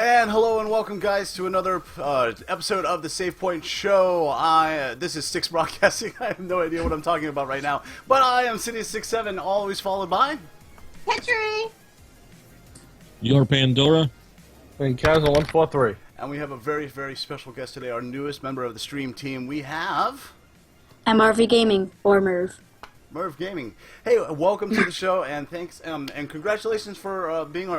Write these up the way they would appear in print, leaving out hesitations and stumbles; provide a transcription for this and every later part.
And hello and welcome, guys, to another episode of the Save Point Show. This is Six Broadcasting. I have no idea what I'm talking about right now, but I am City67, always followed by Petri! Your Pandora. And Castle143. And we have a very, very special guest today, our newest member of the stream team. We have MRV Gaming, or Merv. Merv Gaming. Hey, welcome to the show, and thanks, and congratulations for being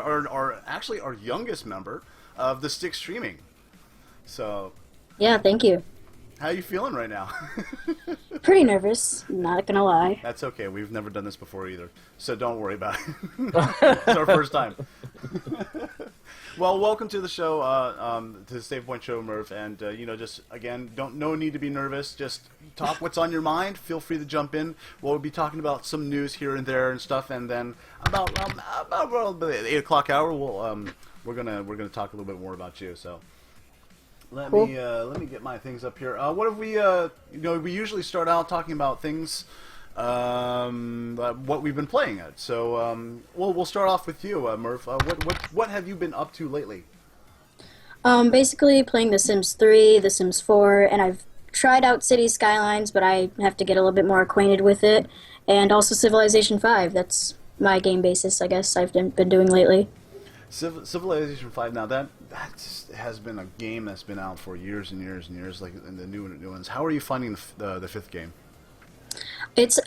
actually our youngest member of the Stick Streaming. So, Yeah, thank you. how are you feeling right now? Pretty nervous, not gonna lie. That's okay. We've never done this before either, so don't worry about it. It's our first time. Well, welcome to the show, to the Save Point Show, Merv, and just again, no need to be nervous. Just talk what's on your mind. Feel free to jump in. We'll be talking about some news here and there and stuff, and then about the 8 o'clock hour, we're gonna talk a little bit more about you. So let me get my things up here. What have we? We usually start out talking about things. What we've been playing at. So, we'll start off with you, Murph. What have you been up to lately? Basically playing The Sims 3, The Sims 4, and I've tried out City Skylines, but I have to get a little bit more acquainted with it, and also Civilization 5. That's my game basis, I guess, I've been doing lately. Civilization 5, now that has been a game that's been out for years and years and years, like in the new ones. How are you finding the fifth game?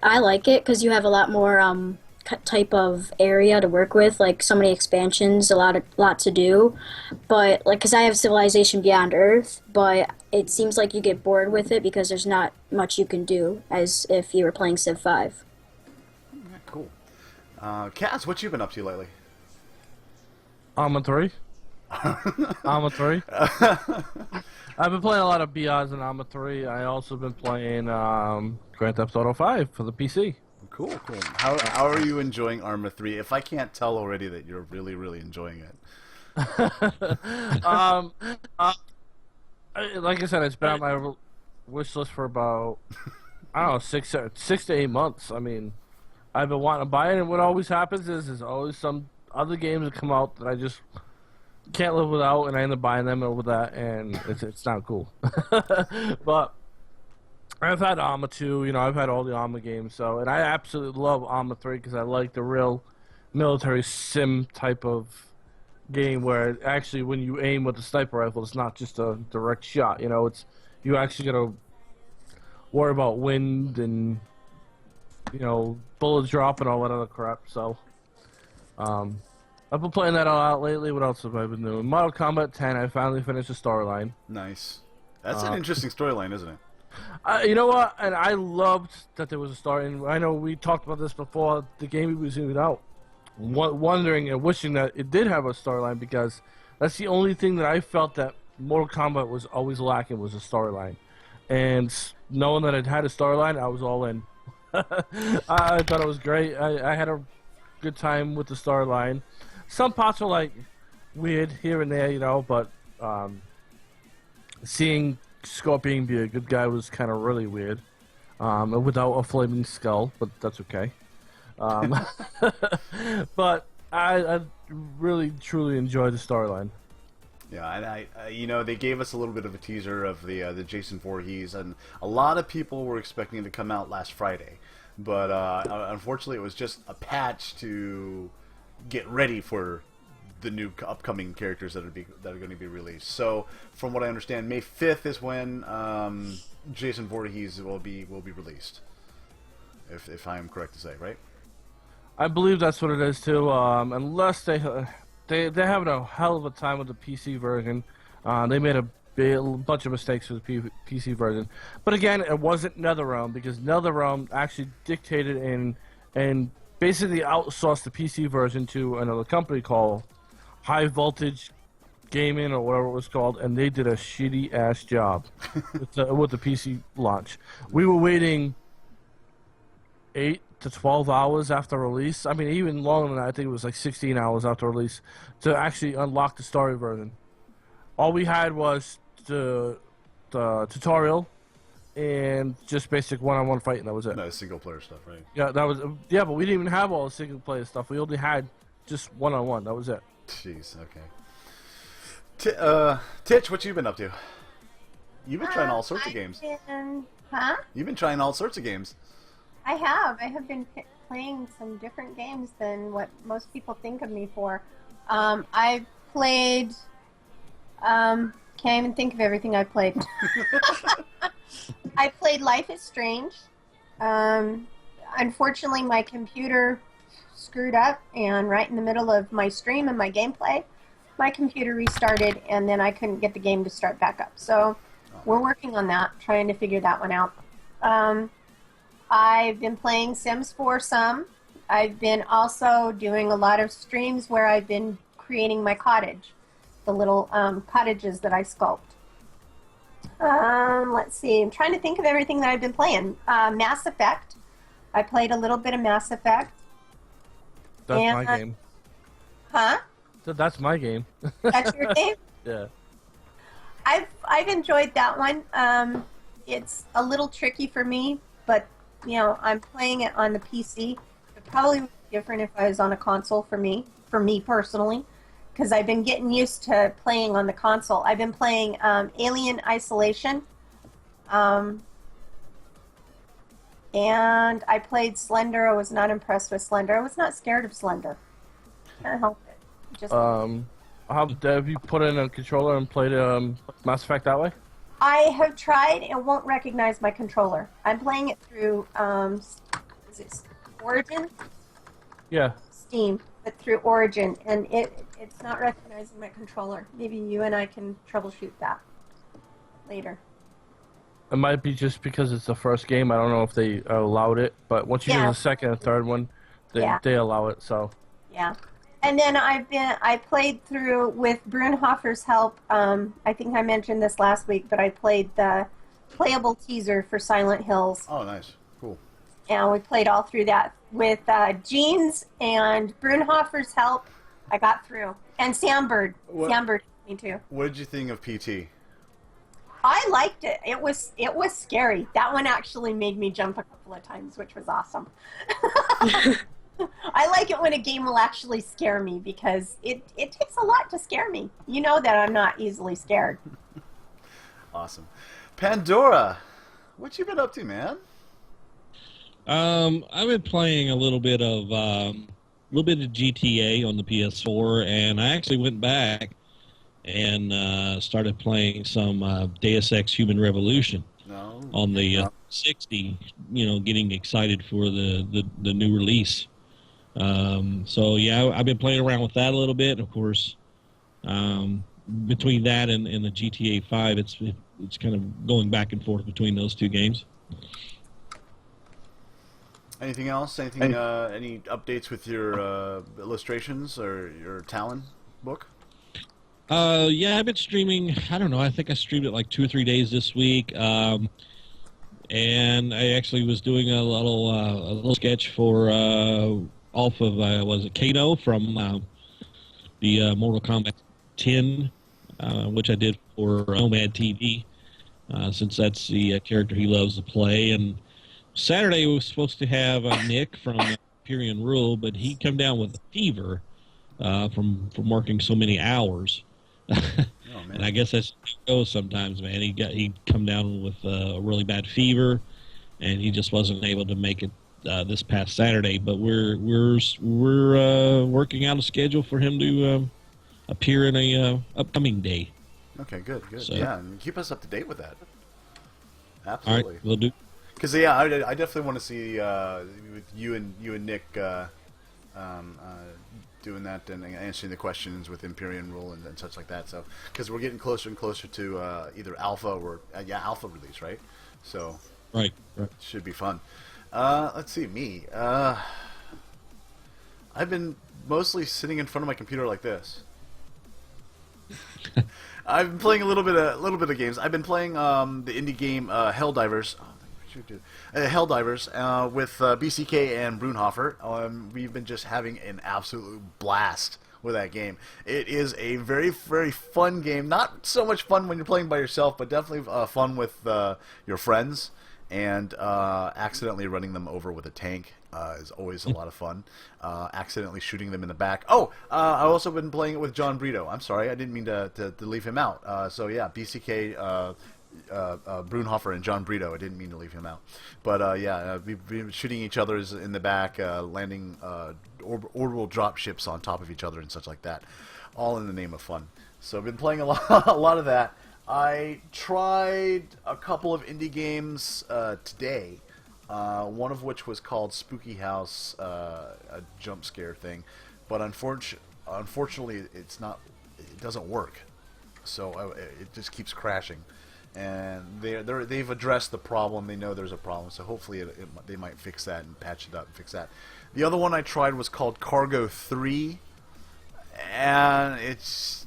I like it because you have a lot more type of area to work with, like so many expansions, a lot to do. But like, because I have Civilization Beyond Earth, but it seems like you get bored with it because there's not much you can do as if you were playing Civ 5. Yeah, cool. Kaz, what you been up to lately? Arma 3. Arma 3. I've been playing a lot of BRs in Arma 3. I also been playing Grand Theft Auto 5 for the PC. Cool. How are you enjoying Arma 3? If I can't tell already that you're really, really enjoying it. Like I said, it's been on my wish list for about, I don't know, 6 to 8 months. I mean, I've been wanting to buy it, and what always happens is there's always some other games that come out that I just can't live without, and I end up buying them over that, and it's not cool. But I've had Arma 2, I've had all the Arma games, and I absolutely love Arma 3 because I like the real military sim type of game where actually when you aim with the sniper rifle, it's not just a direct shot, it's you actually gotta worry about wind and bullets drop and all that other crap. So I've been playing that all out lately. What else have I been doing? Mortal Kombat 10, I finally finished the storyline. Nice. That's an interesting storyline, isn't it? You know what? And I loved that there was a story. And I know we talked about this before the game was even out. Wondering and wishing that it did have a storyline, because that's the only thing that I felt that Mortal Kombat was always lacking, was a storyline. And knowing that it had a storyline, I was all in. I thought it was great. I had a good time with the storyline. Some parts were like weird here and there, but seeing Scorpion be a good guy was kind of really weird. Without a flaming skull, but that's okay. But I really truly enjoyed the storyline. Yeah, and they gave us a little bit of a teaser of the Jason Voorhees, and a lot of people were expecting it to come out last Friday, but unfortunately, it was just a patch to get ready for the new upcoming characters that are going to be released. So, from what I understand, May 5th is when Jason Voorhees will be released. If I am correct to say, right? I believe that's what it is too. Unless they're having a hell of a time with the PC version. They made a bunch of mistakes with the PC version. But again, it wasn't NetherRealm, because NetherRealm actually dictated and basically outsourced the PC version to another company called High Voltage Gaming or whatever it was called, and they did a shitty ass job with the PC launch. We were waiting 8 to 12 hours after release. I mean, even longer than that. I think it was like 16 hours after release to actually unlock the story version. All we had was the tutorial and just basic one-on-one fighting. That was it. No, single player stuff, right? Yeah, that was. Yeah, but we didn't even have all the single player stuff. We only had just one-on-one. That was it. Jeez. Okay. Titch, what you been up to? You've been trying all sorts of games. You've been trying all sorts of games. I have. I have been playing some different games than what most people think of me for. I've played. Can't even think of everything I've played. I played Life is Strange. Unfortunately, my computer screwed up, and right in the middle of my stream and my gameplay, my computer restarted, and then I couldn't get the game to start back up. So we're working on that, trying to figure that one out. I've been playing Sims 4 some. I've been also doing a lot of streams where I've been creating my cottage, the little cottages that I sculpt. Let's see. I'm trying to think of everything that I've been playing. Mass Effect. I played a little bit of Mass Effect. That's my game. Huh? That's my game. That's your game? Yeah. I've enjoyed that one. It's a little tricky for me, but I'm playing it on the PC. It probably would be different if I was on a console for me personally, because I've been getting used to playing on the console. I've been playing Alien Isolation, and I played Slender. I was not impressed with Slender. I was not scared of Slender. Can't help it. Just have you put in a controller and played Mass Effect that way? I have tried and won't recognize my controller. I'm playing it through is it Origin? Yeah. Steam, but through Origin, and it's not recognizing my controller. Maybe you and I can troubleshoot that later. It might be just because it's the first game. I don't know if they allowed it, but once you do the second and third one, they allow it. So. Yeah. And then I played through with Brunhofer's help. I think I mentioned this last week, but I played the playable teaser for Silent Hills. Oh, nice, cool. And we played all through that with Jeans and Brunhofer's help. I got through, and Sambird. Sambird, me too. What did you think of PT? I liked it. It was scary. That one actually made me jump a couple of times, which was awesome. I like it when a game will actually scare me, because it takes a lot to scare me. You know that I'm not easily scared. Awesome. Pandora, what you been up to, man? I've been playing a little bit of GTA on the PS4, and I actually went back and started playing some Deus Ex Human Revolution on the 60. Getting excited for the new release. So yeah, I've been playing around with that a little bit. Of course, between that and the GTA 5, it's kind of going back and forth between those two games. Anything else? Any updates with your illustrations or your Talon book? Yeah, I've been streaming. I don't know. I think I streamed it like 2 or 3 days this week. And I actually was doing a little sketch for off of was it Kano from the Mortal Kombat 10, which I did for Nomad TV, since that's the character he loves to play. And Saturday we were supposed to have Nick from Imperial Rule, but he come down with a fever from working so many hours. Oh, man. And I guess that's how it goes sometimes, man. He come down with a really bad fever, and he just wasn't able to make it this past Saturday. But we're working out a schedule for him to appear in a upcoming day. Okay, good. So, yeah, and keep us up to date with that. All Absolutely. right, we'll do. Because yeah, I definitely want to see with you and Nick doing that and answering the questions with Imperial Rule and such like that. So because we're getting closer and closer to either alpha or alpha release, right? So Right. should be fun. Let's see, me. I've been mostly sitting in front of my computer like this. I've been playing a little bit of games. I've been playing the indie game Helldivers. Helldivers with BCK and Brunhofer. We've been just having an absolute blast with that game. It is a very, very fun game. Not so much fun when you're playing by yourself, but definitely fun with your friends. And accidentally running them over with a tank is always a lot of fun. Accidentally shooting them in the back. Oh, I've also been playing it with John Brito. I'm sorry, I didn't mean to leave him out. So yeah, BCK, Brunhofer, and John Brito. I didn't mean to leave him out. But yeah, we've been shooting each other's in the back, landing orbital drop ships on top of each other and such like that. All in the name of fun. So I've been playing a lot of that. I tried a couple of indie games today. One of which was called Spooky House, a jump scare thing, but unfortunately, it doesn't work. So it just keeps crashing, and they've addressed the problem. They know there's a problem, so hopefully they might fix that and patch it up and fix that. The other one I tried was called Cargo 3, and it's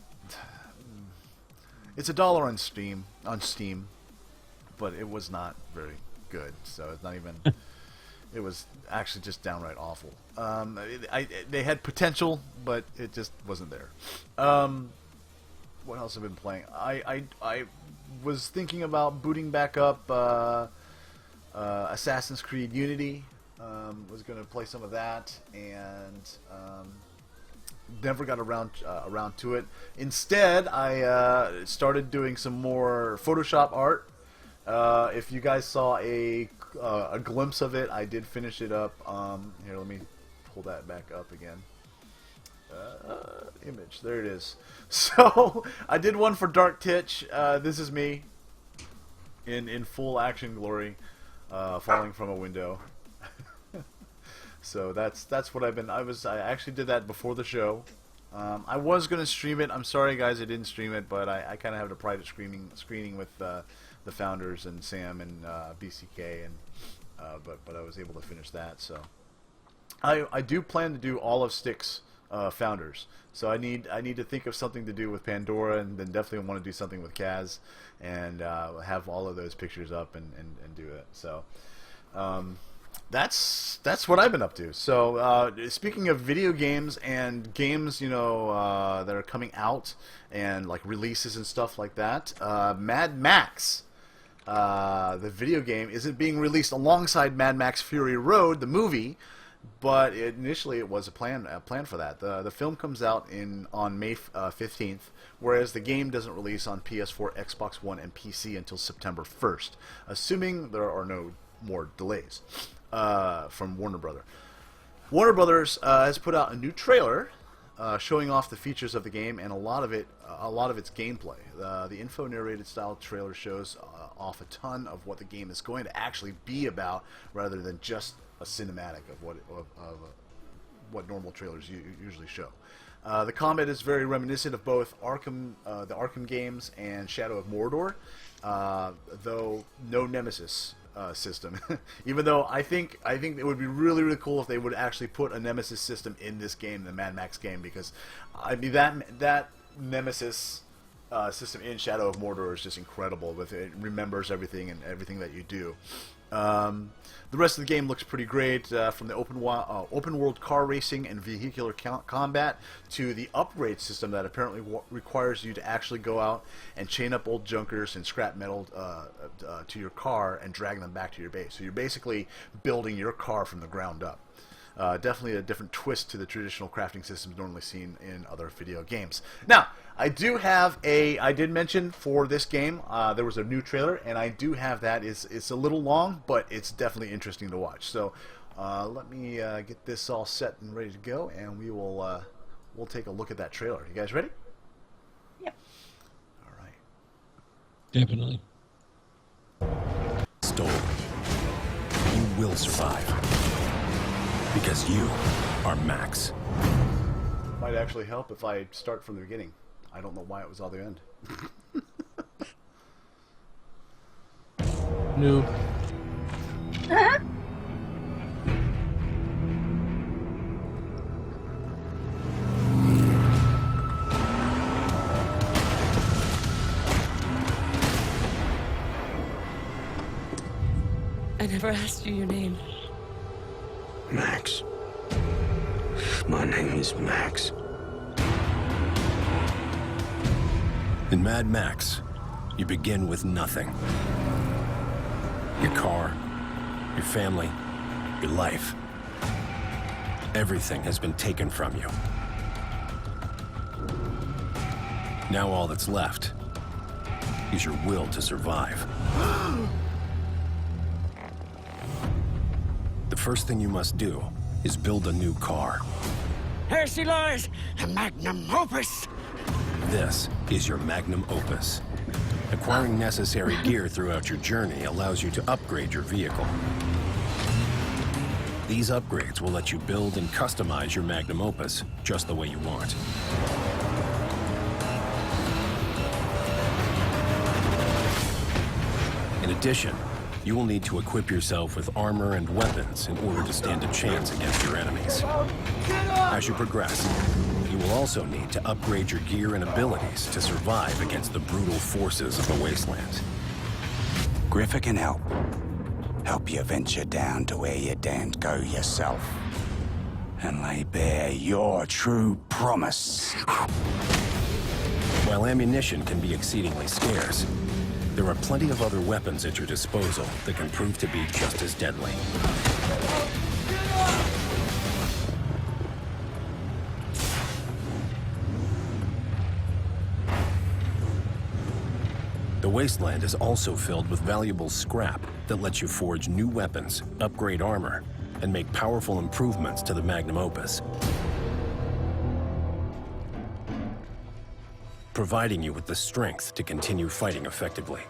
$1 on Steam, but it was not very good, so it's not even. It was actually just downright awful. They had potential, but it just wasn't there. What else have I been playing? I was thinking about booting back up Assassin's Creed Unity. Was going to play some of that, and never got around to it. Instead, I started doing some more Photoshop art. If you guys saw a glimpse of it, I did finish it up. Here, let me pull that back up again. Image, there it is. So I did one for Dark Titch. This is me in full action glory, falling from a window. So that's what I've been. I actually did that before the show. I was gonna stream it. I'm sorry, guys, I didn't stream it, but I kind of have a private screening with the founders and Sam and BCK, and but I was able to finish that. So I do plan to do all of Stick's founders. So I need to think of something to do with Pandora, and then definitely want to do something with Kaz, and have all of those pictures up and do it. So that's what I've been up to. So speaking of video games and games, that are coming out and like releases and stuff like that, Mad Max, the video game, isn't being released alongside Mad Max Fury Road, the movie, but initially it was a plan for that. The film comes out on May 15th, whereas the game doesn't release on PS4, Xbox One, and PC until September 1st, assuming there are no more delays from Warner Brothers. Warner Brothers has put out a new trailer showing off the features of the game and a lot of its gameplay. The info narrated style trailer shows off a ton of what the game is going to actually be about, rather than just a cinematic of what normal trailers usually show. The combat is very reminiscent of both the Arkham games and Shadow of Mordor, though no Nemesis system. Even though I think it would be really, really cool if they would actually put a Nemesis system in this game, the Mad Max game, because I mean that Nemesis system in Shadow of Mordor is just incredible. It remembers everything and everything that you do. The rest of the game looks pretty great, from the open world car racing and vehicular combat to the upgrade system that apparently requires you to actually go out and chain up old junkers and scrap metal to your car and drag them back to your base. So you're basically building your car from the ground up. Definitely a different twist to the traditional crafting systems normally seen in other video games. Now, I did mention for this game, there was a new trailer, and I do have that. It's a little long, but it's definitely interesting to watch. So let me get this all set and ready to go, and we'll take a look at that trailer. You guys ready? Yep. All right. Definitely. Stolen. You will survive. Because you are Max. Might actually help if I start from the beginning. I don't know why it was all the end. Noob. I never asked you your name. Max. My name is Max. In Mad Max, you begin with nothing. Your car, your family, your life. Everything has been taken from you. Now all that's left is your will to survive. The first thing you must do is build a new car. Here she lies, a magnum opus. This is your magnum opus. Acquiring necessary gear throughout your journey allows you to upgrade your vehicle. These upgrades will let you build and customize your magnum opus just the way you want. In addition, you will need to equip yourself with armor and weapons in order to stand a chance against your enemies. As you progress, you will also need to upgrade your gear and abilities to survive against the brutal forces of the wasteland. Griffer can help. Help you venture down to where you daren't go yourself. And lay bare your true promise. While ammunition can be exceedingly scarce, there are plenty of other weapons at your disposal that can prove to be just as deadly. The wasteland is also filled with valuable scrap that lets you forge new weapons, upgrade armor, and make powerful improvements to the magnum opus, providing you with the strength to continue fighting effectively.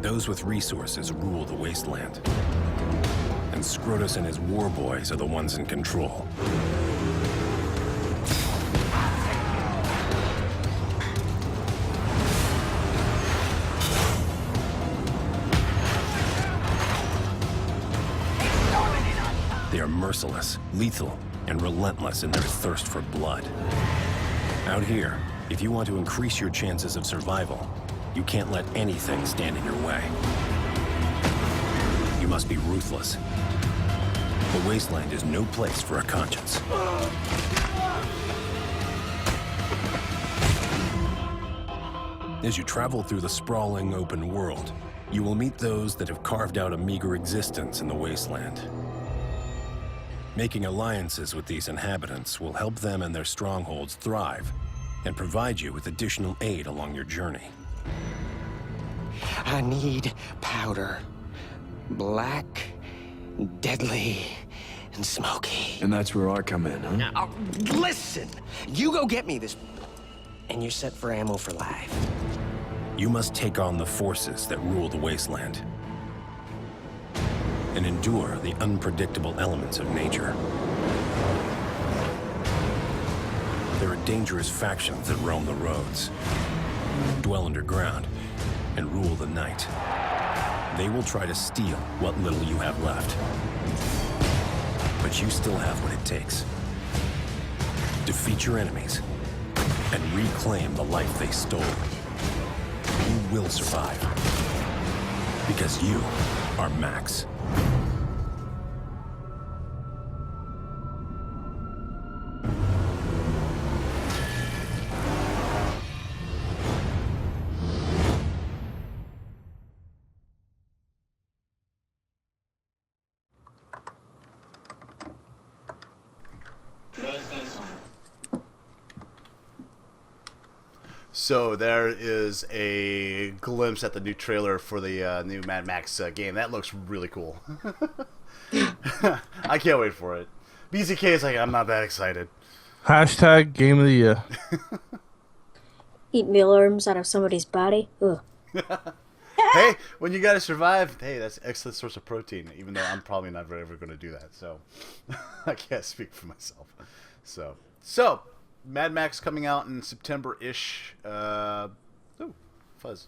Those with resources rule the wasteland, and Scrotus and his war boys are the ones in control. They are merciless, lethal, and relentless in their thirst for blood. Out here, if you want to increase your chances of survival, you can't let anything stand in your way. You must be ruthless. The wasteland is no place for a conscience. As you travel through the sprawling open world, you will meet those that have carved out a meager existence in the wasteland. Making alliances with these inhabitants will help them and their strongholds thrive and provide you with additional aid along your journey. I need powder. Black, deadly, and smoky. And that's where I come in, huh? Now, listen! You go get me this, and you're set for ammo for life. You must take on the forces that rule the wasteland and endure the unpredictable elements of nature. There are dangerous factions that roam the roads, dwell underground, and rule the night. They will try to steal what little you have left. But you still have what it takes. Defeat your enemies and reclaim the life they stole. You will survive. Because you are Max. So there is a glimpse at the new trailer for the new Mad Max game. That looks really cool. I can't wait for it. BZK is like, I'm not that excited. Hashtag Game of the Year. Eat mealworms out of somebody's body. Ugh. Hey, when you gotta survive, hey, that's an excellent source of protein. Even though I'm probably never ever going to do that, so I can't speak for myself. So Mad Max coming out in September-ish. Oh, fuzz.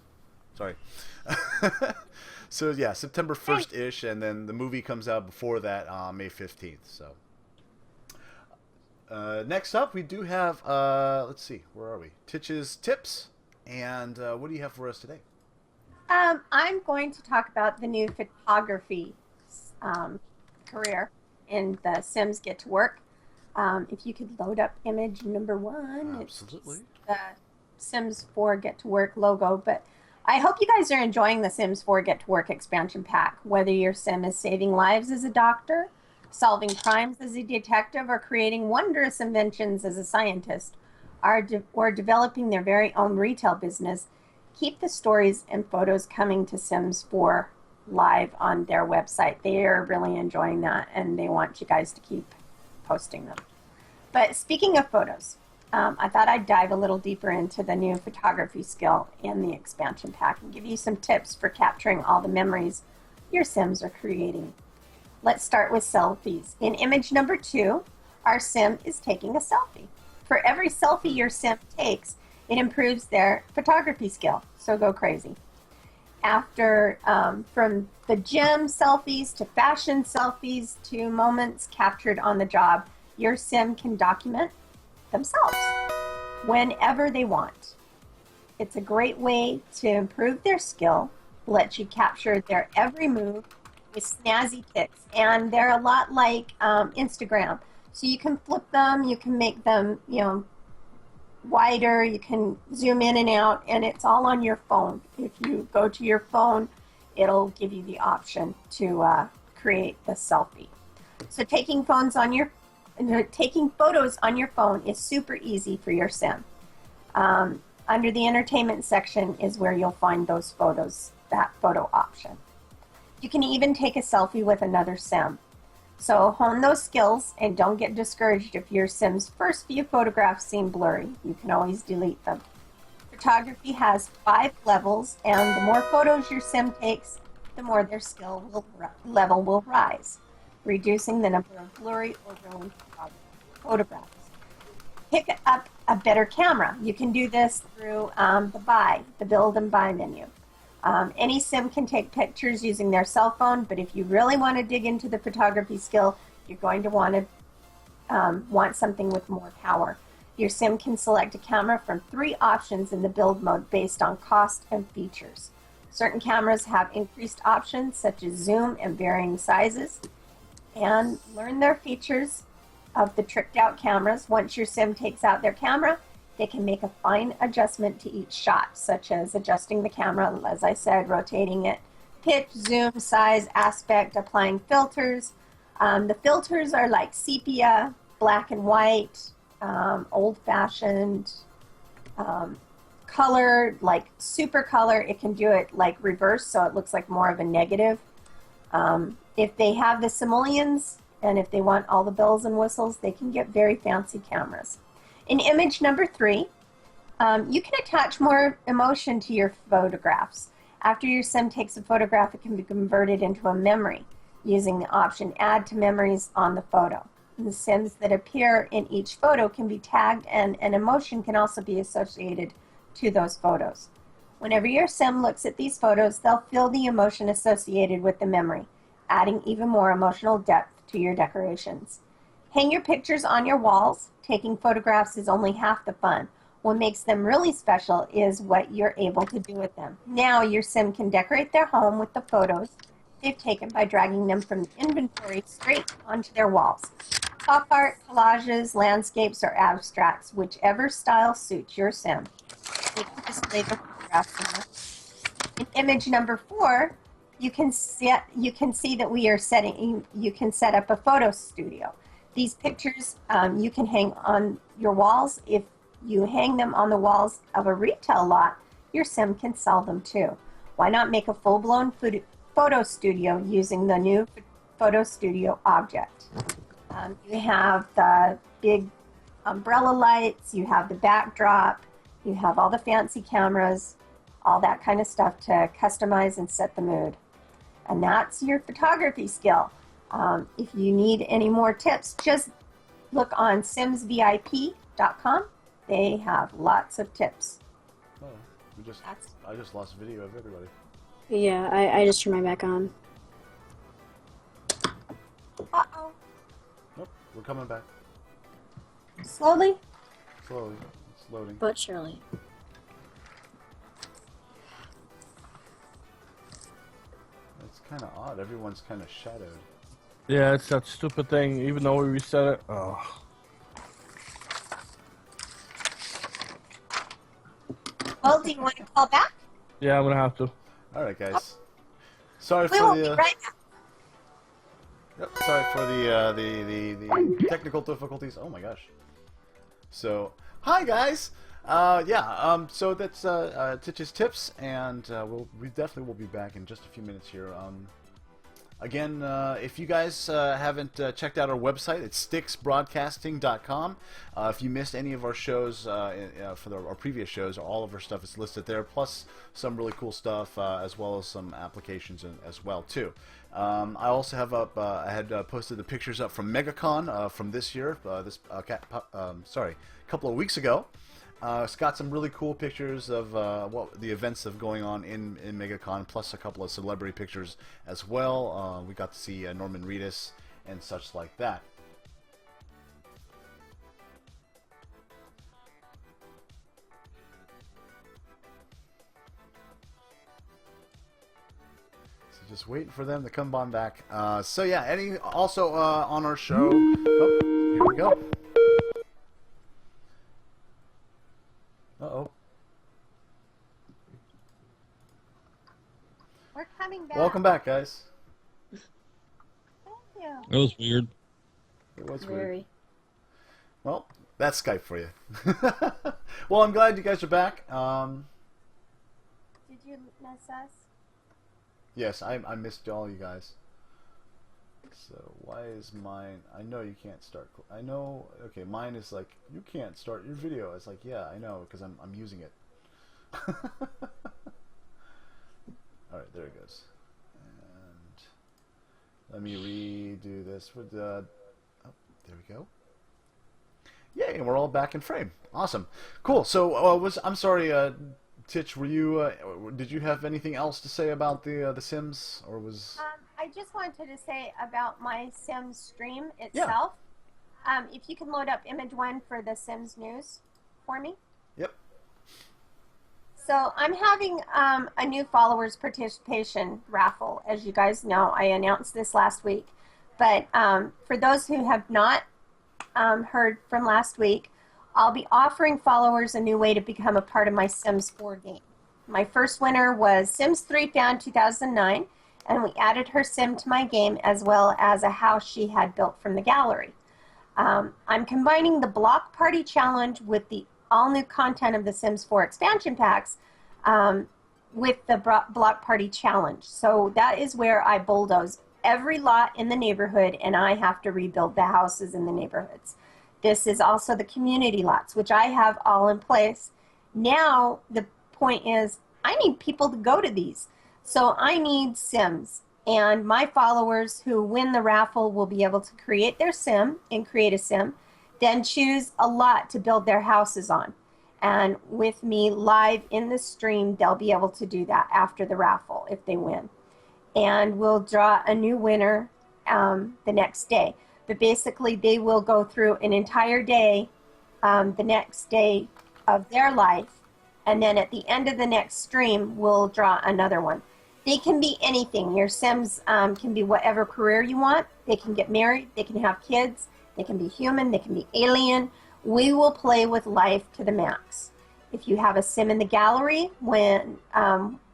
Sorry. So yeah, September 1st-ish, and then the movie comes out before that, May 15th. So next up, we do have let's see, where are we? Titch's tips, and what do you have for us today? I'm going to talk about the new photography career in the Sims Get to Work. If you could load up image number 1. Absolutely. It's the Sims 4 Get to Work logo, but I hope you guys are enjoying the Sims 4 Get to Work expansion pack. Whether your sim is saving lives as a doctor, solving crimes as a detective, or creating wondrous inventions as a scientist, or developing their very own retail business, keep the stories and photos coming to Sims 4 live on their website. They are really enjoying that, and they want you guys to keep posting them. But speaking of photos, I thought I'd dive a little deeper into the new photography skill in the expansion pack and give you some tips for capturing all the memories your Sims are creating. Let's start with selfies. In image number 2, our Sim is taking a selfie. For every selfie your Sim takes, it improves their photography skill, so go crazy. After, from the gym selfies to fashion selfies to moments captured on the job, your Sim can document themselves whenever they want. It's a great way to improve their skill, let you capture their every move with snazzy pics, and they're a lot like Instagram. So you can flip them, you can make them, wider, you can zoom in and out, and it's all on your phone. If you go to your phone, it'll give you the option to create the selfie. So taking photos on your phone is super easy for your Sim. Under the entertainment section is where you'll find those photos, that photo option. You can even take a selfie with another Sim. So hone those skills and don't get discouraged if your Sim's first few photographs seem blurry. You can always delete them. Photography has 5 levels, and the more photos your Sim takes, the more their skill level will rise, reducing the number of blurry or ruined photographs. Pick up a better camera. You can do this through the build and buy menu. Any Sim can take pictures using their cell phone, but if you really want to dig into the photography skill, you're going to want something with more power. Your Sim can select a camera from 3 options in the build mode based on cost and features. Certain cameras have increased options such as zoom and varying sizes. And learn their features of the tricked out cameras. Once your Sim takes out their camera, they can make a fine adjustment to each shot, such as adjusting the camera, as I said, rotating it, pitch, zoom, size, aspect, applying filters. The filters are like sepia, black and white, old-fashioned, color, like super color. It can do it like reverse, so it looks like more of a negative. If they have the simoleons, and if they want all the bells and whistles, they can get very fancy cameras. In image number 3, you can attach more emotion to your photographs. After your Sim takes a photograph, it can be converted into a memory using the option Add to Memories on the photo. And the Sims that appear in each photo can be tagged, and an emotion can also be associated to those photos. Whenever your Sim looks at these photos, they'll feel the emotion associated with the memory, adding even more emotional depth to your decorations. Hang your pictures on your walls. Taking photographs is only half the fun. What makes them really special is what you're able to do with them. Now your Sim can decorate their home with the photos they've taken by dragging them from the inventory straight onto their walls. Pop art, collages, landscapes, or abstracts, whichever style suits your Sim. They can display their photographs in image number 4. You can see that you can set up a photo studio. These pictures you can hang on your walls. If you hang them on the walls of a retail lot, your Sim can sell them too. Why not make a full-blown photo studio using the new photo studio object? You have the big umbrella lights, you have the backdrop, you have all the fancy cameras, all that kind of stuff to customize and set the mood. And that's your photography skill. If you need any more tips, just look on simsvip.com. They have lots of tips. Oh, I just lost video of everybody. Yeah, I just turned my back on. Uh-oh. Nope, we're coming back. Slowly? Slowly. It's loading. But surely. It's kind of odd. Everyone's kind of shadowed. Yeah, it's that stupid thing. Even though we reset it. Oh. Well, do you want to call back? Yeah, I'm gonna have to. All right, guys. Sorry We for will be the. right back. Yep, sorry for the technical difficulties. Oh my gosh. So, hi guys. So that's Titch's tips, and we definitely will be back in just a few minutes here. Again, if you guys haven't checked out our website, it's sticksbroadcasting.com. If you missed any of our shows for our previous shows, all of our stuff is listed there, plus some really cool stuff, as well as some applications as well too. I also have up. I had posted the pictures up from MegaCon from this year. A couple of weeks ago. It's got some really cool pictures of what the events of going on in MegaCon, plus a couple of celebrity pictures as well. We got to see Norman Reedus and such like that. So just waiting for them to come on back. So yeah, also on our show. Oh, here we go. Uh-oh. We're coming back. Welcome back, guys. Thank you. That was weird. It was Very. weird. Well, that's Skype for you. Well, I'm glad you guys are back. Did you miss us? Yes, I missed all you guys. So why is mine? I know you can't start. I know. Okay, mine is like you can't start your video. It's like yeah, I know because I'm using it. All right, there it goes. And let me redo this with oh, there we go. Yay, and we're all back in frame. Awesome, cool. So I'm sorry, Titch. Were you? Did you have anything else to say about the Sims, or was? I just wanted to say about my Sims stream itself. Yeah. If you can load up image 1 for the Sims news for me. Yep. So I'm having a new followers participation raffle. As you guys know, I announced this last week. But for those who have not heard from last week, I'll be offering followers a new way to become a part of my Sims 4 game. My first winner was Sims 3 Fan 2009. And we added her sim to my game as well as a house she had built from the gallery. I'm combining the Block Party Challenge with the all-new content of the Sims 4 expansion packs with the Block Party Challenge. So that is where I bulldoze every lot in the neighborhood and I have to rebuild the houses in the neighborhoods. This is also the community lots, which I have all in place. Now the point is I need people to go to these. So I need Sims, and my followers who win the raffle will be able to create their sim and create a sim, then choose a lot to build their houses on. And with me live in the stream, they'll be able to do that after the raffle if they win. And we'll draw a new winner the next day. But basically, they will go through an entire day, the next day of their life, and then at the end of the next stream, we'll draw another one. They can be anything. Your Sims can be whatever career you want. They can get married. They can have kids. They can be human. They can be alien. We will play with life to the max. If you have a Sim in the gallery, when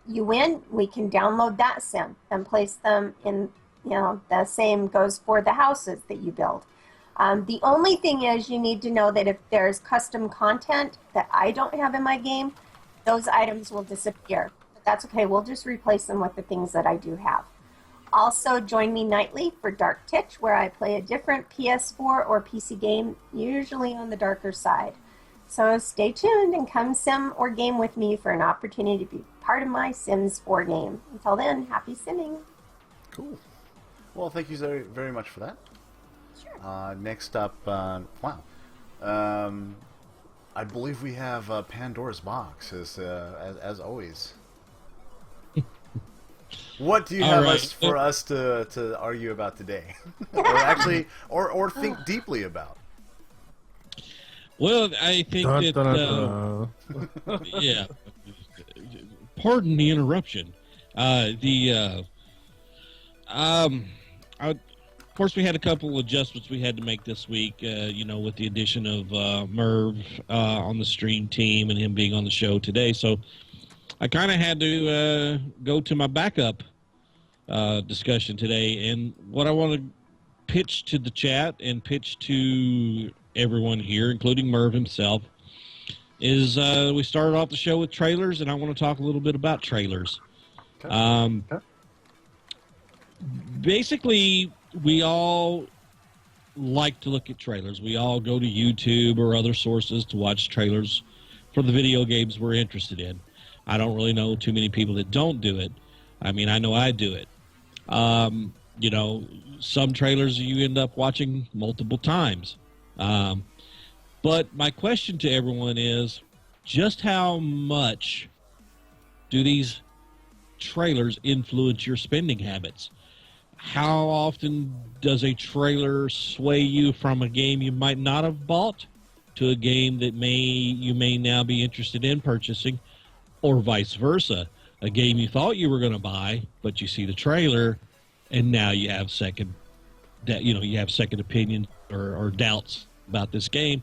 you win, we can download that Sim and place them in, the same goes for the houses that you build. The only thing is you need to know that if there's custom content that I don't have in my game, those items will disappear. That's okay. We'll just replace them with the things that I do have. Also, join me nightly for Dark Titch, where I play a different PS4 or PC game, usually on the darker side. So stay tuned and come sim or game with me for an opportunity to be part of my Sims 4 game. Until then, happy simming. Cool. Well, thank you very, very much for that. Sure. Next up, wow. I believe we have Pandora's Box, as always. What do you have for us to argue about today, or actually, or think deeply about? Well, I think yeah. Pardon the interruption. Of course, we had a couple of adjustments we had to make this week. With the addition of Merv on the stream team and him being on the show today. So I kind of had to go to my backup discussion today, and what I want to pitch to the chat and pitch to everyone here, including Merv himself, is we started off the show with trailers, and I want to talk a little bit about trailers. Okay. Basically, we all like to look at trailers. We all go to YouTube or other sources to watch trailers for the video games we're interested in. I don't really know too many people that don't do it. I mean, I know I do it. You know, some trailers you end up watching multiple times. But my question to everyone is, just how much do these trailers influence your spending habits? How often does a trailer sway you from a game you might not have bought to a game that you may now be interested in purchasing, or vice versa? A game you thought you were going to buy, but you see the trailer, and now you have second opinions or doubts about this game.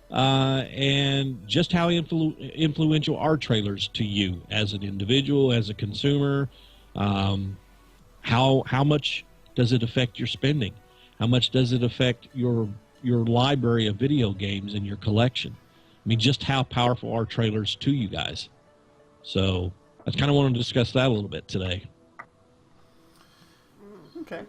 And just how influential are trailers to you as an individual, as a consumer? How much does it affect your spending? How much does it affect your library of video games and your collection? I mean, just how powerful are trailers to you guys? So I kind of want to discuss that a little bit today. Okay.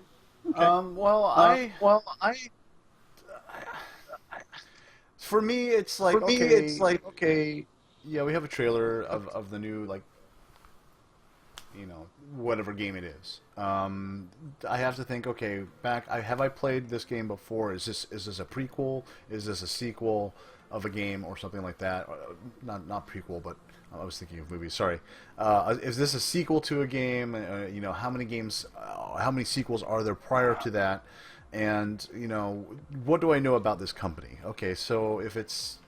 For me, it's like okay. Yeah, we have a trailer of the new, like, you know, whatever game it is. I have to think, okay, have I played this game before? Is this a prequel? Is this a sequel of a game or something like that? Not prequel, but I was thinking of movies. Sorry. Is this a sequel to a game? You know, how many sequels are there prior to that? And, you know, what do I know about this company? Okay, so if it's...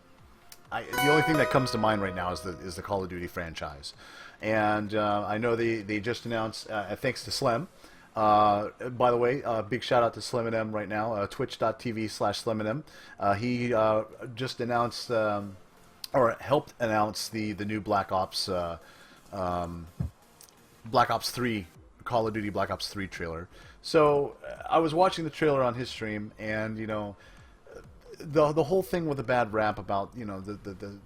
the only thing that comes to mind right now is the Call of Duty franchise. And I know they just announced, thanks to Slim, by the way, big shout out to Slim and M right now, twitch.tv/Slim and M. He just announced, or helped announce the new Black Ops 3, Call of Duty Black Ops 3 trailer. So I was watching the trailer on his stream, and, you know, the whole thing with the bad rap about, you know, the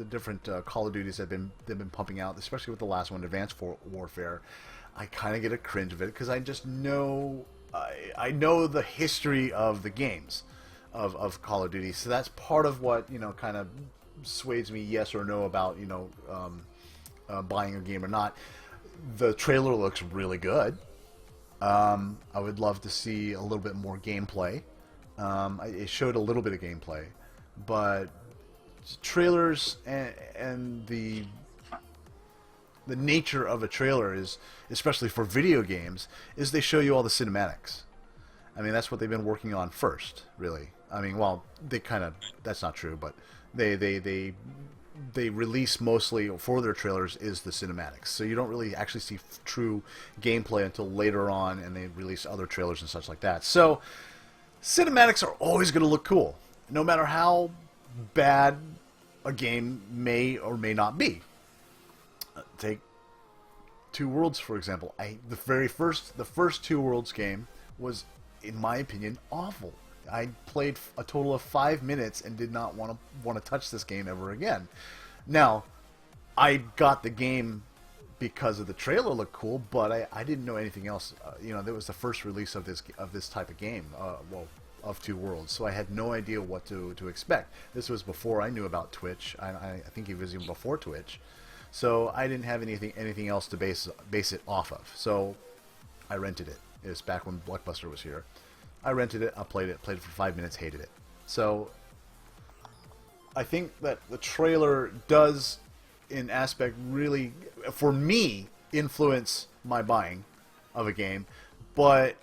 different Call of Duties they've been pumping out, especially with the last one, Advanced Warfare, I kind of get a cringe of it, because I just know I know the history of the games of Call of Duty, so that's part of what, you know, kind of sways me yes or no about, you know, buying a game or not. The trailer looks really good. I would love to see a little bit more gameplay. It showed a little bit of gameplay, but trailers and the nature of a trailer is, especially for video games, is they show you all the cinematics. I mean, that's what they've been working on first, really. I mean, well, that's not true, but they release mostly for their trailers is the cinematics. So you don't really actually see true gameplay until later on, and they release other trailers and such like that. So cinematics are always going to look cool, no matter how bad a game may or may not be. Take Two Worlds, for example. The first Two Worlds game was, in my opinion, awful. I played a total of 5 minutes and did not want to touch this game ever again. Now, I got the game because of the trailer looked cool, but I didn't know anything else. You know, there was the first release of this type of game, of Two Worlds, so I had no idea what to expect. This was before I knew about Twitch. I think it was even before Twitch, so I didn't have anything else to base it off of. So I rented it. It was back when Blockbuster was here. I rented it. I played it for 5 minutes. Hated it. So I think that the trailer does, in aspect, really, for me, influence my buying of a game, but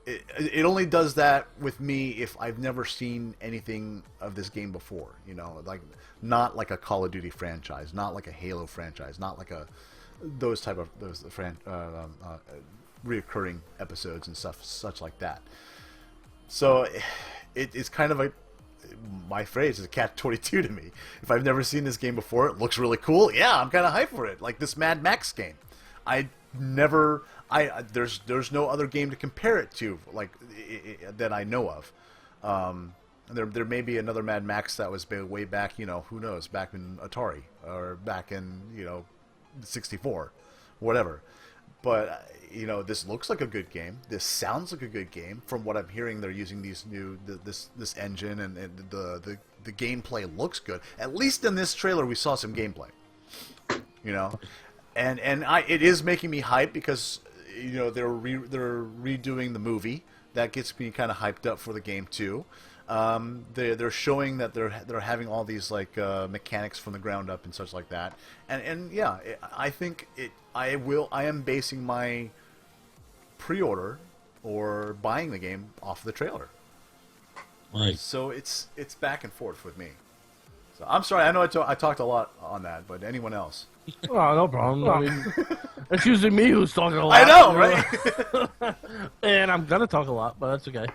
it only does that with me if I've never seen anything of this game before. You know, like, not like a Call of Duty franchise, not like a Halo franchise, not like those reoccurring episodes and stuff such like that. So it's kind of my phrase is a catch-22 to me. If I've never seen this game before, it looks really cool. Yeah, I'm kind of hyped for it. Like this Mad Max game, there's no other game to compare it to, like that I know of. There may be another Mad Max that was way back, who knows, back in Atari or back in 64, whatever. But this looks like a good game. This sounds like a good game. From what I'm hearing, they're using this engine, and the gameplay looks good. At least in this trailer, we saw some gameplay. And it is making me hyped because they're redoing the movie. That gets me kind of hyped up for the game too. They're showing that they're having all these like mechanics from the ground up and such like that. And yeah, I think I am basing my pre-order or buying the game off the trailer. Right. So it's back and forth with me. So I'm sorry. I know I talked a lot on that, but anyone else? Oh, no problem. I mean, it's usually me who's talking a lot. I know, right? And I'm gonna talk a lot, but that's okay.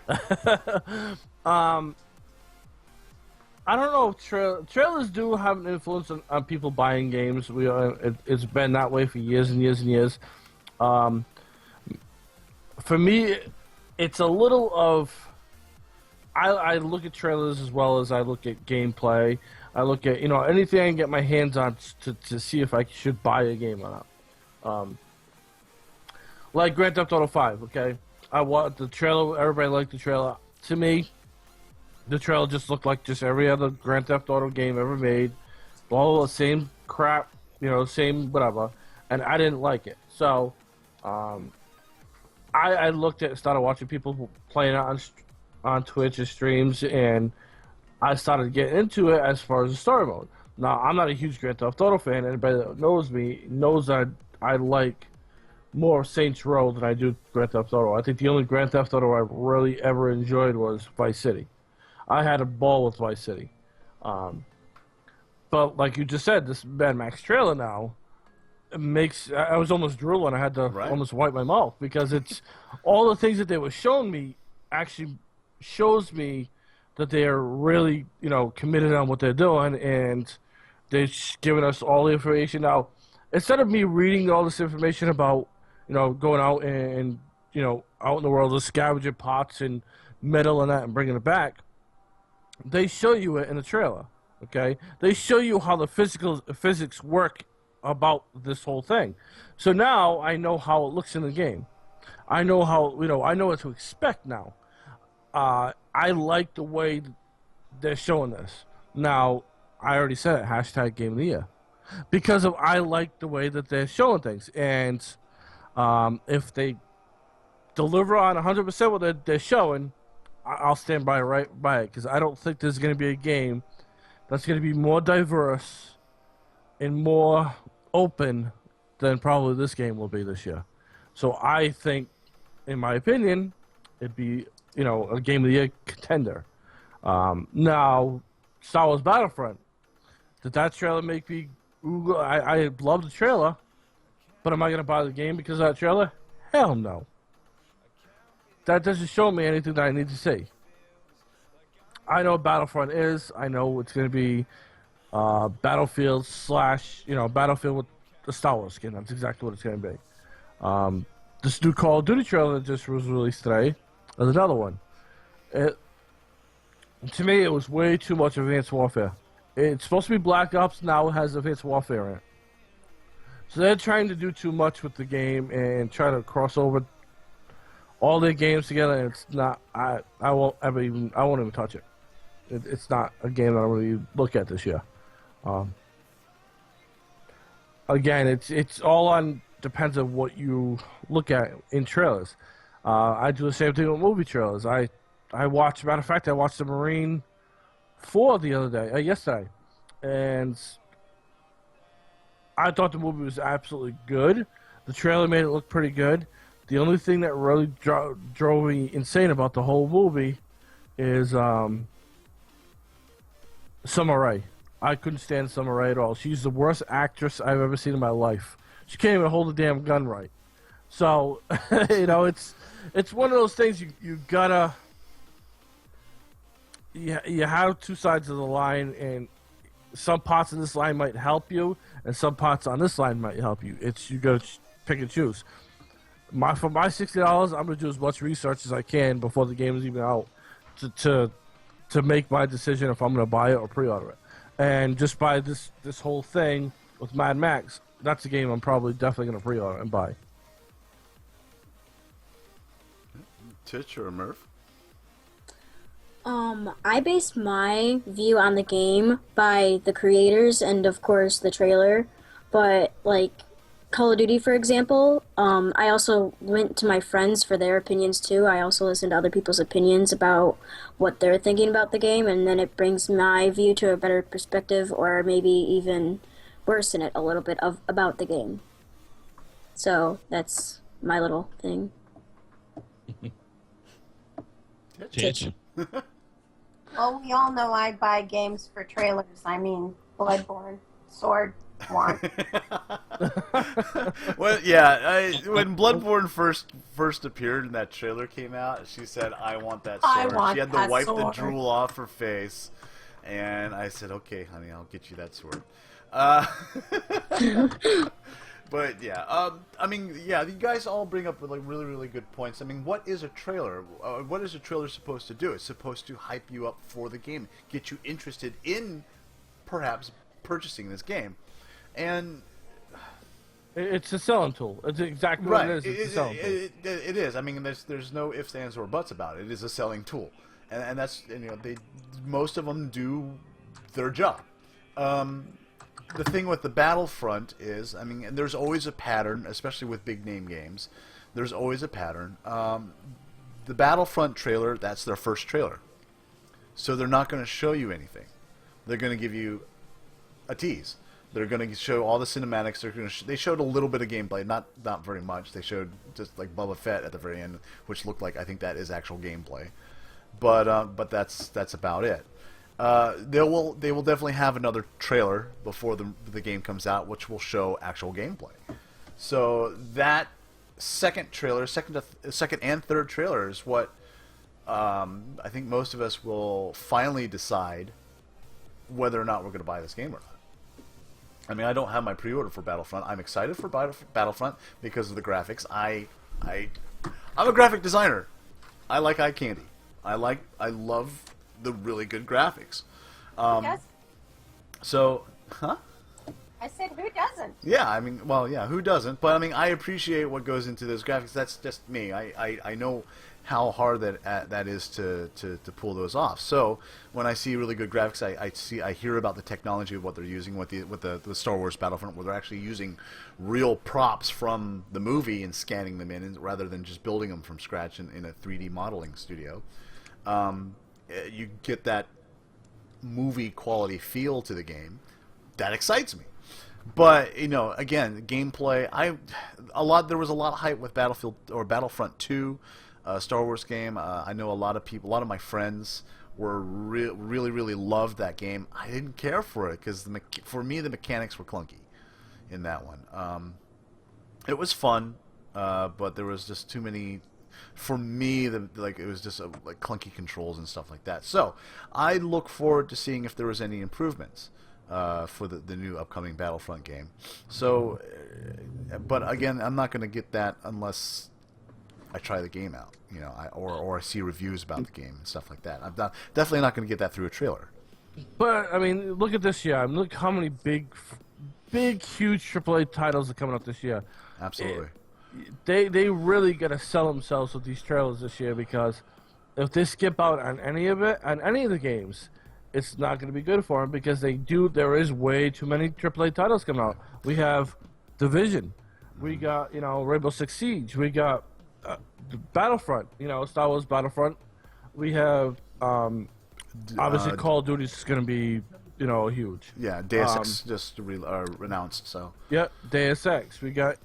I don't know. Trailers do have an influence on people buying games. It's been that way for years and years and years. For me, it's a little of. I look at trailers as well as I look at gameplay. I look at anything I can get my hands on to see if I should buy a game or not. Like Grand Theft Auto 5. Okay, I watched the trailer. Everybody liked the trailer. To me, the trailer just looked like just every other Grand Theft Auto game ever made. All the same crap, same whatever, and I didn't like it. So, I looked at started watching people playing it on Twitch and streams, and I started getting into it as far as the story mode. Now, I'm not a huge Grand Theft Auto fan. Anybody that knows me knows that I like more Saints Row than I do Grand Theft Auto. I think the only Grand Theft Auto I really ever enjoyed was Vice City. I had a ball with Vice City. But like you just said, this Mad Max trailer now I was almost drooling. I had to almost wipe my mouth because it's all the things that they were showing me actually shows me that they are really, committed on what they're doing, and they're giving us all the information. Now, instead of me reading all this information about, going out and out in the world, just scavenging pots and metal and that and bringing it back, they show you it in the trailer, okay? They show you how the physics work about this whole thing. So now I know how it looks in the game. I know how, I know what to expect now. I like the way they're showing this. Now, I already said it, hashtag Game of the Year. Because I like the way that they're showing things. And if they deliver on 100% what they're showing, I'll stand by it. Because I don't think there's going to be a game that's going to be more diverse and more open than probably this game will be this year. So I think, in my opinion, it'd be a Game of the Year contender. Now, Star Wars Battlefront. Did that trailer make me... I love the trailer, but am I going to buy the game because of that trailer? Hell no. That doesn't show me anything that I need to see. I know what Battlefront is. I know it's going to be Battlefield / Battlefield with the Star Wars skin. That's exactly what it's going to be. This new Call of Duty trailer that just was released today is another one. To me, it was way too much Advanced Warfare. It's supposed to be Black Ops, now it has Advanced Warfare in it. So they're trying to do too much with the game and try to cross over all their games together, and it's not. I won't even touch it. It's not a game that I really look at this year. Again, it's all on depends on what you look at in trailers. I do the same thing with movie trailers. I watched. Matter of fact, I watched the Marine 4 the other day, yesterday, and I thought the movie was absolutely good. The trailer made it look pretty good. The only thing that really drove me insane about the whole movie is Summer Rae. I couldn't stand Summer Rae at all. She's the worst actress I've ever seen in my life. She can't even hold a damn gun right. So, it's one of those things you gotta... you have two sides of the line, and some parts of this line might help you, and some parts on this line might help you. It's you got to pick and choose. For my $60, I'm gonna do as much research as I can before the game is even out to make my decision if I'm gonna buy it or pre-order it. And just by this whole thing with Mad Max, that's a game I'm probably definitely gonna pre-order and buy. Titch or Murph? I based my view on the game by the creators and, of course, the trailer. But, like, Call of Duty, for example, I also went to my friends for their opinions, too. I also listened to other people's opinions about what they're thinking about the game, and then it brings my view to a better perspective, or maybe even worsen it a little bit about the game. So, that's my little thing. Titch. Well, we all know I buy games for trailers. I mean, Bloodborne, Sword, One. Well, yeah. When Bloodborne first appeared and that trailer came out, she said, "I want that sword." I want she had to that wipe sword. the drool off her face, and I said, "Okay, honey, I'll get you that sword." But yeah, I mean, yeah, you guys all bring up like really, really good points. I mean, what is a trailer? What is a trailer supposed to do? It's supposed to hype you up for the game, get you interested in perhaps purchasing this game, and it's a selling tool. It's exactly what it is. It's a selling tool. It is. I mean, there's no ifs, ands, or buts about it. It is a selling tool, and that's most of them do their job. The thing with the Battlefront is, I mean, and there's always a pattern, especially with big name games. There's always a pattern. The Battlefront trailer, that's their first trailer. So they're not going to show you anything. They're going to give you a tease. They're going to show all the cinematics. They showed a little bit of gameplay, not very much. They showed just like Boba Fett at the very end, which looked like, I think that is actual gameplay. But that's about it. They will definitely have another trailer before the game comes out, which will show actual gameplay. So that second and third trailer is what I think most of us will finally decide whether or not we're going to buy this game or not. I mean, I don't have my pre-order for Battlefront. I'm excited for Battlefront because of the graphics. I'm a graphic designer. I like eye candy. I love the really good graphics. Yes. So, huh? I said, who doesn't? Yeah, I mean, well, yeah, who doesn't? But I mean, I appreciate what goes into those graphics. That's just me. I know how hard that is to pull those off. So when I see really good graphics, I hear about the technology of what they're using with the Star Wars Battlefront, where they're actually using real props from the movie and scanning them in, rather than just building them from scratch in a 3D modeling studio. You get that movie quality feel to the game. That excites me. But again, gameplay. There was a lot of hype with Battlefront 2, Star Wars game. I know a lot of my friends were really loved that game. I didn't care for it because for me the mechanics were clunky in that one. It was fun, but there was just too many. For me, it was just like clunky controls and stuff like that. So I look forward to seeing if there was any improvements for the new upcoming Battlefront game. So, but again, I'm not going to get that unless I try the game out, or I see reviews about the game and stuff like that. I'm definitely not going to get that through a trailer. But I mean, look at this year. I mean, look how many big, huge AAA titles are coming out this year. Absolutely. They really got to sell themselves with these trailers this year, because if they skip out on any of the games, it's not going to be good for them, because there is way too many AAA titles coming out. We have Division, we got Rainbow Six Siege, we got Battlefront, Star Wars Battlefront. We have obviously Call of Duty is going to be huge. Yeah, Deus Ex just announced. So yeah, Deus Ex. We got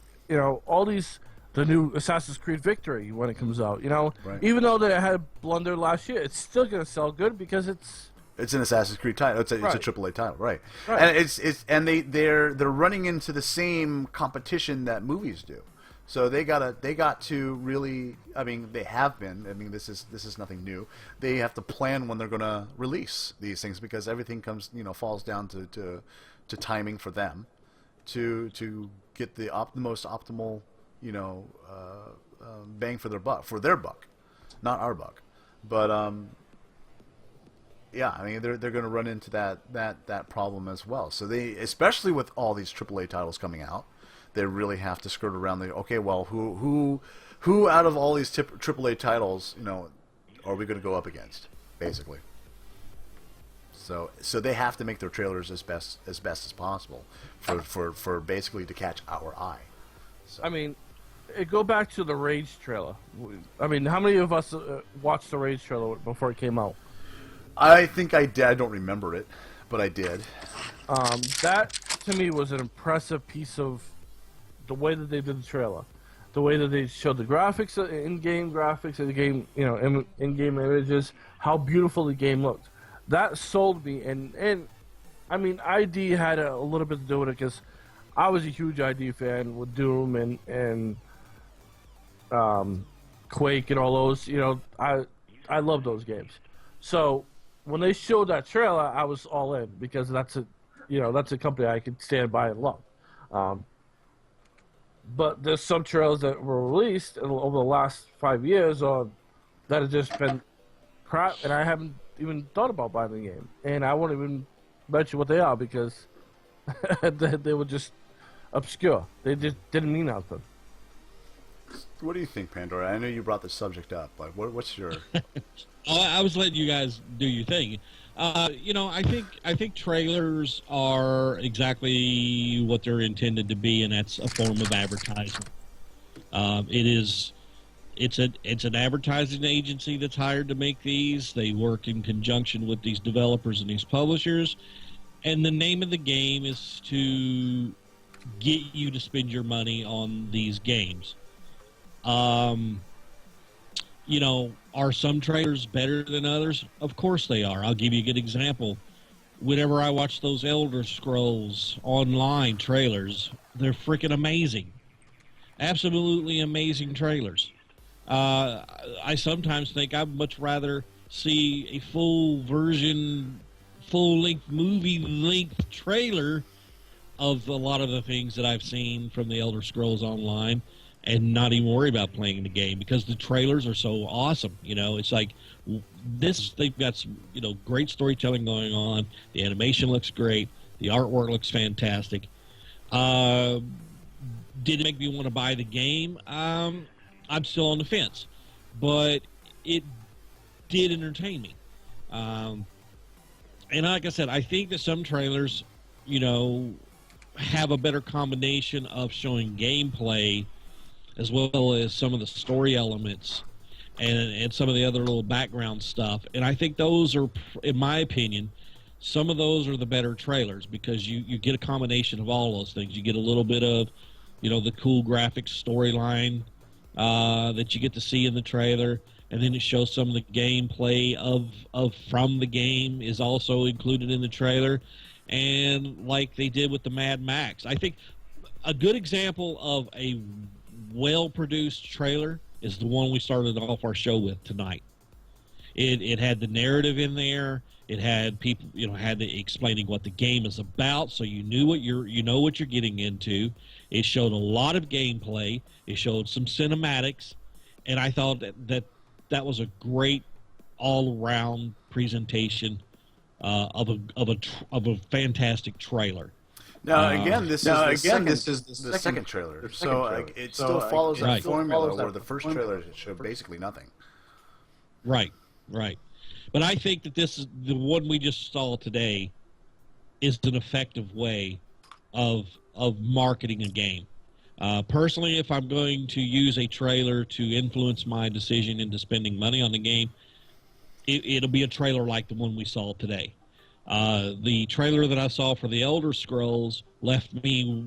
all these, the new Assassin's Creed Victory when it comes out. Right. Even though they had a blunder last year, it's still going to sell good because it's an Assassin's Creed title. It's a AAA title, right? Right. And they're running into the same competition that movies do. So they got to really. I mean, they have been. I mean, this is nothing new. They have to plan when they're going to release these things because everything comes, falls down to timing for them, to get the most optimal, bang for their buck, not our buck. But yeah, I mean, they're going to run into that problem as well. So they, especially with all these AAA titles coming out, they really have to skirt around who out of all these AAA titles, are we going to go up against, basically. So they have to make their trailers as best as possible for basically to catch our eye. So. I mean, go back to the Rage trailer. I mean, how many of us watched the Rage trailer before it came out? I think I did. I don't remember it, but I did. That to me was an impressive piece of the way that they did the trailer, the way that they showed the graphics, in-game graphics, and the game, in-game images, how beautiful the game looked. That sold me, and I mean, ID had a little bit to do with it because I was a huge ID fan with Doom and Quake and all those. I love those games. So when they showed that trailer, I was all in because that's a company I could stand by and love. But there's some trailers that were released over the last 5 years that have just been crap, and I haven't even thought about buying the game. And I won't even mention what they are because they were just obscure. They just didn't mean nothing. What do you think, Pandora? I know you brought the subject up, but what's your... I was letting you guys do your thing. I think trailers are exactly what they're intended to be, and that's a form of advertising. It's an advertising agency that's hired to make these. They work in conjunction with these developers and these publishers, and the name of the game is to get you to spend your money on these games. Are some trailers better than others? Of course they are. I'll give you a good example. Whenever I watch those Elder Scrolls Online trailers, they're freaking amazing. Absolutely amazing trailers. I sometimes think I'd much rather see a full-length movie-length trailer of a lot of the things that I've seen from the Elder Scrolls Online and not even worry about playing the game because the trailers are so awesome. It's like they've got some, great storytelling going on. The animation looks great. The artwork looks fantastic. Did it make me want to buy the game? I'm still on the fence, but it did entertain me. And like I said, I think that some trailers, have a better combination of showing gameplay as well as some of the story elements and some of the other little background stuff. And I think those are, in my opinion, some of those are the better trailers because you get a combination of all those things. You get a little bit of, the cool graphics storyline that you get to see in the trailer, and then it shows some of the gameplay from the game is also included in the trailer. And like they did with the Mad Max, I think a good example of a well-produced trailer is the one we started off our show with tonight. It had the narrative in there. It had people, had the explaining what the game is about, so you knew what you're getting into. It showed a lot of gameplay. It showed some cinematics, and I thought that was a great all-around presentation of a fantastic trailer. Now again, this is the second trailer, so it still follows that formula where the first trailer showed basically nothing. Right. But I think that this is the one we just saw today is an effective way of marketing a game. Personally, if I'm going to use a trailer to influence my decision into spending money on the game, it'll be a trailer like the one we saw today. The trailer that I saw for the Elder Scrolls left me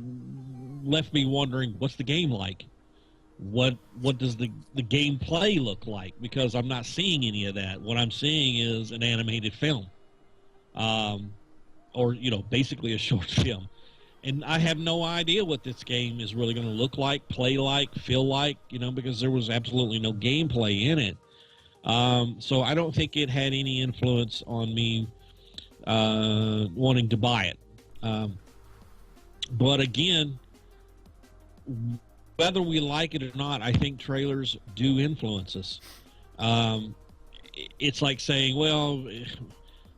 wondering, what's the game like? What does the gameplay look like? Because I'm not seeing any of that. What I'm seeing is an animated film, or basically a short film. And I have no idea what this game is really going to look like, play like, feel like, because there was absolutely no gameplay in it. So I don't think it had any influence on me wanting to buy it. But again, whether we like it or not, I think trailers do influence us. It's like saying, well,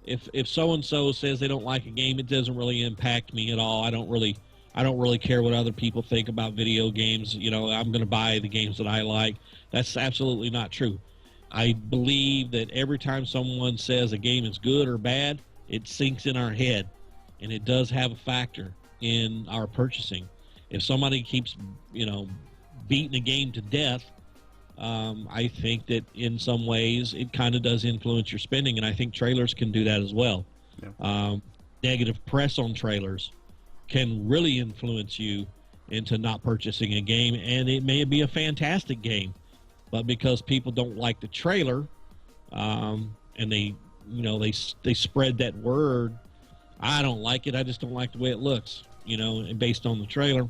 if so-and-so says they don't like a game, it doesn't really impact me at all. I don't really care what other people think about video games. I'm going to buy the games that I like. That's absolutely not true. I believe that every time someone says a game is good or bad, it sinks in our head, and it does have a factor in our purchasing. If somebody keeps, beating a game to death, I think that in some ways it kind of does influence your spending, and I think trailers can do that as well. Yeah. Negative press on trailers can really influence you into not purchasing a game, and it may be a fantastic game, but because people don't like the trailer, and they spread that word, I don't like it, I just don't like the way it looks, and based on the trailer,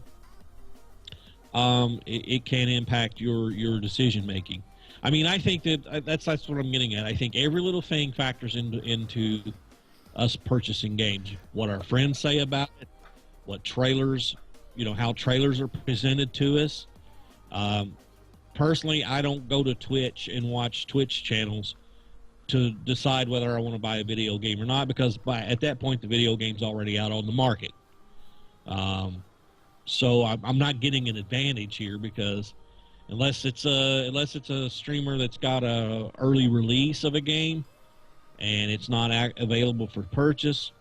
it can impact your decision making. I mean, I think that's what I'm getting at. I think every little thing factors into us purchasing games. What our friends say about it, what trailers, how trailers are presented to us. Personally, I don't go to Twitch and watch Twitch channels to decide whether I want to buy a video game or not, because at that point the video game's already out on the market. So I'm not getting an advantage here, because unless it's a streamer that's got a early release of a game and it's not available for purchase,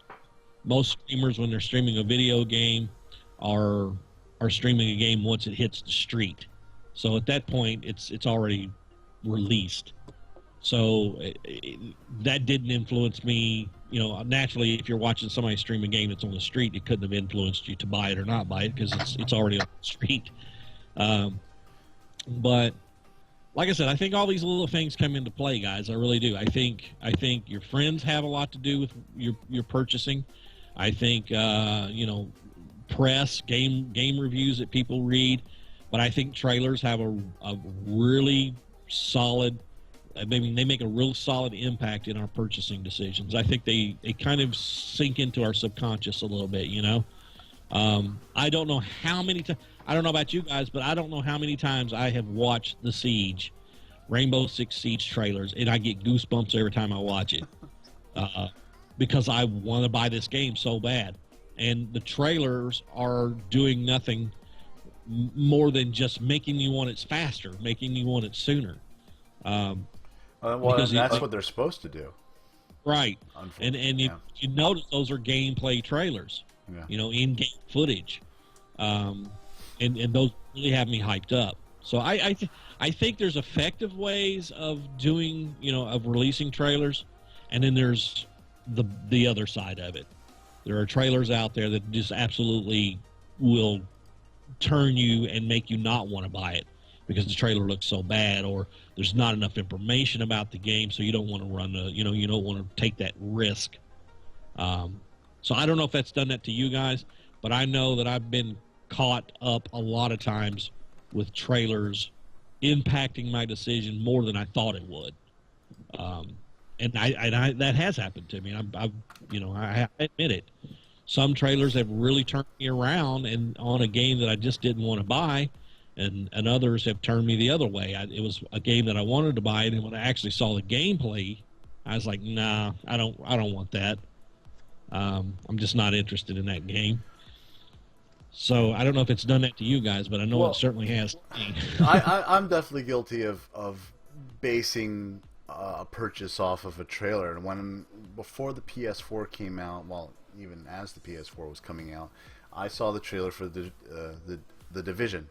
most streamers, when they're streaming a video game, are streaming a game once it hits the street. So at that point, it's already released. So that didn't influence me. Naturally, if you're watching somebody stream a game that's on the street, it couldn't have influenced you to buy it or not buy it, because it's already on the street. But like I said, I think all these little things come into play, guys. I really do. I think your friends have a lot to do with your purchasing. I think press, game reviews that people read, but I think trailers have a really solid. I mean, they make a real solid impact in our purchasing decisions. I think they kind of sink into our subconscious a little bit, I don't know how many times, I don't know about you guys, but I don't know how many times I have watched the Siege, Rainbow Six Siege trailers, and I get goosebumps every time I watch it, because I want to buy this game so bad. And the trailers are doing nothing more than just making me want it faster, making me want it sooner. Well, that's what they're supposed to do. Right. And you notice those are gameplay trailers, in-game footage. And those really have me hyped up. So I think there's effective ways of doing, of releasing trailers, and then there's the other side of it. There are trailers out there that just absolutely will turn you and make you not want to buy it, because the trailer looks so bad, or there's not enough information about the game, so you don't want to run you don't want to take that risk. So I don't know if that's done that to you guys, but I know that I've been caught up a lot of times with trailers impacting my decision more than I thought it would. And I that has happened to me. I admit it. Some trailers have really turned me around and on a game that I just didn't want to buy. And others have turned me the other way. It was a game that I wanted to buy, and when I actually saw the gameplay, I was like, nah, I don't want that. I'm just not interested in that game. So I don't know if it's done that to you guys, but I know it certainly has. I'm definitely guilty of basing a purchase off of a trailer. And before the PS4 came out, well, even as the PS4 was coming out, I saw the trailer for the Division.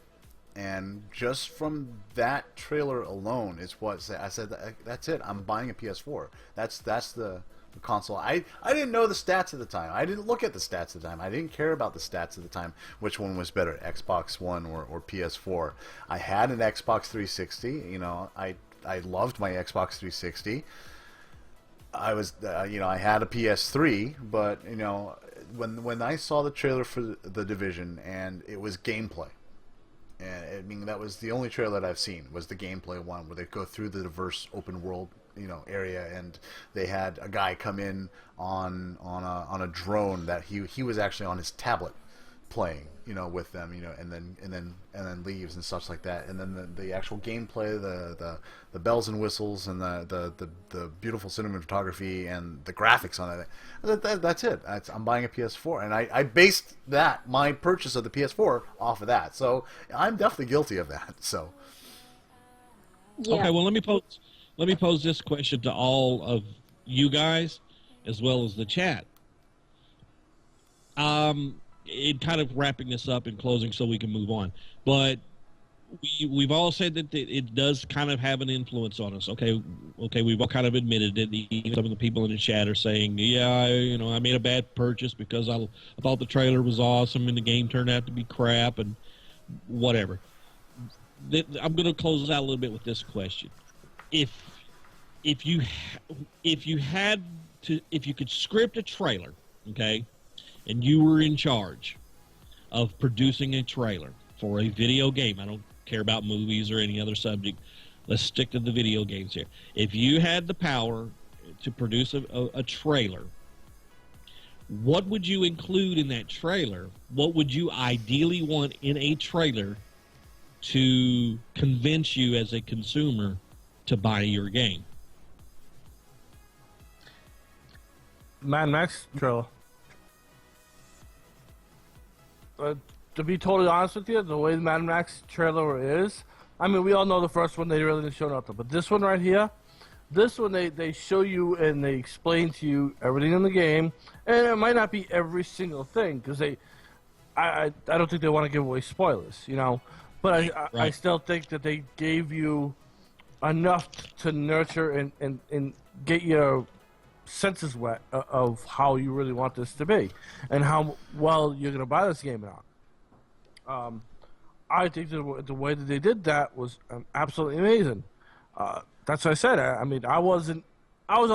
And just from that trailer alone is what I said, that's it. I'm buying a PS4. That's the console. I didn't know the stats at the time. I didn't look at the stats at the time. I didn't care about the stats at the time, which one was better, Xbox One or PS4. I had an Xbox 360. I loved my Xbox 360. I was, I had a PS3, but when I saw the trailer for the Division and it was gameplay, and I mean that was the only trailer that I've seen was the gameplay one where they go through the diverse open world area, and they had a guy come in on a drone that he was actually on his tablet playing with them, and then leaves and such like that, and then the actual gameplay, the bells and whistles, and the beautiful cinematography and the graphics on it. That's it. I'm buying a PS4, and I based my purchase of the PS4 off of that. So I'm definitely guilty of that. So Yeah. Okay, well let me pose this question to all of you guys, as well as the chat. In kind of wrapping this up and closing so we can move on, but we've all said that it does kind of have an influence on us. Okay, we've all kind of admitted it. Even some of the people in the chat are saying, yeah, I made a bad purchase because I thought the trailer was awesome and the game turned out to be crap and whatever. I'm going to close out a little bit with this question. If you could script a trailer, okay, and you were in charge of producing a trailer for a video game, I don't care about movies or any other subject, let's stick to the video games here. If you had the power to produce a trailer, what would you include in that trailer? What would you ideally want in a trailer to convince you as a consumer to buy your game? Mad Max trailer. To be totally honest with you, the way the Mad Max trailer is, I mean, we all know the first one, they really didn't show nothing. But this one right here, this one, they show you and they explain to you everything in the game. And it might not be every single thing, because I don't think they want to give away spoilers, But I still think that they gave you enough to nurture and get your senses wet of how you really want this to be and how well you're going to buy this game out. I think the way that they did that was absolutely amazing. That's what I said. I mean, I was on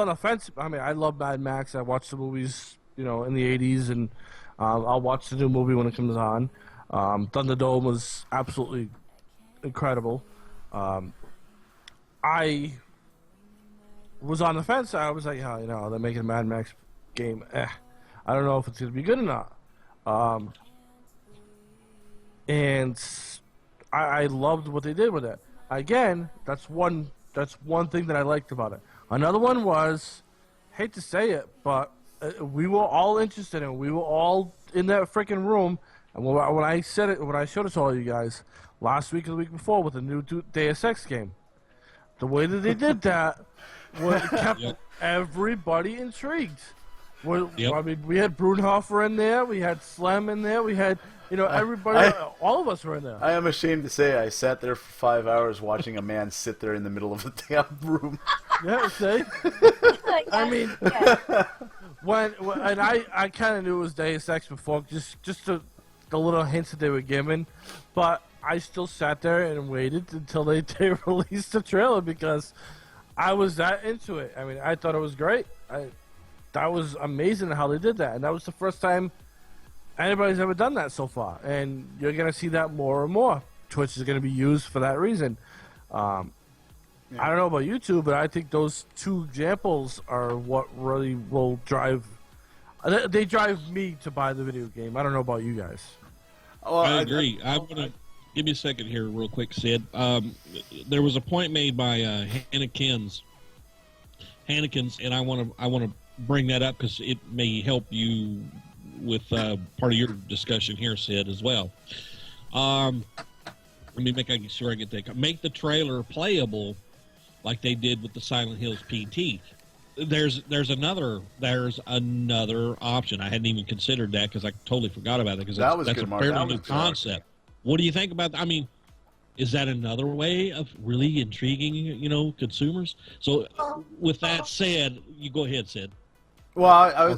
the fence. I mean, I love Mad Max. I watched the movies, in the 80s, and I'll watch the new movie when it comes on. Thunderdome was absolutely incredible. I was on the fence. I was like, they're making a Mad Max game. I don't know if it's going to be good or not. And I loved what they did with it. Again, that's one thing that I liked about it. Another one was, hate to say it, but we were all interested in it. We were all in that freaking room. And when I said it, when I showed it to all you guys last week or the week before with the new Deus Ex game, the way that they did that kept everybody intrigued. I mean, we had Brunhofer in there, we had Slem in there, we had everybody, all of us were in there. I am ashamed to say I sat there for 5 hours watching a man sit there in the middle of a damn room. Yeah, see? I mean, and I kind of knew it was Deus Ex before, just the little hints that they were giving, but I still sat there and waited until they released the trailer because I was that into it. I mean, I thought it was great. That was amazing how they did that, and that was the first time anybody's ever done that so far. And you're going to see that more and more. Twitch is going to be used for that reason. I don't know about you two, but I think those two examples are what really will drive. They drive me to buy the video game. I don't know about you guys. Well, I agree. I'm gonna give me a second here, real quick, Sid. There was a point made by Hannakins, and I want to bring that up because it may help you with part of your discussion here, Sid, as well. Let me make sure I get that. Make the trailer playable, like they did with the Silent Hills PT. There's another option. I hadn't even considered that because I totally forgot about it because that's a fairly new concept. What do you think about that? I mean, is that another way of really intriguing, consumers? So, with that said, you go ahead, Sid. Well, I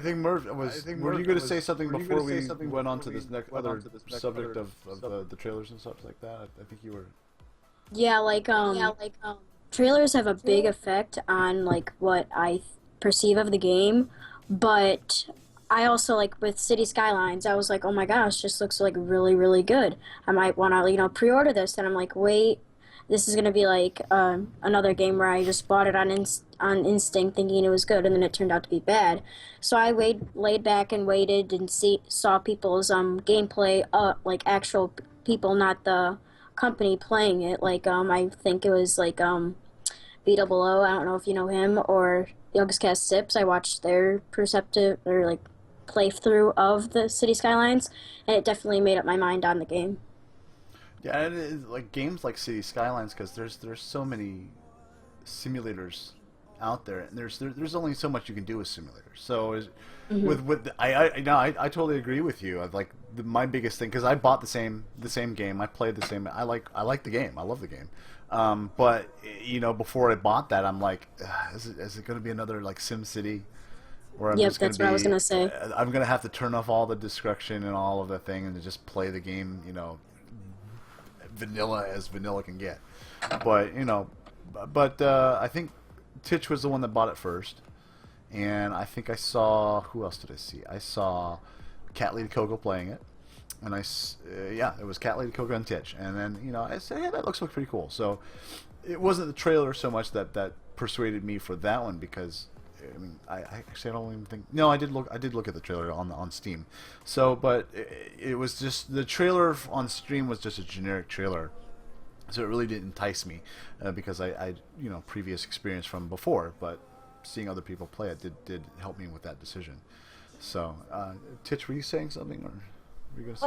think Murph was. Were you going to say something before we went on to this next subject of the trailers and stuff like that? I think you were. Yeah, trailers have a big effect on what I perceive of the game. But I also like with City Skylines, I was like, oh my gosh, this looks like really, really good. I might want to, pre-order this. And I'm like, wait, this is gonna be like another game where I just bought it on instinct, thinking it was good, and then it turned out to be bad. So I laid back and waited and saw people's gameplay, like actual people, not the company playing it. Like I think it was like B00. I don't know if you know him, or Yogscast Sips. I watched their perceptive or like playthrough of the City Skylines, and it definitely made up my mind on the game. Yeah, it is like games like City Skylines, because there's so many simulators out there, and there's only so much you can do with simulators. So I totally agree with you. Like my biggest thing, because I bought the same game, I played the same. I like the game. I love the game. But before I bought that, I'm like, is it going to be another like Sim City? Where Yep, that's what I was gonna say. I'm gonna have to turn off all the destruction and all of the thing, and to just play the game, vanilla as vanilla can get. But I think Titch was the one that bought it first, and I think I saw, who else did I see? I saw Cat Lady Coco playing it, and it was Cat Lady Coco and Titch, and then I said, hey, that looks pretty cool. So it wasn't the trailer so much that persuaded me for that one, because I mean, I actually, I don't even think. No, I did look at the trailer on Steam. So, but it was just, the trailer on Steam was just a generic trailer, so it really didn't entice me, because I previous experience from before. But seeing other people play it did help me with that decision. So, Titch, were you saying something, or were you going to say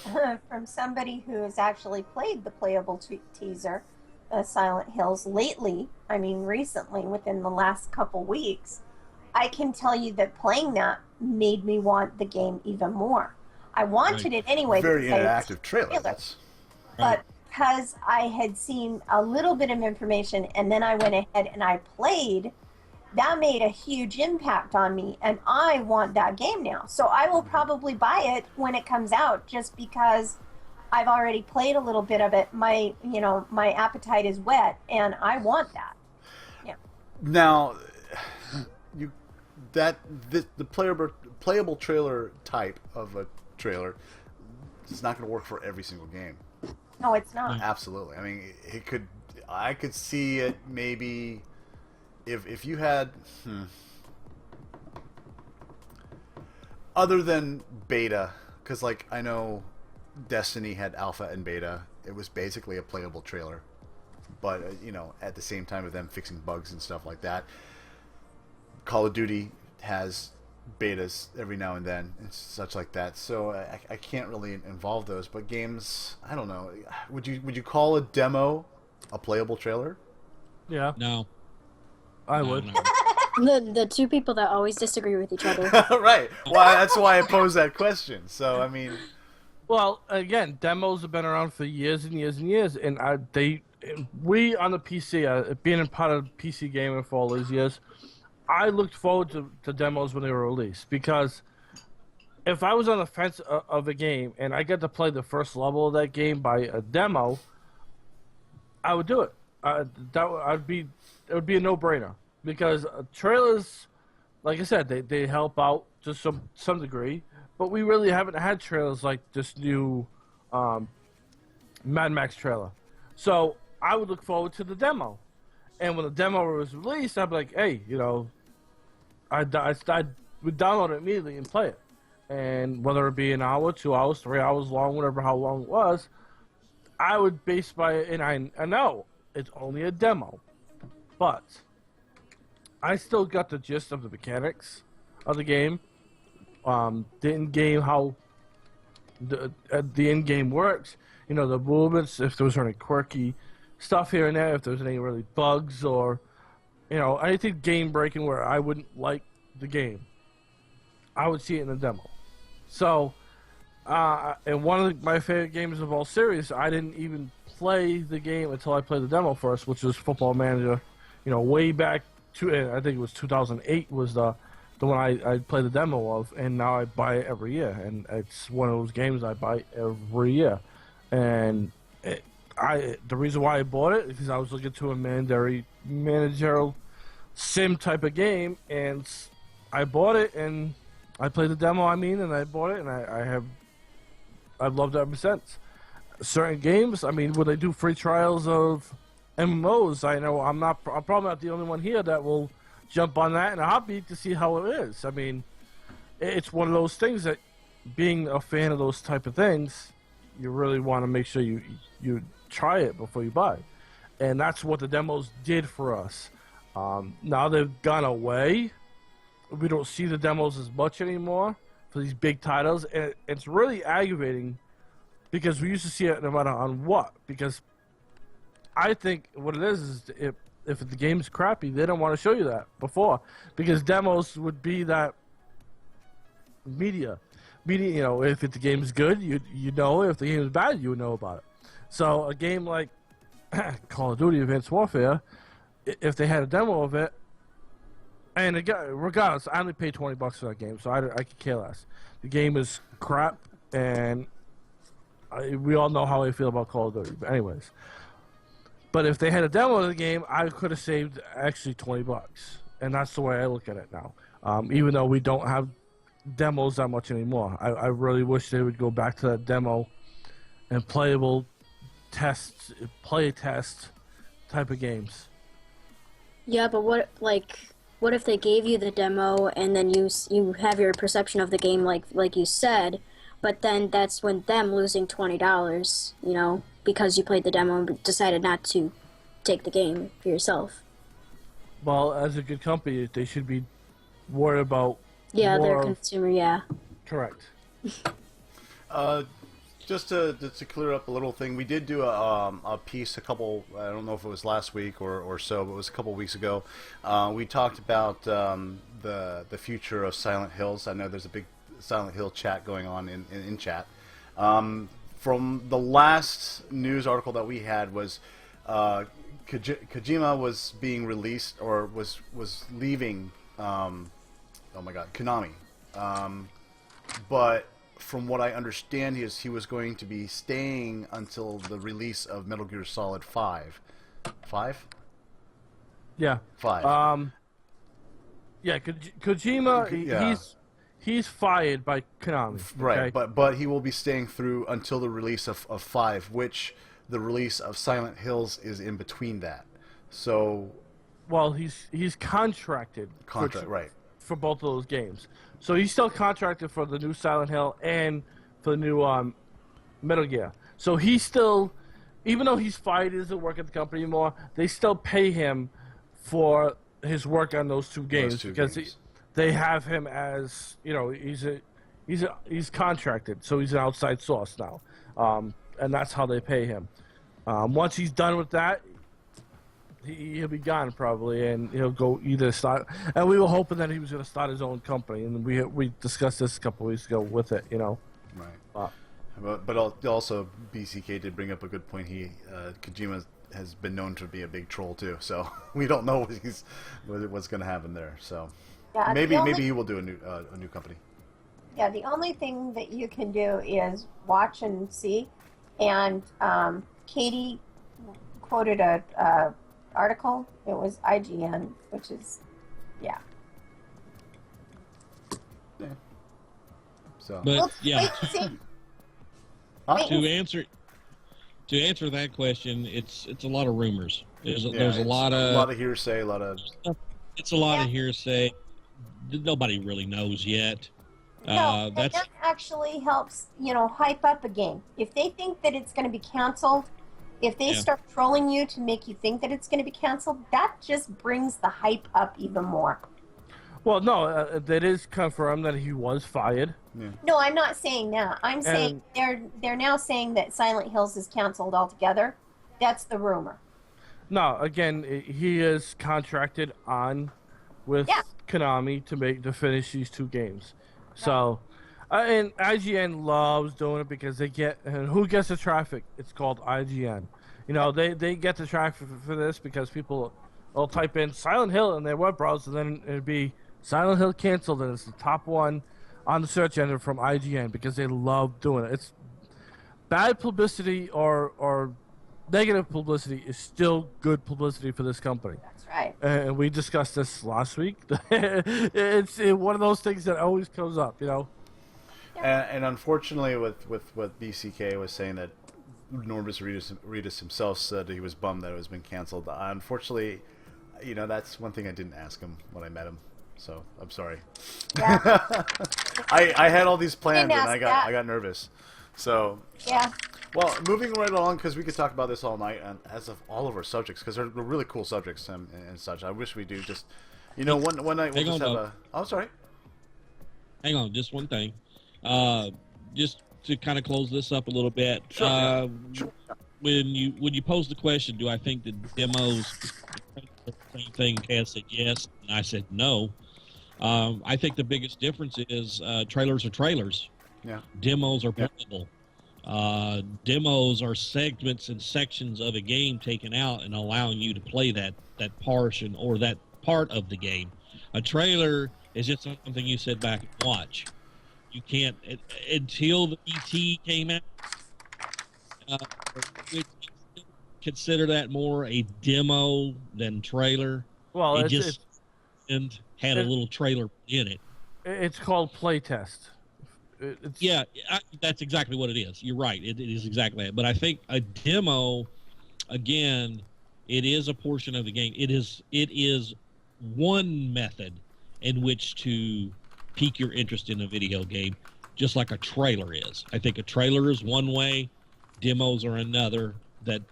something? From somebody who has actually played the playable teaser, Silent Hills lately, I mean recently, within the last couple weeks, I can tell you that playing that made me want the game even more. I wanted it anyway. Very interactive trailer. But because I had seen a little bit of information and then I went ahead and I played, that made a huge impact on me, and I want that game now. So I will probably buy it when it comes out, just because I've already played a little bit of it. My appetite is wet, and I want that. Yeah. Now, the playable trailer type of a trailer is not going to work for every single game. No, it's not. Absolutely. I mean, I could see it maybe if you had other than beta, because like I know Destiny had alpha and beta. It was basically a playable trailer, but at the same time of them fixing bugs and stuff like that. Call of Duty has betas every now and then and such like that, so I can't really involve those. But games, I don't know. Would you call a demo a playable trailer? Yeah. No. I would. The two people that always disagree with each other. Right. Well, that's why I posed that question. So I mean. Well, again, demos have been around for years and years and years, and we on the PC, being a part of PC gaming for all these years, I looked forward to demos when they were released, because if I was on the fence of a game and I get to play the first level of that game by a demo, I would do it. It would be a no-brainer, because trailers, like I said, they help out to some degree. But we really haven't had trailers like this new Mad Max trailer. So I would look forward to the demo. And when the demo was released, I'd be like, hey, I would download it immediately and play it. And whether it be an hour, 2 hours, 3 hours long, how long it was, I would base by it. And I know it's only a demo. But I still got the gist of the mechanics of the game. The in-game, how the in-game works, the movements, if there was any quirky stuff here and there, if there was any really bugs or, anything game-breaking where I wouldn't like the game, I would see it in the demo. So, and one of my favorite games of all series, I didn't even play the game until I played the demo first, which was Football Manager, way back I think it was 2008 was the one I play the demo of, and now I buy it every year, and it's one of those games I buy every year. And the reason why I bought it is because I was looking to a managerial sim type of game, and I bought it and I played the demo. And I bought it and I've loved it ever since. Certain games, when they do free trials of MMOs, I know I'm probably not the only one here that will jump on that in a heartbeat to see how it is. It's one of those things that, being a fan of those type of things, you really want to make sure you try it before you buy. And that's what the demos did for us. Now they've gone away. We don't see the demos as much anymore for these big titles, and it's really aggravating because we used to see it no matter on what. Because I think what it is if the game's crappy, they don't want to show you that before, because demos would be that media. If the game is good, you know. If the game is bad, you would know about it. So a game like Call of Duty Advanced Warfare, if they had a demo of it, and again, regardless, I only paid $20 for that game, so I could care less. The game is crap, and we all know how I feel about Call of Duty. But anyways, if they had a demo of the game, I could have saved actually $20, and that's the way I look at it now. Even though we don't have demos that much anymore, I really wish they would go back to that demo and play test type of games. Yeah, but what if they gave you the demo and then you have your perception of the game like you said, but then that's when them losing $20, because you played the demo and decided not to take the game for yourself. Well, as a good company, they should be worried about. Yeah, they're a consumer. Yeah. Correct. Just to clear up a little thing, we did do a piece I don't know if it was last week or so, but it was a couple weeks ago. We talked about the future of Silent Hills. I know there's a big Silent Hill chat going on in chat. From the last news article that we had was Kojima was being released, or was leaving Konami. But from what I understand, he was going to be staying until the release of Metal Gear Solid 5. 5? Yeah. 5. Yeah, Kojima, he's fired by Konami. Right, but he will be staying through until the release of 5, which the release of Silent Hills is in between that. So... Well, he's contracted. Right. For both of those games. So he's still contracted for the new Silent Hill and for the new Metal Gear. So he's still, even though he's fired, he doesn't work at the company anymore, they still pay him for his work on those two games because they have him as, he's contracted, so he's an outside source now. And that's how they pay him. Once he's done with that, he'll be gone probably, and he'll go either start. And we were hoping that he was going to start his own company, and we discussed this a couple weeks ago with it, Right. But also, BCK did bring up a good point. Kojima has been known to be a big troll too, so we don't know what's going to happen there. So yeah, maybe he will do a new company. Yeah, the only thing that you can do is watch and see. And Katie quoted a article. It was IGN, which is, yeah. So, but yeah, Wait, to answer that question, it's a lot of rumors. There's a lot of hearsay, It's a lot of hearsay. Nobody really knows yet. No, that actually helps, hype up a game. If they think that it's going to be canceled, if they start trolling you to make you think that it's going to be canceled, that just brings the hype up even more. Well, no, that is confirmed that he was fired. Yeah. No, I'm not saying that. I'm saying they're now saying that Silent Hills is canceled altogether. That's the rumor. No, again, he is contracted on with Konami to finish these two games. So, and IGN loves doing it because they get, and who gets the traffic? It's called IGN. They get the traffic for this because people will type in Silent Hill in their web browser, and then it'd be Silent Hill canceled, and it's the top one on the search engine from IGN because they love doing it. It's bad publicity or negative publicity is still good publicity for this company. That's right. And we discussed this last week. It's one of those things that always comes up, you know. And unfortunately, with what BCK was saying, that Norbis Reedus himself said he was bummed that it was been canceled. Unfortunately, you know, that's one thing I didn't ask him when I met him. So I'm sorry. Yeah. I had all these plans and I that. got nervous. So Yeah. well, moving right along, because we could talk about this all night, and as of all of our subjects, because they're really cool subjects and such. I wish we do just, you know, one night we'll just have a. Oh, sorry. Hang on, just one thing. Just to kind of close this up a little bit. Sure. When you pose the question, do I think the demos the same thing? Cass said yes, and I said no. I think the biggest difference is trailers are trailers. Yeah. Demos are playable. Demos are segments and sections of a game taken out and allowing you to play that portion or that part of the game. A trailer is just something you sit back and watch. You can't until the ET came out. We consider that more a demo than trailer. Well, it just had a little trailer in it. It's called playtest. Yeah, that's exactly what it is. You're right. It is exactly that. But I think a demo, again, it is a portion of the game. It is one method in which to pique your interest in a video game, just like a trailer is. I think a trailer is one way, demos are another, but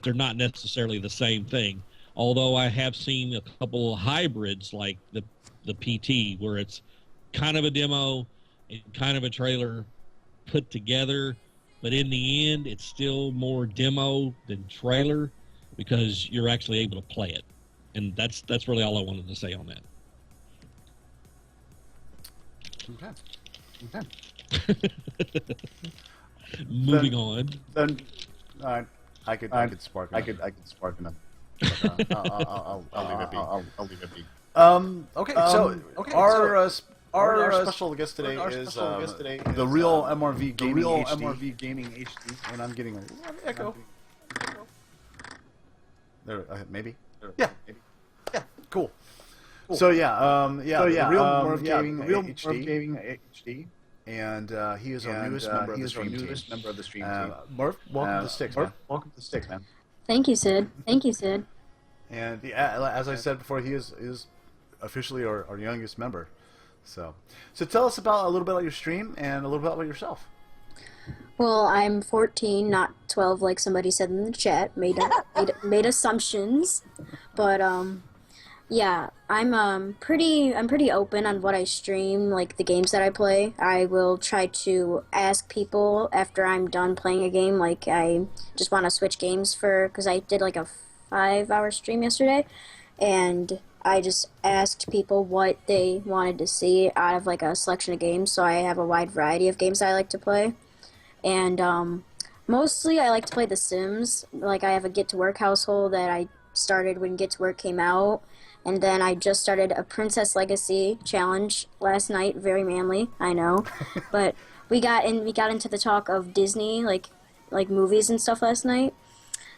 they're not necessarily the same thing. Although I have seen a couple of hybrids like the PT, where it's kind of a demo and kind of a trailer put together, but in the end it's still more demo than trailer because you're actually able to play it. And that's really all I wanted to say on that. Okay. Moving on. Then I could spark enough. I'll leave it be. I'll leave it be. Okay. Our special guest today is the real MRV Gaming HD, and I'm getting a little echo. There, maybe. Yeah. Cool. So the real MRV Gaming HD. And he is our newest member of the stream team. Murph, welcome to the Sticks, man. Welcome to the Sticks, man. Thank you, Sid. And as I said before, he is officially our youngest member. So tell us a little bit about your stream and a little bit about yourself. Well, I'm 14, not 12, like somebody said in the chat. Made assumptions, but yeah, I'm pretty open on what I stream, like the games that I play. I will try to ask people after I'm done playing a game, like I just want to switch games because I did like a 5-hour stream yesterday, and I just asked people what they wanted to see out of like a selection of games, so I have a wide variety of games I like to play. And mostly I like to play The Sims. Like I have a Get to Work household that I started when Get to Work came out. And then I just started a Princess Legacy challenge last night. Very manly, I know. But we got into the talk of Disney, like movies and stuff last night.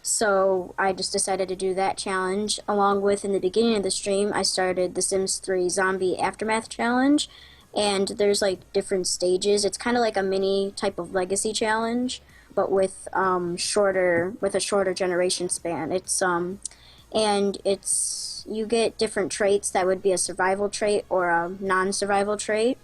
So I just decided to do that challenge. Along with, in the beginning of the stream, I started the Sims 3 Zombie Aftermath challenge. And there's like different stages. It's kind of like a mini type of legacy challenge, but with a shorter generation span. You get different traits that would be a survival trait or a non-survival trait,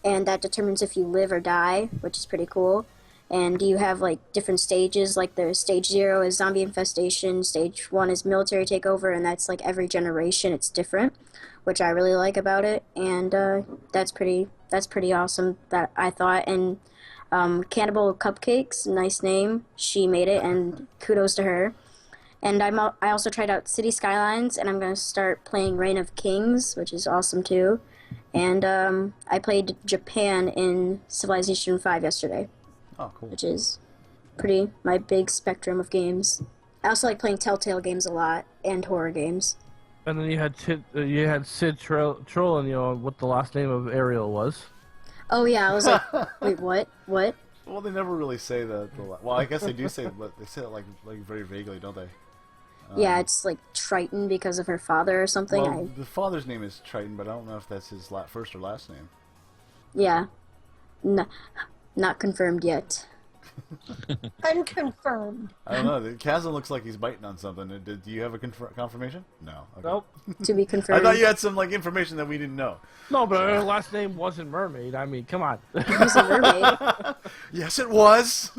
and that determines if you live or die, which is pretty cool. And you have like different stages, like the stage 0 is zombie infestation, stage 1 is military takeover, and that's like every generation it's different, which I really like about it. And that's pretty awesome, that I thought. And Cannibal Cupcakes, nice name, she made it, and kudos to her. And I also tried out City Skylines, and I'm going to start playing Reign of Kings, which is awesome too. And I played Japan in Civilization 5 yesterday. Oh, cool. Which is my big spectrum of games. I also like playing Telltale games a lot, and horror games. And then you had Sid trolling you on what the last name of Ariel was. Oh yeah, I was like, wait, what? Well, they never really say well, I guess they do say, but they say it like very vaguely, don't they? Yeah, it's like Triton because of her father or something. Well, the father's name is Triton, but I don't know if that's his first or last name. Yeah. Not confirmed yet. Unconfirmed. I don't know. Kazan looks like he's biting on something. Do you have a confirmation? No. Okay. Nope. To be confirmed. I thought you had some information that we didn't know. No, but her last name wasn't Mermaid. I mean, come on. She's a mermaid. Yes, it was.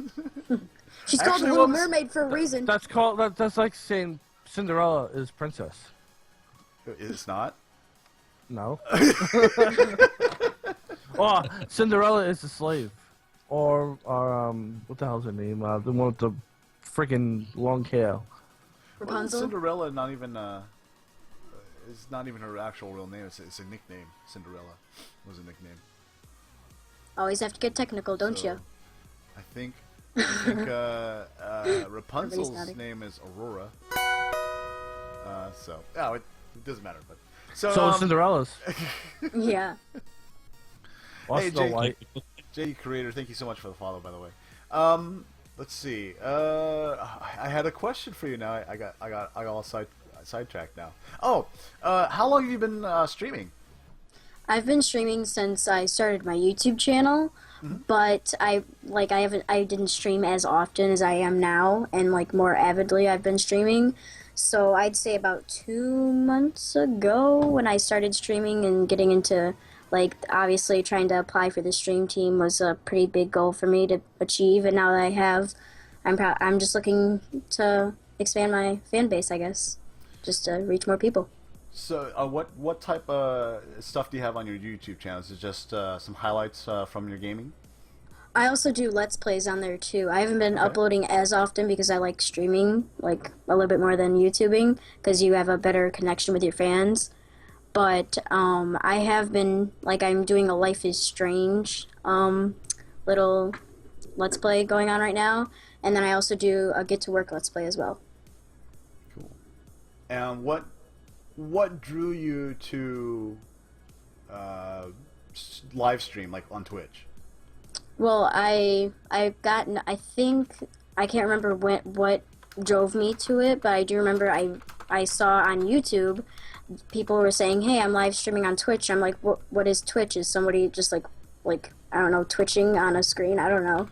She's called the Actually, Little what was- Mermaid for a reason. That's like saying Cinderella is princess. It's not. No. Oh, Cinderella is the slave. Or what the hell's her name? The one with the freaking long hair. Rapunzel? Cinderella not even is not even her actual real name. It's a nickname. Cinderella was a nickname. Always have to get technical, don't So, you? I think Rapunzel's name is Aurora. It doesn't matter. But So Cinderella's. Yeah. Or Hey, Snow Jake. White. J Creator, thank you so much for the follow, by the way. Let's see. I had a question for you now. I got all sidetracked now. Oh, how long have you been streaming? I've been streaming since I started my YouTube channel, but I didn't stream as often as I am now, and like more avidly I've been streaming. So I'd say about 2 months ago when I started streaming and getting into like obviously trying to apply for the stream team was a pretty big goal for me to achieve, and now that I have, I'm just looking to expand my fan base, I guess, just to reach more people. So, what type of stuff do you have on your YouTube channel? Is it just some highlights from your gaming? I also do Let's Plays on there too. I haven't been uploading as often because I like streaming like a little bit more than YouTubing because you have a better connection with your fans. But I have been, like, I'm doing a Life is Strange little Let's Play going on right now, and then I also do a Get to Work Let's Play as well. Cool. And what drew you to live stream, like on Twitch? Well, I think I can't remember what drove me to it, but I do remember I saw on YouTube people were saying, "Hey, I'm live streaming on Twitch." I'm like, "What is Twitch? Is somebody just like I don't know, twitching on a screen? I don't know."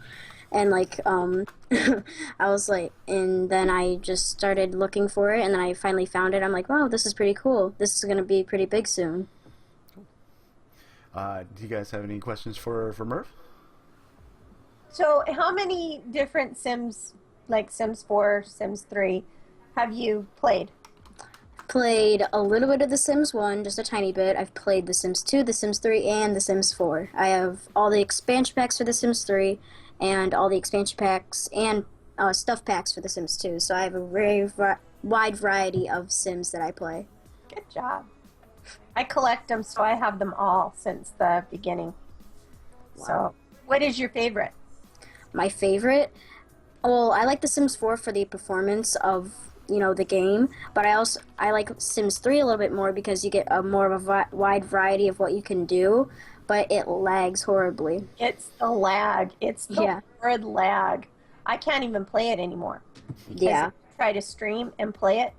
And like I was like, and then I just started looking for it, and then I finally found it. I'm like, "Wow, this is pretty cool. This is gonna be pretty big soon." Do you guys have any questions for Murph? So, how many different Sims, like Sims 4, Sims 3, have you played? Played a little bit of The Sims 1, just a tiny bit. I've played The Sims 2, The Sims 3, and The Sims 4. I have all the expansion packs for The Sims 3, and all the expansion packs and stuff packs for The Sims 2. So I have a very wide variety of Sims that I play. Good job. I collect them, so I have them all since the beginning. Wow. So, what is your favorite? My favorite? Well, I like The Sims 4 for the performance of the game, but I like Sims 3 a little bit more because you get a more of a wide variety of what you can do, but it lags horribly. It's the lag. It's the word lag. I can't even play it anymore. Yeah. If I try to stream and play it,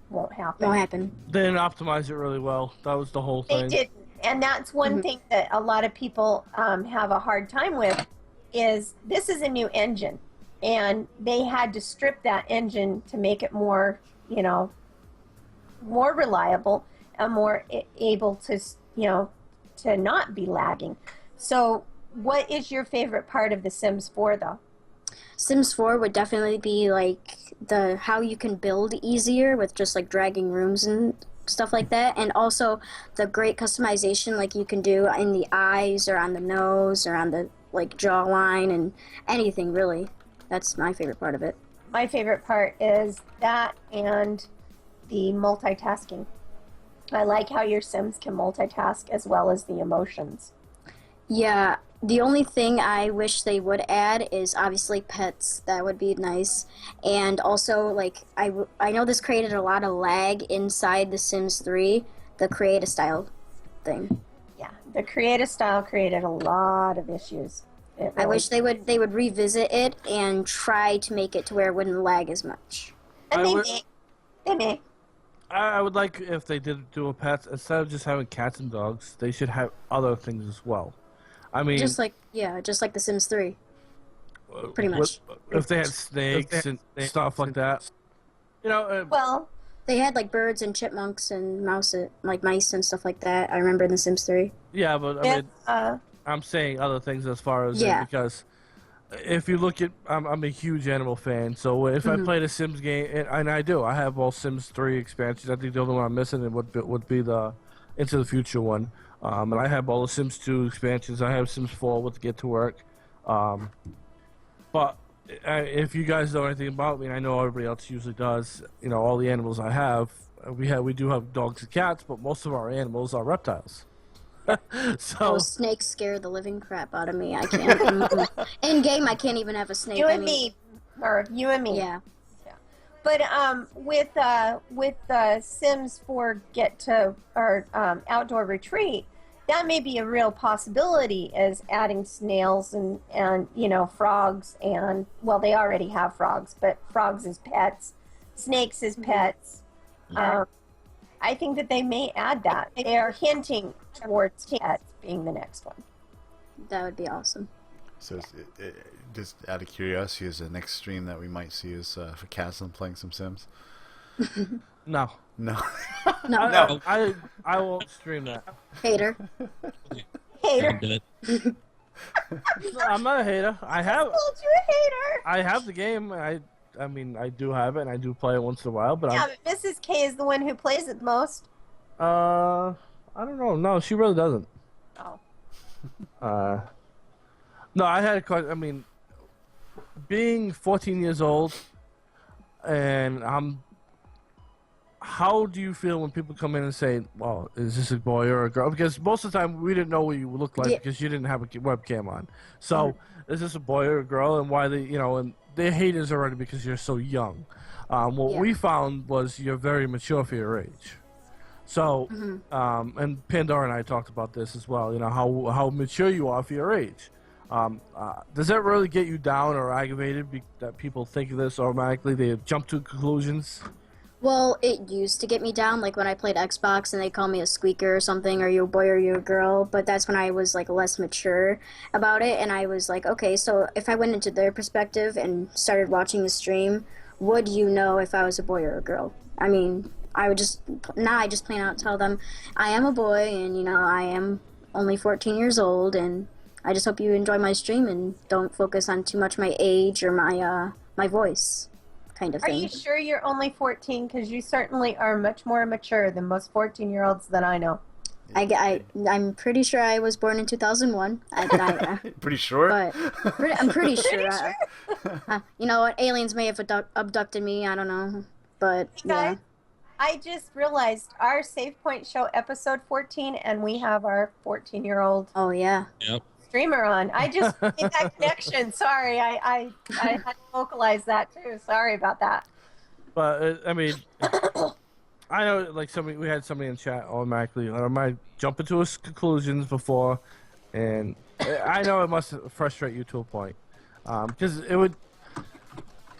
won't happen. They didn't optimize it really well. That was the whole thing. They didn't. And that's one thing that a lot of people have a hard time with is this is a new engine. And they had to strip that engine to make it more, more reliable and more able to, to not be lagging. So what is your favorite part of The Sims 4, though? Sims 4 would definitely be like how you can build easier with just like dragging rooms and stuff like that, and also the great customization like you can do in the eyes or on the nose or on the like jawline and anything really. That's my favorite part of it. My favorite part is that and the multitasking. I like how your Sims can multitask as well as the emotions. Yeah, the only thing I wish they would add is obviously pets. That would be nice. And also, like, I know this created a lot of lag inside The Sims 3, the create-a-style thing. Yeah, the create-a-style created a lot of issues. I wish they would revisit it and try to make it to where it wouldn't lag as much. And they may. I would like if they did do a pets instead of just having cats and dogs. They should have other things as well. I mean, just like The Sims 3. Pretty much. If they had snakes and stuff like that, Well, they had like birds and chipmunks and mice and stuff like that. I remember in The Sims 3. Yeah, but I mean, I'm saying other things as far as because if you look at, I'm a huge animal fan. So if I played a Sims game, and I do, I have all Sims 3 expansions. I think the only one I'm missing would be the Into the Future one. And I have all the Sims 2 expansions. I have Sims 4 with Get to Work. But if you guys know anything about me, and I know everybody else usually does, all the animals I have, we do have dogs and cats, but most of our animals are reptiles. So snakes scare the living crap out of me. I can't. In game, I can't even have a snake. You and me, Merv. You and me. Yeah. But with Sims 4 Outdoor Retreat, that may be a real possibility as adding snails and frogs and they already have frogs, but frogs as pets, snakes as pets. I think that they may add that. They are hinting towards cats being the next one. That would be awesome. So, just out of curiosity, is the next stream that we might see is for Caslin playing some Sims? No. No. No. I won't stream that. Hater. Hater. No, I'm not a hater. I have. I told you a hater. I have the game. I mean, I do have it, and I do play it once in a while. But but Mrs. K is the one who plays it most. I don't know. No, she really doesn't. Oh. No, I had a question. I mean, being 14 years old, and how do you feel when people come in and say, well, is this a boy or a girl? Because most of the time, we didn't know what you looked like because you didn't have a webcam on. So, is this a boy or a girl, and why they, and they hate us already because you're so young. What we found was you're very mature for your age. So, and Pandora and I talked about this as well, how mature you are for your age. Does that really get you down or aggravated that people think of this automatically? They jump to conclusions? Well, it used to get me down, like when I played Xbox and they call me a squeaker or something, are you a boy or are you a girl? But that's when I was like less mature about it, and I was like, okay, so if I went into their perspective and started watching the stream, would you know if I was a boy or a girl? I mean, I just plain out tell them, I am a boy, and I am only 14 years old, and I just hope you enjoy my stream and don't focus on too much my age or my voice. Kind of thing. Are you sure you're only 14? Because you certainly are much more mature than most 14-year-olds that I know. I'm pretty sure I was born in 2001. Pretty sure? But I'm pretty sure. You know what? Aliens may have abducted me. I don't know. But, yeah. I just realized our Save Point Show episode 14, and we have our 14-year-old streamer on. I just made that connection. Sorry, I had to vocalize that too. Sorry about that. But I mean, I know we had somebody in chat automatically. I might jump into his conclusions before, and I know it must frustrate you to a point, because it would.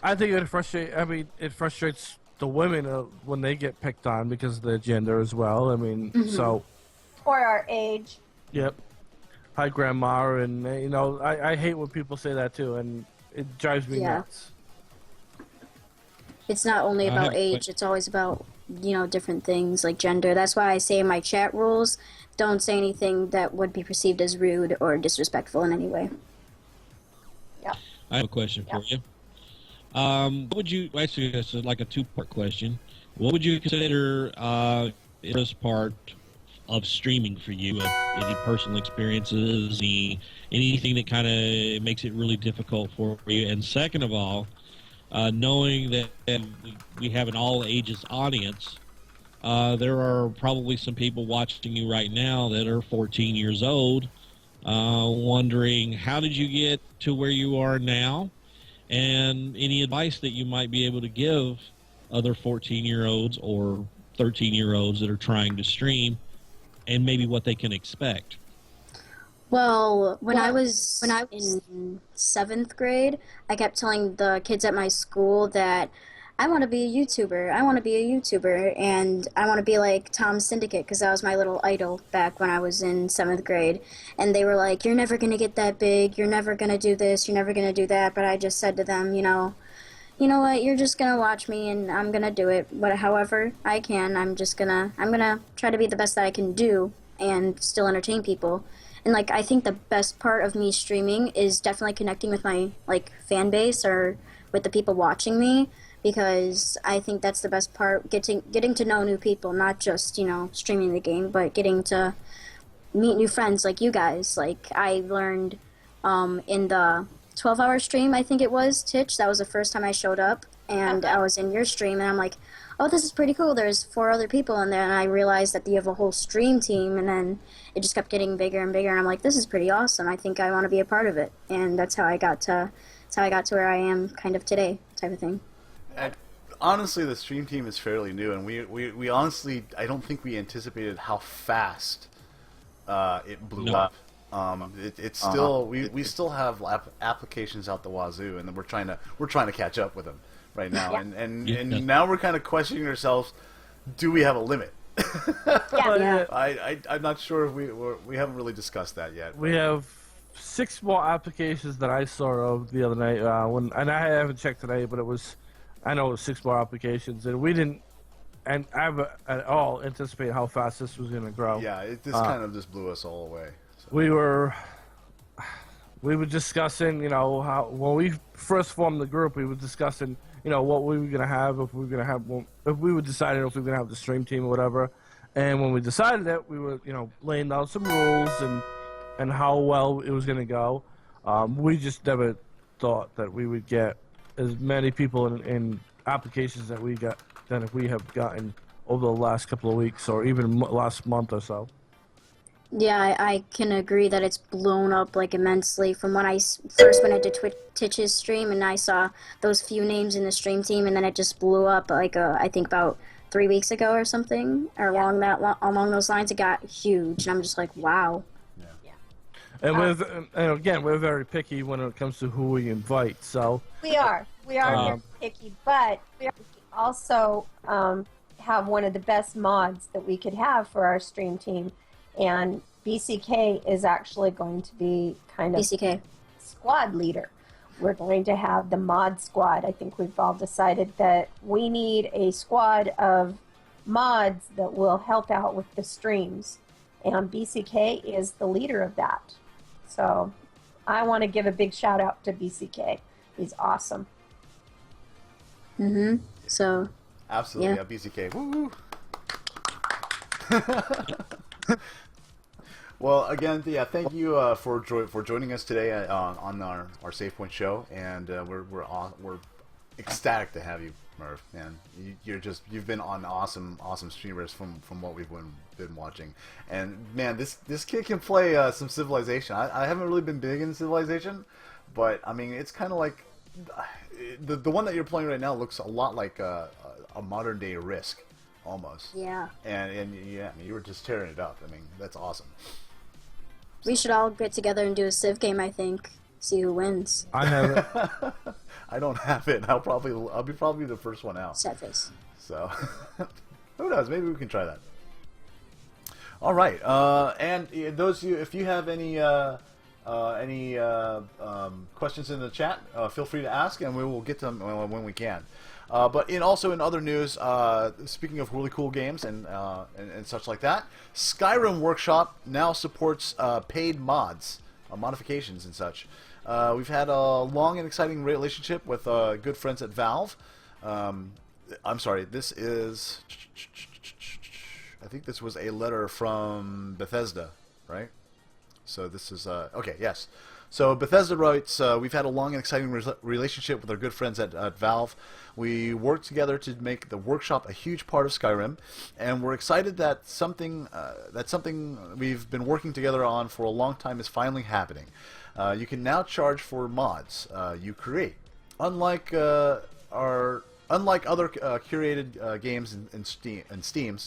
I think it would frustrate. I mean, it frustrates the women when they get picked on because of their gender as well. I mean, so. Or our age. Yep. Hi, Grandma, and I hate when people say that too, and it drives me nuts. It's not only about age; it's always about different things like gender. That's why I say in my chat rules, don't say anything that would be perceived as rude or disrespectful in any way. Yeah. I have a question for you. What would you actually? It's like a two-part question. What would you consider this part of streaming for you? Any personal experiences, anything that kind of makes it really difficult for you? And second of all, knowing that we have an all ages audience, there are probably some people watching you right now that are 14 years old, wondering how did you get to where you are now, and any advice that you might be able to give other 14-year-olds or 13-year-olds that are trying to stream, and maybe what they can expect. Well, when I was in 7th grade, I kept telling the kids at my school that I want to be a YouTuber. I want to be a YouTuber, and I want to be like Tom Syndicate because that was my little idol back when I was in 7th grade. And they were like, "You're never gonna get that big. You're never gonna do this. You're never gonna do that." But I just said to them, you know what? You're just gonna watch me, and I'm gonna do it. However I can, I'm gonna try to be the best that I can do, and still entertain people. And like I think the best part of me streaming is definitely connecting with my like fan base or with the people watching me because I think that's the best part, getting to know new people, not just, streaming the game, but getting to meet new friends like you guys. Like I learned in the 12-hour stream, I think it was, Titch, that was the first time I showed up, and I was in your stream, and I'm like, oh, this is pretty cool. There's 4 other people in there, and I realized that you have a whole stream team, and then it just kept getting bigger and bigger, and I'm like, this is pretty awesome. I think I want to be a part of it, and that's how I got to where I am kind of today, type of thing. And honestly, the stream team is fairly new, and we honestly, I don't think we anticipated how fast it blew up. It's still we still have applications out the wazoo, and we're trying to catch up with them right now, and now we're kind of questioning ourselves: do we have a limit? I'm not sure if we haven't really discussed that yet. We have 6 more applications that I saw of the other night. And I haven't checked today, but I know it was 6 more applications, and we didn't, and I at all anticipate how fast this was going to grow. Yeah, this kind of just blew us all away. So. We were discussing, how when we first formed the group, we were discussing, what we were gonna have, if we were deciding if we were gonna have the stream team or whatever. And when we decided it, we were, laying down some rules and how well it was gonna go. We just never thought that we would get as many people in applications that we have gotten over the last couple of weeks or even last month or so. Yeah, I can agree that it's blown up like immensely from when I first went into Titch's stream and I saw those few names in the stream team, and then it just blew up like I think about 3 weeks ago or something, or along those lines. It got huge, and I'm just like, wow. And again, we're very picky when it comes to who we invite. So we are very picky, but we also have one of the best mods that we could have for our stream team. And BCK is actually going to be kind of squad leader. We're going to have the mod squad. I think we've all decided that we need a squad of mods that will help out with the streams. And BCK is the leader of that. So I want to give a big shout out to BCK. He's awesome. So. Absolutely, yeah, BCK. Woo! Well, again, thank you for joining us today on our SavePoint show, and we're ecstatic to have you, Merv. Man, you've been on awesome streamers from what we've been watching, and man, this kid can play some Civilization. I haven't really been big in Civilization, but I mean, it's kind of like the one that you're playing right now looks a lot like a modern day Risk. Almost. Yeah. And yeah, I mean, you were just tearing it up. I mean, that's awesome. We should all get together and do a Civ game, I think. See who wins. I have it. I don't have it. I'll be probably the first one out. Sad face. So, who knows? Maybe we can try that. All right. And those of you, if you have any questions in the chat, feel free to ask, and we will get to them when we can. But also in other news, speaking of really cool games and such like that, Skyrim Workshop now supports paid mods, modifications and such. We've had a long and exciting relationship with good friends at Valve. I'm sorry, this is... I think this was a letter from Bethesda, right? So this is... okay, yes. So Bethesda writes, we've had a long and exciting relationship with our good friends at Valve. We worked together to make the workshop a huge part of Skyrim, and we're excited that something we've been working together on for a long time is finally happening. You can now charge for mods you create. Unlike other curated games in Steam,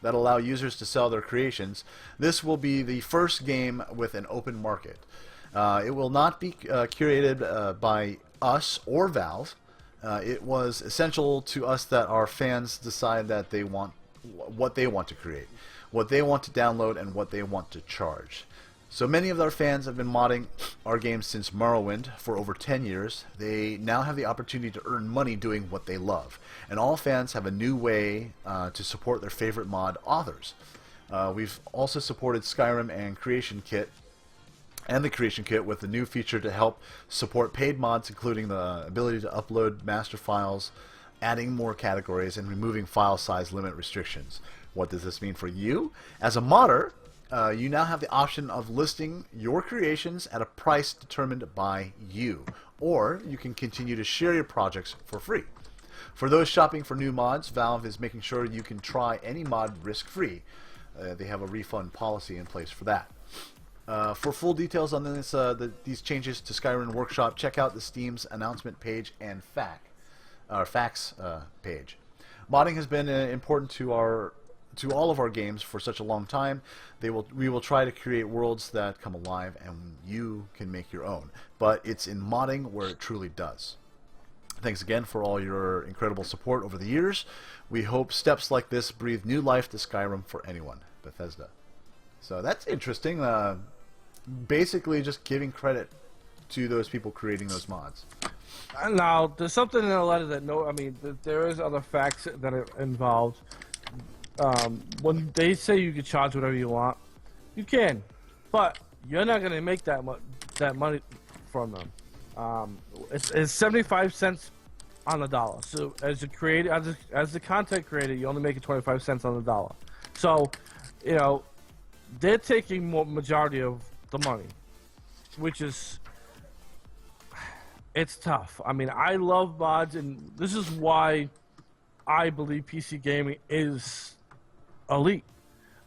that allow users to sell their creations, this will be the first game with an open market. It will not be curated by us or Valve. It was essential to us that our fans decide that they want what they want to create, what they want to download, and what they want to charge. So many of our fans have been modding our games since Morrowind for over 10 years. They now have the opportunity to earn money doing what they love. And all fans have a new way to support their favorite mod authors. We've also supported Skyrim and the Creation Kit with a new feature to help support paid mods, including the ability to upload master files, adding more categories, and removing file size limit restrictions. What does this mean for you? As a modder, you now have the option of listing your creations at a price determined by you, or you can continue to share your projects for free. For those shopping for new mods, Valve is making sure you can try any mod risk-free. They have a refund policy in place for that. For full details on this, these changes to Skyrim Workshop, check out the Steam's announcement page and facts page. Modding has been important to all of our games for such a long time. We will try to create worlds that come alive and you can make your own. But it's in modding where it truly does. Thanks again for all your incredible support over the years. We hope steps like this breathe new life to Skyrim for anyone. Bethesda. So that's interesting. Basically just giving credit to those people creating those mods. Now, there's something in the letter that there is other facts that are involved. When they say you can charge whatever you want, you can, but you're not going to make that money from them. It's 75 cents on the dollar. So as a creator, as the content creator, you only make 25 cents on the dollar. So, they're taking more majority of the money, which is, it's tough. I mean, I love mods, and this is why I believe PC gaming is elite,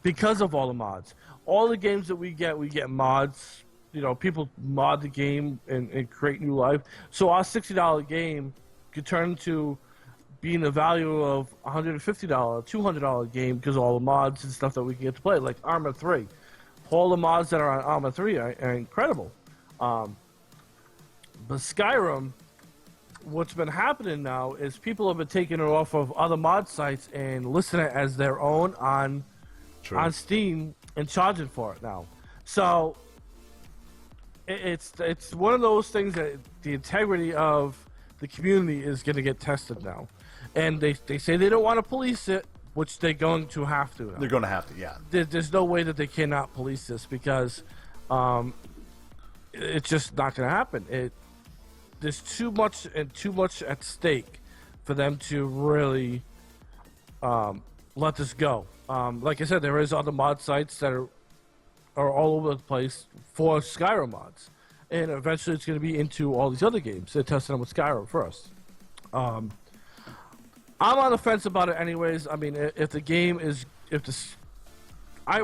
because of all the mods. All the games that we get mods. People mod the game and create new life. So our $60 game could turn into being the value of $150, $200 game because of all the mods and stuff that we can get to play, like Arma 3. All the mods that are on Arma 3 are incredible. But Skyrim, what's been happening now is people have been taking it off of other mod sites and listing it as their own on Steam and charging for it now. So it's one of those things that the integrity of the community is going to get tested now. And they say they don't want to police it, which they're going to have to now. They're going to have to, yeah. There's no way that they cannot police this because it's just not going to happen. There's too much at stake for them to really let this go. Like I said, there is other mod sites that are all over the place for Skyrim mods, and eventually it's going to be into all these other games. They're testing them with Skyrim first. I'm on the fence about it anyways. I mean, if the game is,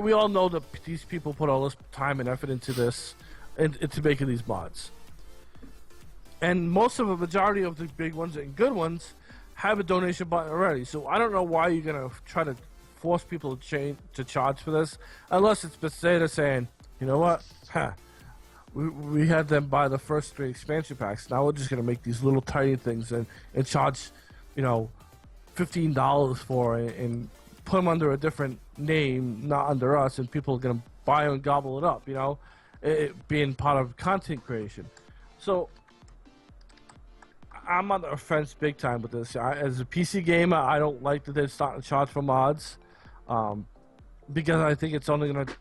we all know that these people put all this time and effort into this, and into making these mods. And most of the majority of the big ones and good ones have a donation button already. So I don't know why you're gonna try to force people to charge for this, unless it's Bethesda saying, you know what, we had them buy the first 3 expansion packs. Now we're just gonna make these little tiny things and charge, $15 for it and put them under a different name, not under us, and people are gonna buy and gobble it up. It being part of content creation. So I'm on the offense big time with this. As a PC gamer, I don't like that they're starting to charge for mods, because I think it's only going to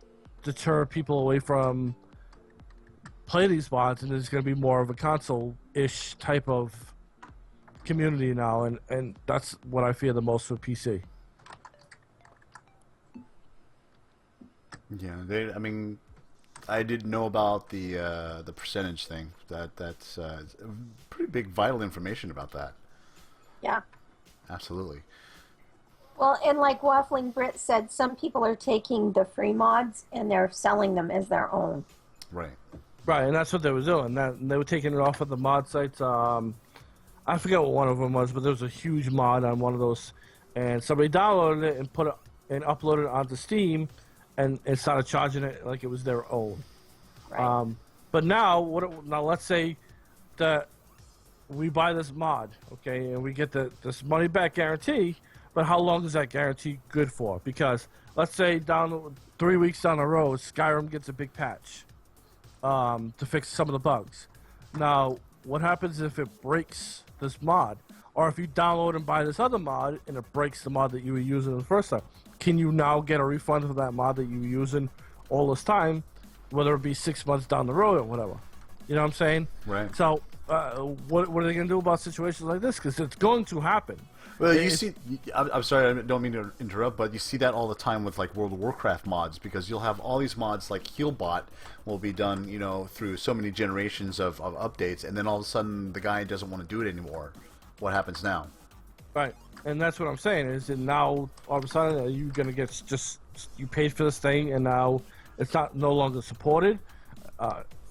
deter people away from playing these mods, and there's going to be more of a console-ish type of community now, and that's what I fear the most for PC. Yeah, I didn't know about the percentage thing. That's pretty big, vital information about that. Yeah. Absolutely. Well, and like Waffling Brit said, some people are taking the free mods and they're selling them as their own. Right. Right, and that's what they were doing. They were taking it off of the mod sites. I forget what one of them was, but there was a huge mod on one of those, and somebody downloaded it and put it and uploaded it onto Steam, and started charging it like it was their own. Right. But now, now let's say that we buy this mod, okay, and we get this money back guarantee. But how long is that guarantee good for? Because let's say 3 weeks down the road, Skyrim gets a big patch to fix some of the bugs. Now, what happens if it breaks this mod? Or if you download and buy this other mod and it breaks the mod that you were using the first time? Can you now get a refund for that mod that you were using all this time, whether it be 6 months down the road or whatever? You know what I'm saying? Right. So, what are they going to do about situations like this? Because it's going to happen. Well, I'm sorry, I don't mean to interrupt, but you see that all the time with like World of Warcraft mods, because you'll have all these mods like Healbot will be done, through so many generations of updates, and then all of a sudden the guy doesn't want to do it anymore. What happens now? Right, and that's what I'm saying, is that now all of a sudden you're going to get you paid for this thing, and now it's no longer supported.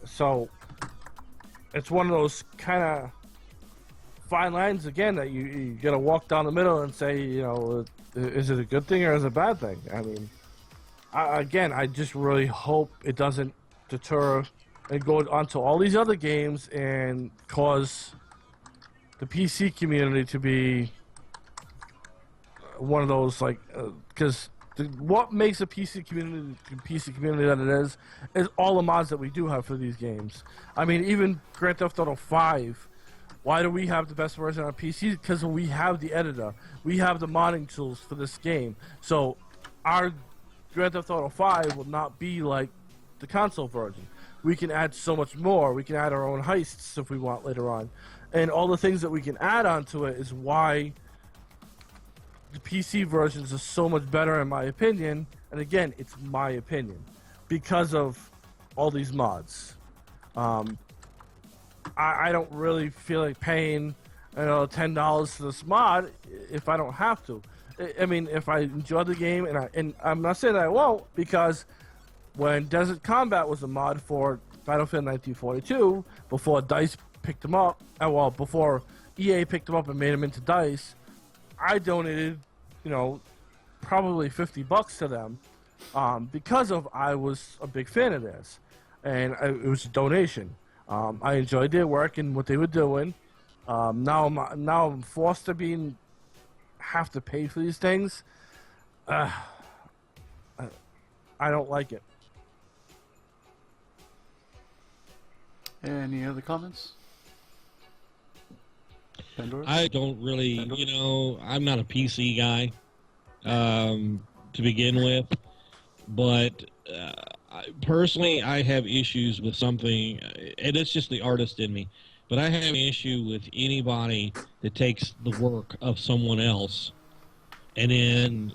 So it's one of those kind of fine lines again that you got to walk down the middle and say, is it a good thing or is it a bad thing? I mean, I just really hope it doesn't deter and go onto all these other games and cause the PC community to be one of those, like, because what makes a PC community that it is all the mods that we do have for these games. I mean, even Grand Theft Auto 5. Why do we have the best version on PC? Because we have the editor. We have the modding tools for this game. So our Grand Theft Auto 5 will not be like the console version. We can add so much more. We can add our own heists if we want later on. And all the things that we can add onto it is why the PC versions are so much better in my opinion. And again, it's my opinion. Because of all these mods. I don't really feel like paying $10 for this mod if I don't have to. I mean, if I enjoy the game, and I'm not saying that I won't, because when Desert Combat was a mod for Battlefield 1942, before DICE picked them up, before EA picked them up and made them into DICE, I donated, probably $50 to them, because I was a big fan of this, and it was a donation. I enjoyed their work and what they were doing. Now I'm forced to have to pay for these things. I don't like it. Any other comments? Pandora? I don't really, I'm not a PC guy to begin with, but personally, I have issues with something, and it's just the artist in me, but I have an issue with anybody that takes the work of someone else and then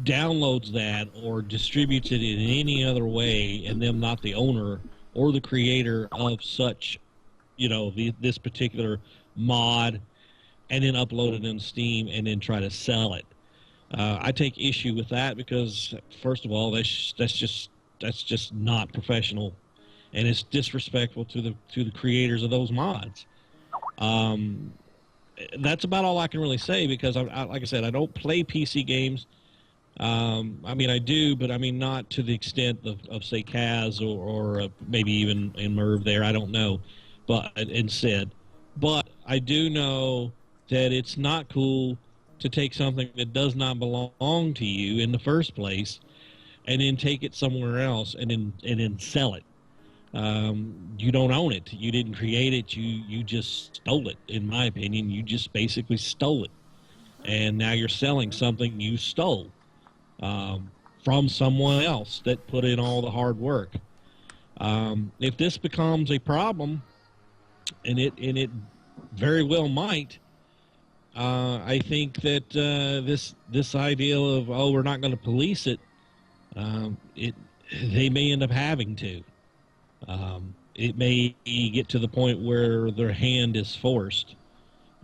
downloads that or distributes it in any other way, and them not the owner or the creator of such, this particular mod, and then upload it in Steam and then try to sell it. I take issue with that because, first of all, that's just not professional, and it's disrespectful to the creators of those mods. That's about all I can really say, because like I said, I don't play PC games. I mean, I do, but I mean not to the extent of say Kaz or maybe even in Merv there. I don't know, but I do know that it's not cool to take something that does not belong to you in the first place and then take it somewhere else and then sell it. You don't own it. You didn't create it. You just stole it. In my opinion, you just basically stole it, and now you're selling something you stole from someone else that put in all the hard work. If this becomes a problem, and it very well might, I think that this idea of we're not going to police it, they may end up having to. It may get to the point where their hand is forced,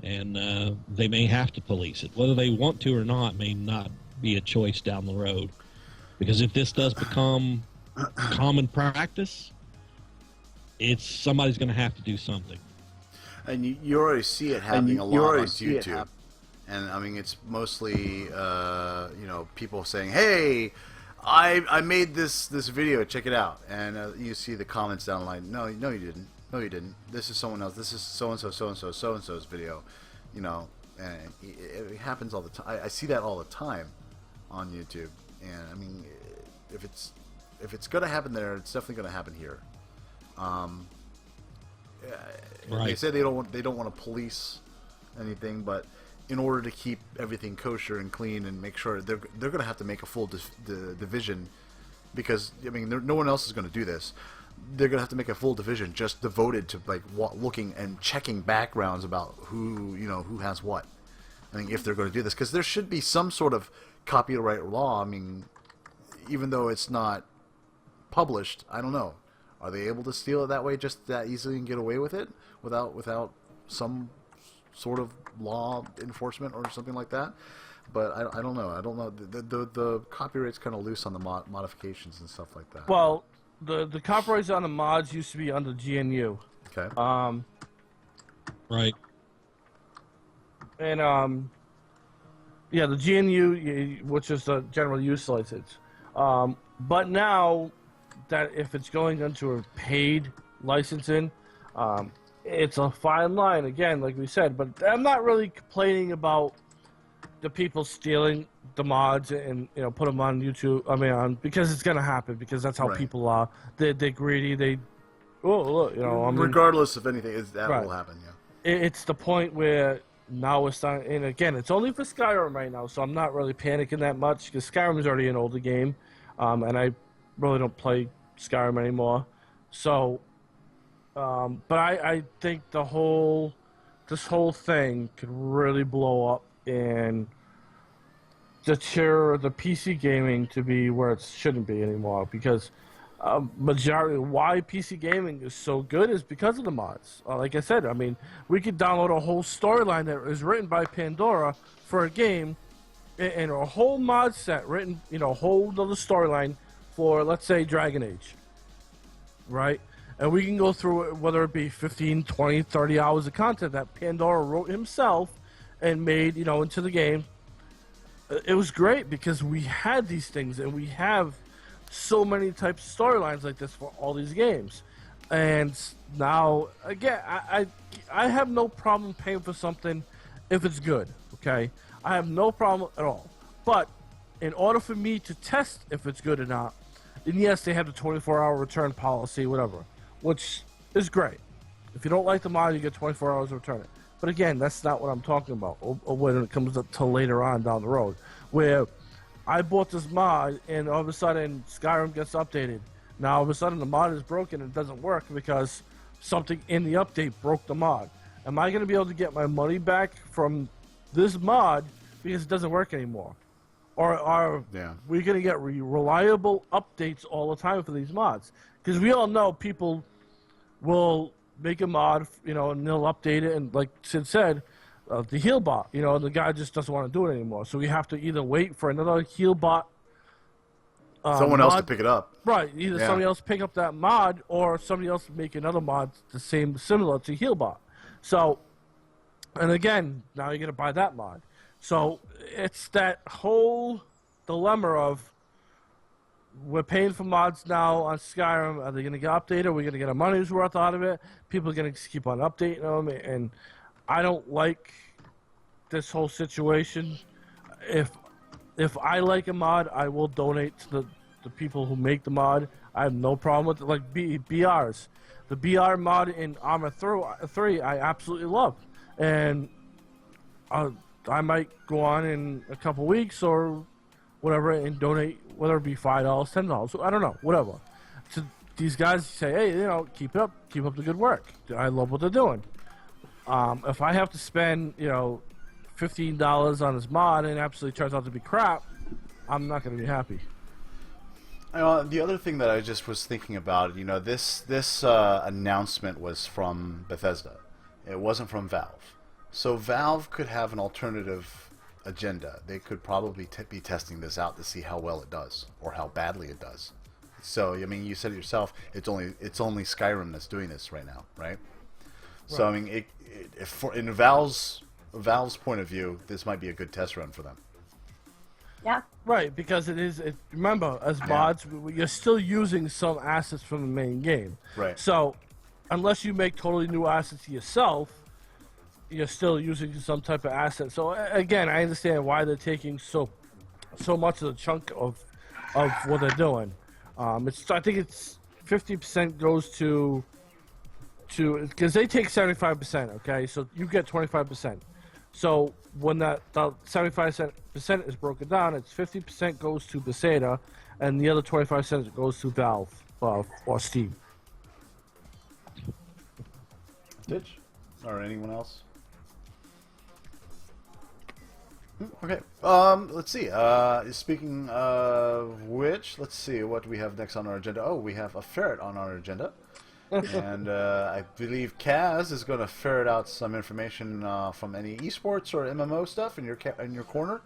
and they may have to police it. Whether they want to or not may not be a choice down the road. Because if this does become common practice, somebody's going to have to do something. And you already see it happening a lot on YouTube. And I mean, it's mostly, people saying, "Hey, I made this video. Check it out." And you see the comments down the line. No, you didn't. No, you didn't. This is someone else. This is so and so's video. And it happens all the time. I see that all the time on YouTube. And I mean, if it's going to happen there, it's definitely going to happen here. They say they don't want to police anything, but in order to keep everything kosher and clean and make sure they're going to have to make a full division, because I mean no one else is going to do this. They're going to have to make a full division just devoted to like looking and checking backgrounds about who has what. I mean, if they're going to do this, because there should be some sort of copyright law. I mean, even though it's not published, I don't know. Are they able to steal it that way, just that easily, and get away with it without some sort of law enforcement or something like that? But I don't know. I don't know. The copyright's kind of loose on the modifications and stuff like that. Well, the copyrights on the mods used to be under GNU. Okay. Right. And yeah, the GNU, which is the general use license. But now that if it's going into a paid licensing, it's a fine line again, like we said. But I'm not really complaining about the people stealing the mods and put them on YouTube. I mean, because it's gonna happen, because that's how people are. They're greedy. Regardless of anything, that will happen. Yeah. It's the point where now it's starting, and again, it's only for Skyrim right now, so I'm not really panicking that much, because Skyrim is already an older game, and I really don't play Skyrim anymore. So, but I think this whole thing could really blow up and deter the PC gaming to be where it shouldn't be anymore, because majority why PC gaming is so good is because of the mods. Like I said, I mean, we could download a whole storyline that is written by Pandora for a game, and a whole mod set written, a whole other storyline for, let's say, Dragon Age, right? And we can go through it, whether it be 15, 20, 30 hours of content that Pandora wrote himself and made, into the game. It was great because we had these things, and we have so many types of storylines like this for all these games. And now, again, I have no problem paying for something if it's good, okay? I have no problem at all. But in order for me to test if it's good or not, then yes, they have the 24-hour return policy, whatever, which is great. If you don't like the mod, you get 24 hours to return it. But again, that's not what I'm talking about, or when it comes up to later on down the road, where I bought this mod, and all of a sudden, Skyrim gets updated. Now, all of a sudden, the mod is broken and it doesn't work because something in the update broke the mod. Am I going to be able to get my money back from this mod because it doesn't work anymore? Or are we going to get reliable updates all the time for these mods? Because we all know people will make a mod, and they'll update it, and like Sid said, the heal bot, the guy just doesn't want to do it anymore. So we have to either wait for another heal bot, someone else to pick it up. Right, either somebody else pick up that mod, or somebody else make another mod similar to heal bot. So, and again, now you're gonna buy that mod. So it's that whole dilemma of, we're paying for mods now on Skyrim. Are they going to get updated? Are we going to get our money's worth out of it? People are going to keep on updating them, and I don't like this whole situation. If I like a mod, I will donate to the people who make the mod. I have no problem with it. Like BRs. The BR mod in Armor 3, I absolutely love. And I might go on in a couple weeks or whatever and donate, whether it be $5, $10, I don't know, whatever. So these guys say, hey, keep up the good work. I love what they're doing. If I have to spend, $15 on this mod and it absolutely turns out to be crap, I'm not going to be happy. The other thing that I just was thinking about, this announcement was from Bethesda. It wasn't from Valve. So Valve could have an alternative agenda. They could probably be testing this out to see how well it does or how badly it does. So, I mean, you said it yourself, it's only Skyrim that's doing this right now, right? So, I mean, in Valve's point of view, this might be a good test run for them. Yeah. Right, because remember, as mods, you're still using some assets from the main game. Right. So, unless you make totally new assets yourself, you're still using some type of asset. So, again, I understand why they're taking so much of the chunk of what they're doing. I think it's 50% goes to because they take 75%. Okay, so you get 25%. So when the 75% is broken down, it's 50% goes to Bethesda, and the other 25% goes to Valve or Steam. Ditch? Or anyone else? Okay. Let's see. Speaking of which, let's see what we have next on our agenda. Oh, we have a ferret on our agenda. And I believe Kaz is going to ferret out some information from any esports or MMO stuff in your corner.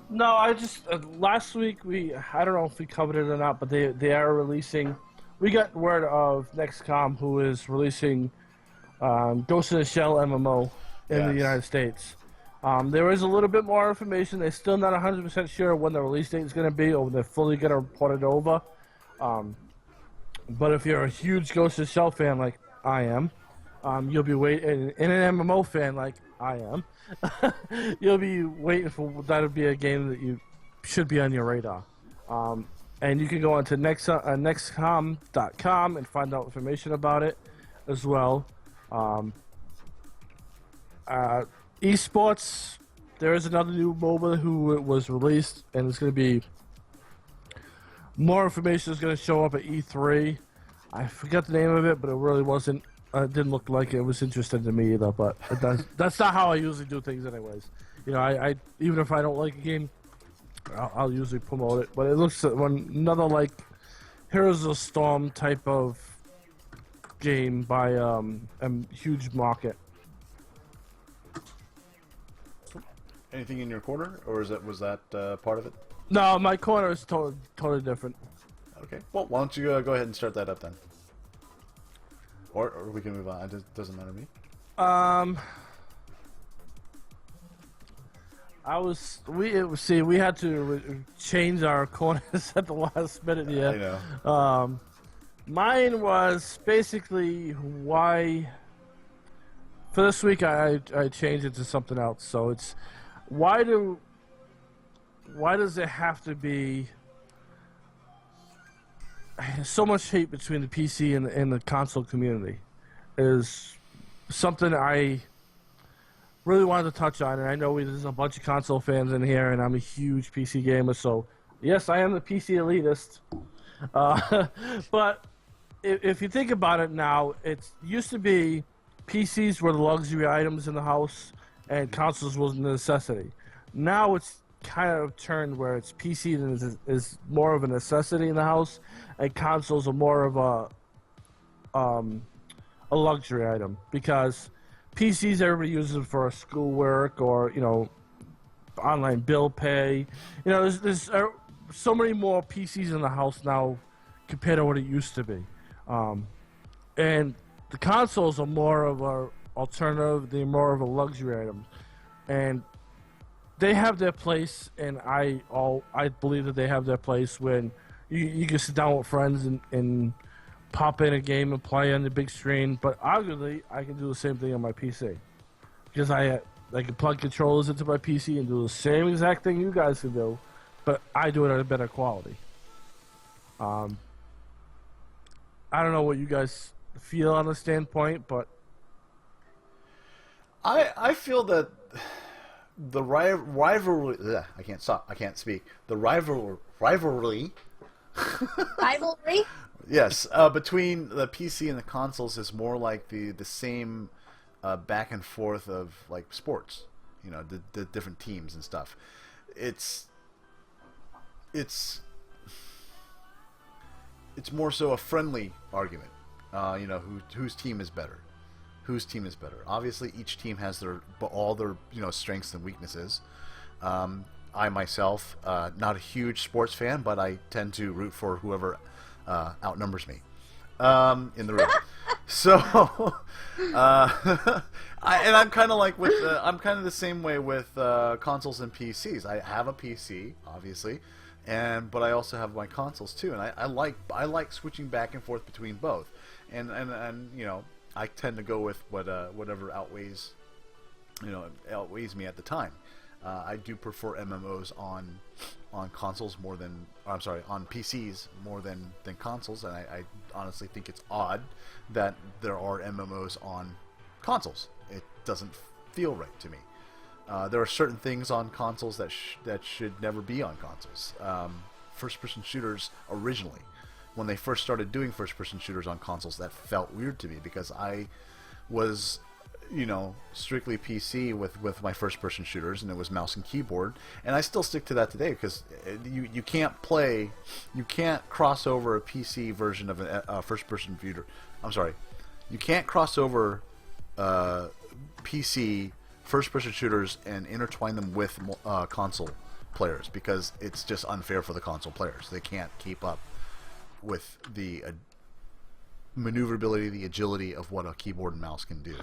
No, I just last week I don't know if we covered it or not, but they are releasing. We got word of Nextcom, who is releasing Ghost in the Shell MMO in the United States. There is a little bit more information. They're still not 100% sure when the release date is going to be, or when they're fully going to port it over. But if you're a huge Ghost in the Shell fan like I am, you'll be waiting. And an MMO fan like I am, you'll be waiting for that to be a game that you should be on your radar. And you can go on to nextcom.com and find out information about it as well. Esports, there is another new MOBA who was released, and it's going to be more information is going to show up at E3. I forgot the name of it, but it really wasn't. It didn't look like it was interesting to me either. But that's not how I usually do things, anyways. You know, I even if I don't like a game, I'll usually promote it. But it looks another like Heroes of the Storm type of game by a huge market. Anything in your corner, or was that part of it? No, my corner is totally different. Okay. Well, why don't you go ahead and start that up then? Or we can move on. It doesn't matter to me. We had to change our corners at the last minute here. I know. Mine was basically why. For this week, I changed it to something else. So it's why does there have to be so much hate between the PC and the console community? Is something I really wanted to touch on, and I know there's a bunch of console fans in here, and I'm a huge PC gamer, so yes, I am the PC elitist. But if you think about it now, it used to be PCs were the luxury items in the house, and consoles was a necessity. Now it's kind of turned where it's PC is more of a necessity in the house, and consoles are more of a luxury item, because PCs everybody uses for schoolwork or online bill pay. There's so many more PCs in the house now compared to what it used to be, and the consoles are more of a alternative. They're more of a luxury item, and they have their place, and I believe that they have their place when you can sit down with friends and pop in a game and play on the big screen. But arguably, I can do the same thing on my PC, because I can plug controllers into my PC and do the same exact thing you guys can do, but I do it at a better quality. I don't know what you guys feel on the standpoint, but I feel that the rivalry. I can't speak. The rivalry. Rivalry? Yes, between the PC and the consoles is more like the same back and forth of like sports. The different teams and stuff. It's more so a friendly argument. Whose team is better. Whose team is better? Obviously, each team has all their strengths and weaknesses. I myself, not a huge sports fan, but I tend to root for whoever outnumbers me in the room. So, I'm kind of like with I'm kind of the same way with consoles and PCs. I have a PC, obviously, but I also have my consoles too, and I like switching back and forth between both, and you know, I tend to go with whatever outweighs me at the time. I do prefer MMOs on consoles more than, I'm sorry, on PCs more than consoles, and I honestly think it's odd that there are MMOs on consoles. It doesn't feel right to me. There are certain things on consoles that should never be on consoles. First-person shooters originally, when they first started doing first-person shooters on consoles, that felt weird to me because I was, you know, strictly PC with my first-person shooters, and it was mouse and keyboard, and I still stick to that today because you can't cross over a PC version of a first-person shooter. I'm sorry, you can't cross over PC first-person shooters and intertwine them with console players because it's just unfair for the console players. They can't keep up with the maneuverability, the agility of what a keyboard and mouse can do.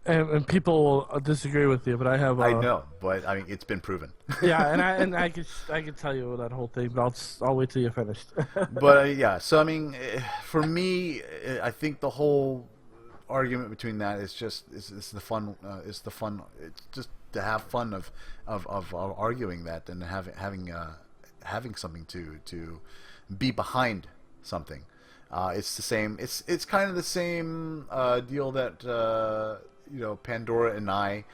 And people will disagree with you, but I have. I know, but I mean, it's been proven. Yeah, and I could tell you that whole thing, but I'll wait till you're finished. But yeah, so I mean, for me, I think the whole argument between that is just is the fun. It's just to have fun of arguing that and having something to be behind something. It's the same. It's kind of the same deal that you know, Pandora and I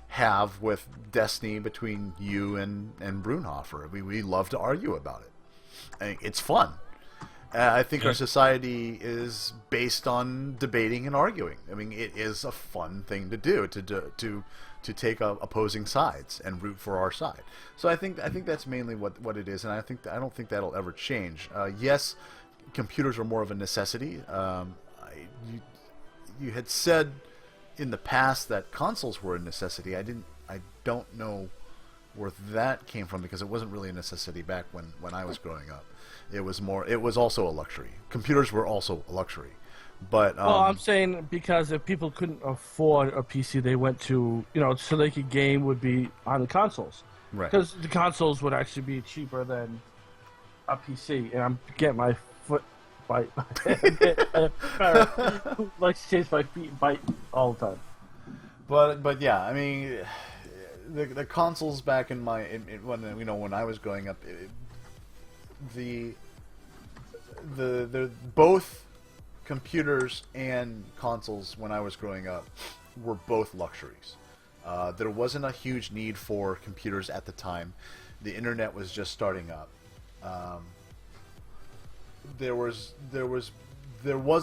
have with Destiny between you and Brunhofer. We love to argue about it. It's fun. I think our society is based on debating and arguing. I mean, it is a fun thing to do to take opposing sides and root for our side. So I think that's mainly what it is, and I don't think that'll ever change. Yes, computers are more of a necessity. You had said in the past that consoles were a necessity. I don't know where that came from because it wasn't really a necessity back when I was growing up. It was also a luxury. Computers were also a luxury. But well, I'm saying because if people couldn't afford a PC, they went to, you know, so they could game would be on the consoles. Right. Because the consoles would actually be cheaper than a PC, and I'm getting my foot bite. Like to chase my feet and bite all the time. But yeah, I mean, the consoles back in when I was growing up, the both computers and consoles when I was growing up were both luxuries. There wasn't a huge need for computers at the time. The internet was just starting up. There was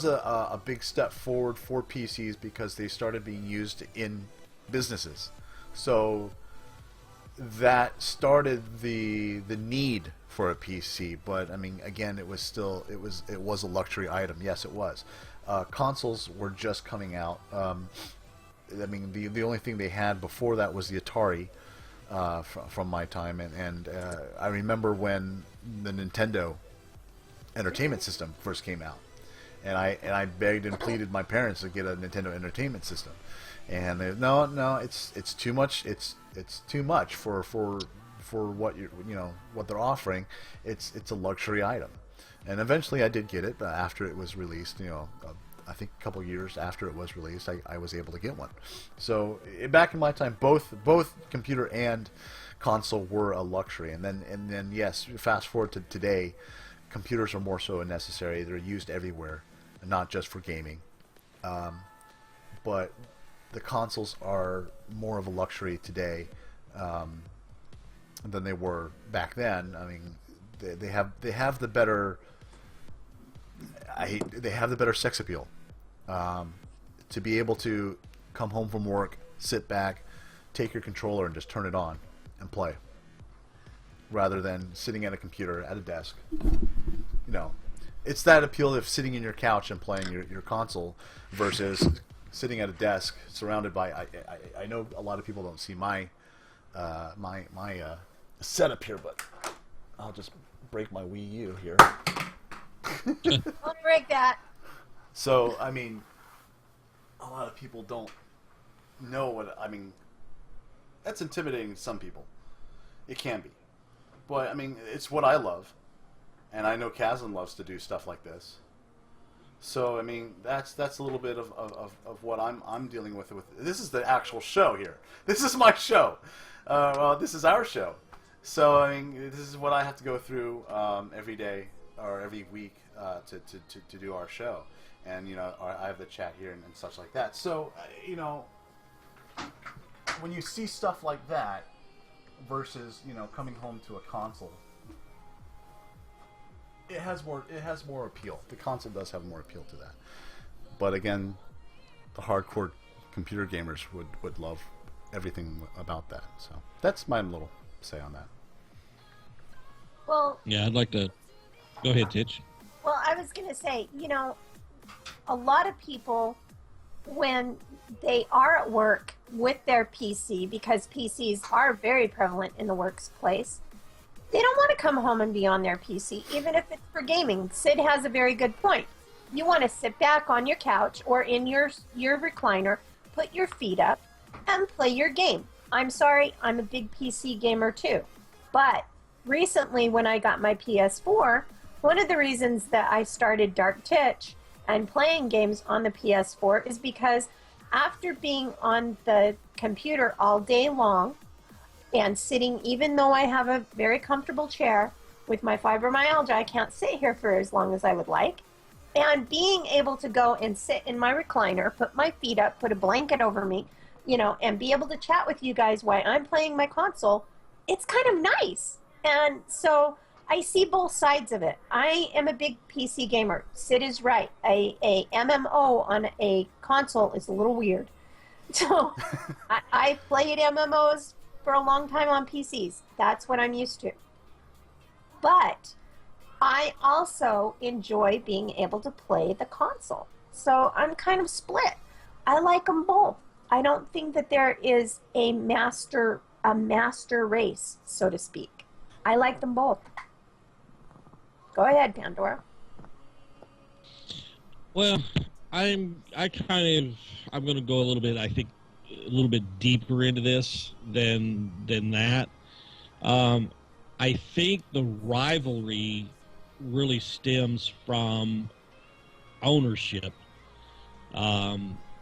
a big step forward for PCs because they started being used in businesses. So that started the need for a PC. But I mean, again, it was a luxury item. Yes, it was. Consoles were just coming out. I mean, the only thing they had before that was the Atari. From my time, and I remember when the Nintendo Entertainment System first came out, and I begged and pleaded my parents to get a Nintendo Entertainment System, and they no, it's too much. It's too much for what what they're offering. It's a luxury item, and eventually I did get it after it was released. I think a couple years after it was released, I was able to get one. So back in my time, both computer and console were a luxury, and then yes, fast forward to today, computers are more so necessary. They're used everywhere, not just for gaming. But the consoles are more of a luxury today than they were back then. I mean, they have the better. They have the better sex appeal. To be able to come home from work, sit back, take your controller and just turn it on and play, rather than sitting at a computer at a desk. It's that appeal of sitting in your couch and playing your console versus sitting at a desk surrounded by. I know a lot of people don't see my setup here, but I'll just break my Wii U here. Don't break that. So I mean, a lot of people don't know what I mean. That's intimidating to some people. It can be, but I mean, it's what I love, and I know Kazan loves to do stuff like this. So I mean, that's a little bit of what I'm dealing with. This is the actual show here. This is my show. Well, this is our show. So I mean, this is what I have to go through every day or every week to do our show, and you know, I have the chat here and such like that. So you know, when you see stuff like that versus, you know, coming home to a console, it has more appeal. The console does have more appeal to that. But again, the hardcore computer gamers would love everything about that. So that's my little say on that. Well, Yeah, I'd like to go ahead, Titch. well, I was going to say, you know, a lot of people, when they are at work with their PC, because PCs are very prevalent in the workplace, they don't want to come home and be on their PC, even if it's for gaming. Sid has a very good point. You want to sit back on your couch or in your recliner, put your feet up, and play your game. I'm sorry, I'm a big PC gamer too. But recently, when I got my PS4, one of the reasons that I started Dark Titch and playing games on the PS4 is because after being on the computer all day long and sitting, even though I have a very comfortable chair, with my fibromyalgia, I can't sit here for as long as I would like. And being able to go and sit in my recliner, put my feet up, put a blanket over me, you know, and be able to chat with you guys while I'm playing my console, it's kind of nice. And so I see both sides of it. I am a big PC gamer. Sid is right. A MMO on a console is a little weird. So I played MMOs for a long time on PCs. That's what I'm used to. But I also enjoy being able to play the console. So I'm kind of split. I like them both. I don't think that there is a master race, so to speak. I like them both. Go ahead, Pandora. Well, I'm going to go a little bit, I think, a little bit deeper into this than that. I think the rivalry really stems from ownership.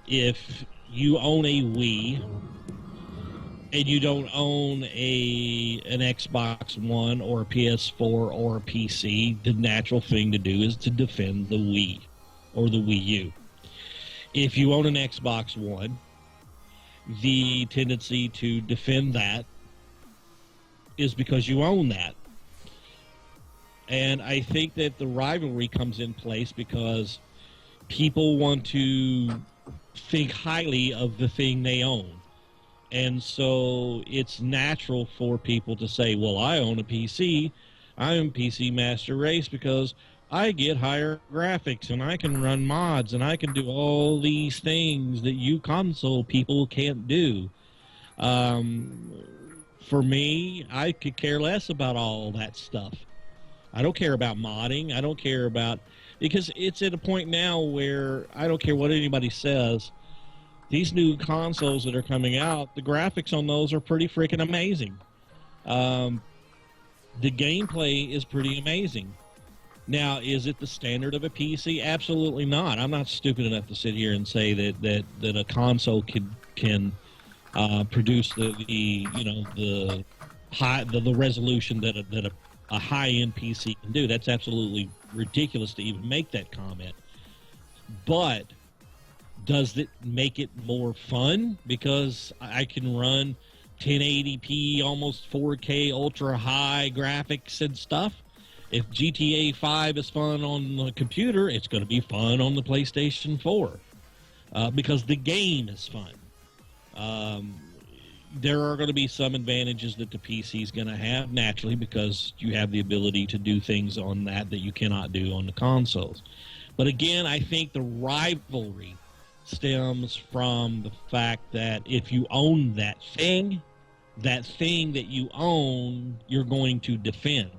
If you own a Wii and you don't own an Xbox One or a PS4 or a PC, the natural thing to do is to defend the Wii or the Wii U. If you own an Xbox One, the tendency to defend that is because you own that. And I think that the rivalry comes in place because people want to think highly of the thing they own. And so it's natural for people to say, well, I own a PC. I'm PC Master Race because I get higher graphics and I can run mods and I can do all these things that you console people can't do. For me, I could care less about all that stuff. I don't care about modding. I don't care about... Because it's at a point now where I don't care what anybody says. These new consoles that are coming out, the graphics on those are pretty freaking amazing. The gameplay is pretty amazing. Now, is it the standard of a PC? Absolutely not. I'm not stupid enough to sit here and say that a console can produce the resolution that a high-end PC can do. That's absolutely ridiculous to even make that comment. But does it make it more fun because I can run 1080p, almost 4K, ultra-high graphics and stuff? If GTA 5 is fun on the computer, it's going to be fun on the PlayStation 4 because the game is fun. There are going to be some advantages that the PC is going to have, naturally, because you have the ability to do things on that you cannot do on the consoles. But again, I think the rivalry stems from the fact that if you own that thing that you own, you're going to defend.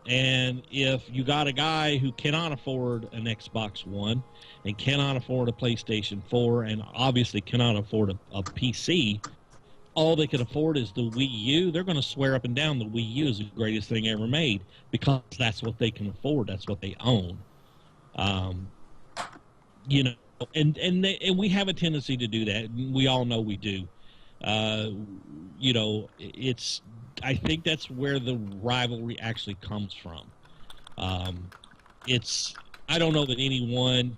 And if you got a guy who cannot afford an Xbox One and cannot afford a PlayStation 4 and obviously cannot afford a PC, all they can afford is the Wii U, they're going to swear up and down the Wii U is the greatest thing ever made because that's what they can afford. That's what they own. You know, and we have a tendency to do that. We all know we do. You know, I think that's where the rivalry actually comes from. I don't know that anyone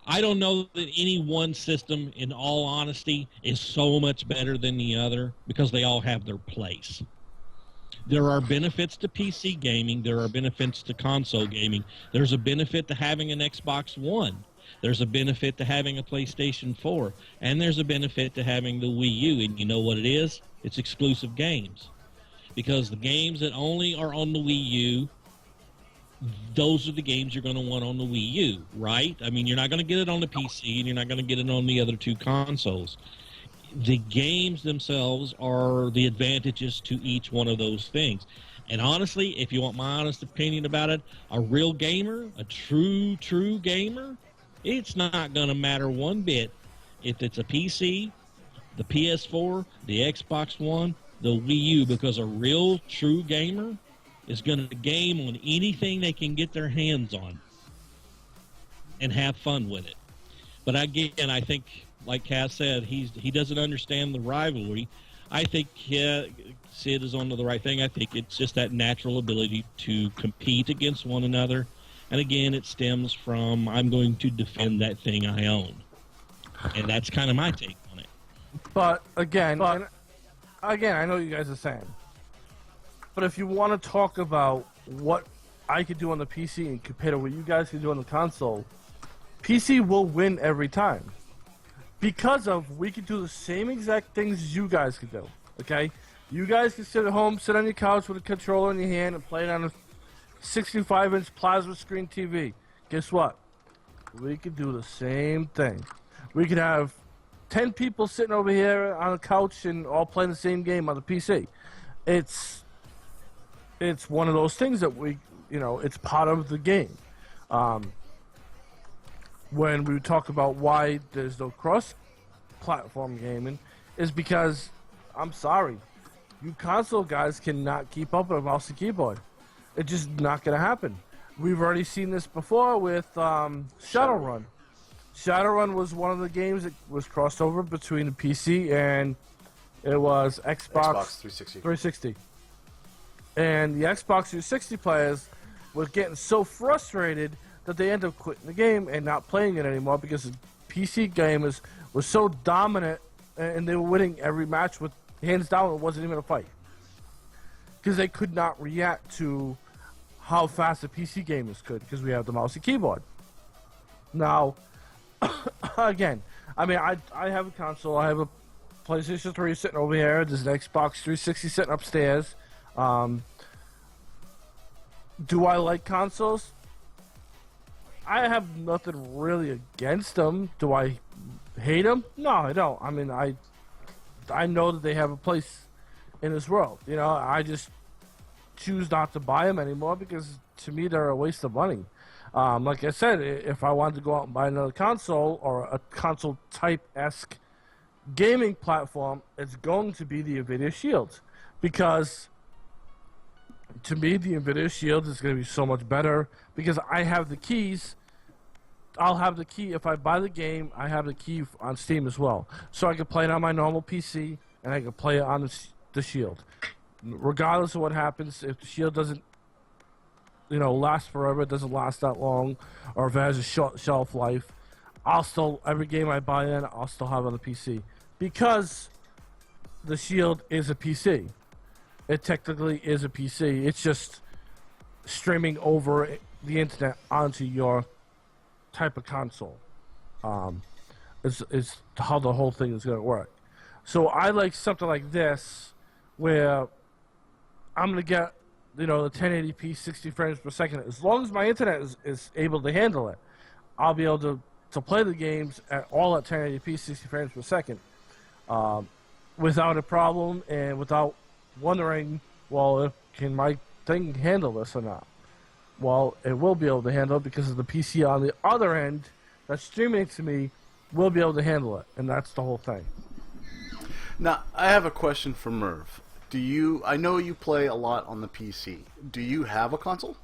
I don't know that any one system, in all honesty, is so much better than the other because they all have their place. There are benefits to PC gaming. There are benefits to console gaming. There's a benefit to having an Xbox One. There's a benefit to having a PlayStation 4. And there's a benefit to having the Wii U. And you know what it is? It's exclusive games. Because the games that only are on the Wii U, those are the games you're going to want on the Wii U, right? I mean, you're not going to get it on the PC, and you're not going to get it on the other two consoles. The games themselves are the advantages to each one of those things. And honestly, if you want my honest opinion about it, a real gamer, a true gamer, it's not going to matter one bit if it's a PC, the PS4, the Xbox One, the Wii U, because a real true gamer is going to game on anything they can get their hands on and have fun with it. But again, I think, like Cass said, he doesn't understand the rivalry. I think Sid is onto the right thing. I think it's just that natural ability to compete against one another. And again, it stems from, I'm going to defend that thing I own. And that's kind of my take on it. But again, I know you guys are saying, but if you want to talk about what I could do on the PC and compare to what you guys can do on the console, PC will win every time. Because we can do the same exact things you guys can do, okay? You guys can sit at home, sit on your couch with a controller in your hand and play it on a 65-inch plasma screen TV. Guess what? We could do the same thing. We could have 10 people sitting over here on a couch and all playing the same game on the PC. It's one of those things that it's part of the game. When we talk about why there's no cross-platform gaming, is because, I'm sorry, you console guys cannot keep up with a mouse and keyboard. It's just not going to happen. We've already seen this before with Shadowrun. Shadowrun was one of the games that was crossed over between the PC and it was Xbox 360. And the Xbox 360 players were getting so frustrated that they ended up quitting the game and not playing it anymore because the PC gamers were so dominant and they were winning every match with hands down. It wasn't even a fight because they could not react to how fast the PC gamers could because we have the mouse and keyboard. Now, again, I mean, I have a console. I have a PlayStation 3 sitting over here. There's an Xbox 360 sitting upstairs. Do I like consoles? I have nothing really against them. Do I hate them? No, I don't. I mean, I know that they have a place in this world. You know, I just choose not to buy them anymore because to me they're a waste of money. Like I said, if I wanted to go out and buy another console or a console type-esque gaming platform, it's going to be the NVIDIA Shield because to me, the NVIDIA Shield is going to be so much better because I have the keys. I'll have the key. If I buy the game, I have the key on Steam as well. So I can play it on my normal PC, and I can play it on the Shield. Regardless of what happens, if the Shield doesn't, last forever, it doesn't last that long, or if it has a short shelf life, every game I buy in, I'll still have it on the PC. Because the Shield is a PC. It technically is a PC. It's just streaming over the internet onto your type of console. Is how the whole thing is going to work. So I like something like this where I'm going to get, the 1080p 60 frames per second. As long as my internet is able to handle it, I'll be able to play the games at 1080p 60 frames per second without a problem and without wondering, well, can my thing handle this or not? Well, it will be able to handle it because of the PC on the other end that's streaming it to me will be able to handle it, and that's the whole thing. Now, I have a question for Merv. I know you play a lot on the PC. Do you have a console?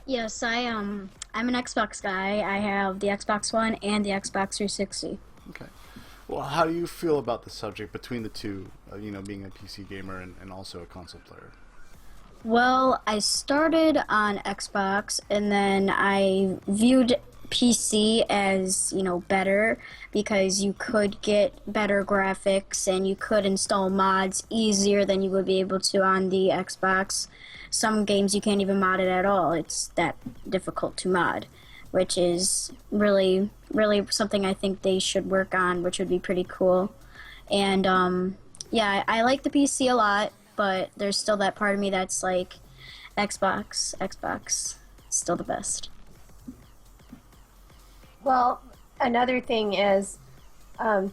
Yes, I'm an Xbox guy. I have the Xbox One and the Xbox 360. Okay. Well, how do you feel about the subject between the two, being a PC gamer and also a console player? Well, I started on Xbox, and then I viewed PC as, better because you could get better graphics and you could install mods easier than you would be able to on the Xbox. Some games you can't even mod it at all. It's that difficult to mod, which is really, really something I think they should work on, which would be pretty cool. And, I like the PC a lot, but there's still that part of me that's like, Xbox, still the best. Well, another thing is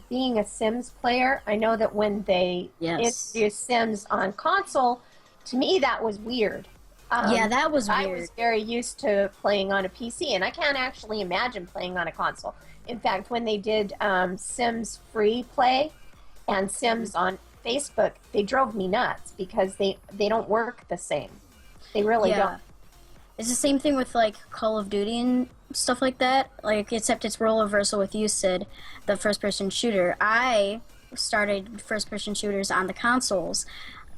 being a Sims player. I know that when they introduced Sims on console, to me that was weird. Yeah, that was weird. I was very used to playing on a PC, and I can't actually imagine playing on a console. In fact, when they did Sims Free Play and Sims on Facebook, they drove me nuts because they don't work the same. They really don't. It's the same thing with like Call of Duty and stuff like that. Like, except it's role reversal with you, Sid, the first-person shooter. I started first-person shooters on the consoles,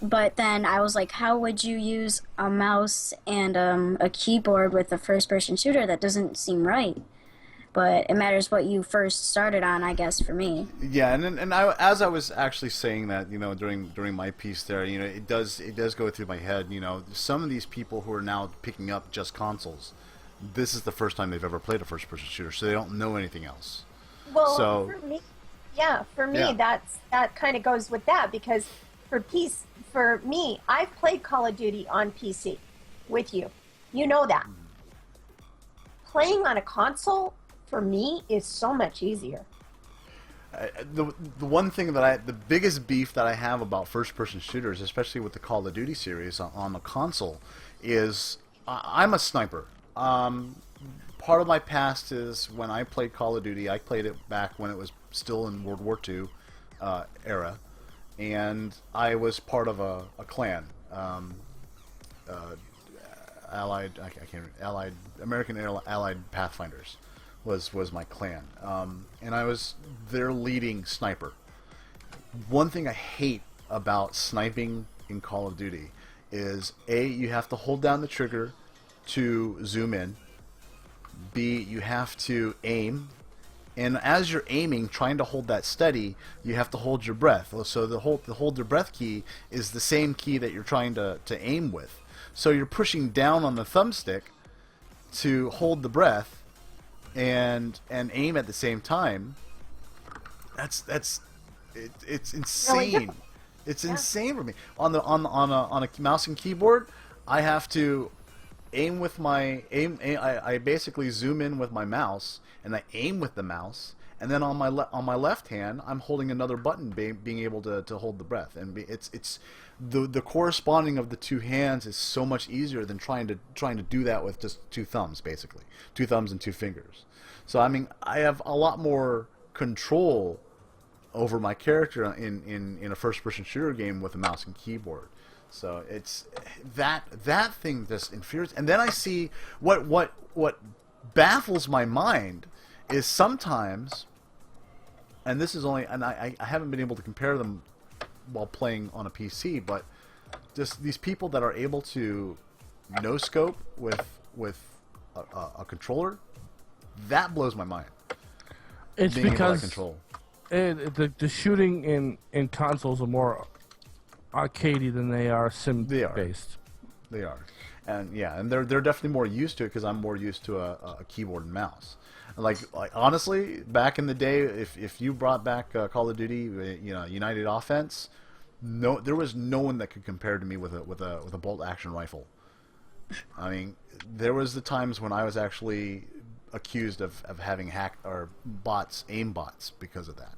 but then I was like, how would you use a mouse and a keyboard with a first-person shooter? That doesn't seem right. But it matters what you first started on, I guess, for me. Yeah, and as I was actually saying that, during my piece there, it does go through my head. Some of these people who are now picking up just consoles, this is the first time they've ever played a first-person shooter, so they don't know anything else. Well, so, for me, that kind of goes with that, because for me, I've played Call of Duty on PC with you. You know that. Playing on a console, for me, is so much easier. The one thing the biggest beef that I have about first-person shooters, especially with the Call of Duty series on the console, is I'm a sniper. Part of my past is when I played Call of Duty, I played it back when it was still in World War II era, and I was part of a clan, American Allied Pathfinders was my clan, and I was their leading sniper. One thing I hate about sniping in Call of Duty is A, you have to hold down the trigger to zoom in. B, you have to aim, and as you're aiming, trying to hold that steady, you have to hold your breath. So the hold your breath key is the same key that you're trying to aim with. So you're pushing down on the thumbstick to hold the breath and aim at the same time. It's insane. Really? It's insane for me. On a mouse and keyboard, I have to aim with my I basically zoom in with my mouse and I aim with the mouse, and then on my left hand I'm holding another button, being able to hold the breath, and it's the corresponding of the two hands is so much easier than trying to do that with just two thumbs, basically 2 thumbs and 2 fingers. So I mean, I have a lot more control over my character in a first-person shooter game with a mouse and keyboard. So it's that thing just infuriates. And then I see what baffles my mind is sometimes, and this is only, and I haven't been able to compare them while playing on a PC, but just these people that are able to no scope with a controller, that blows my mind. It's being because able to control. The shooting in consoles are more arcadey than they are sim-based. They are. And yeah, and they're definitely more used to it because I'm more used to a keyboard and mouse. Like honestly, back in the day, if you brought back Call of Duty, United Offense, there was no one that could compare to me with a bolt action rifle. I mean, there was the times when I was actually accused of having aim bots because of that.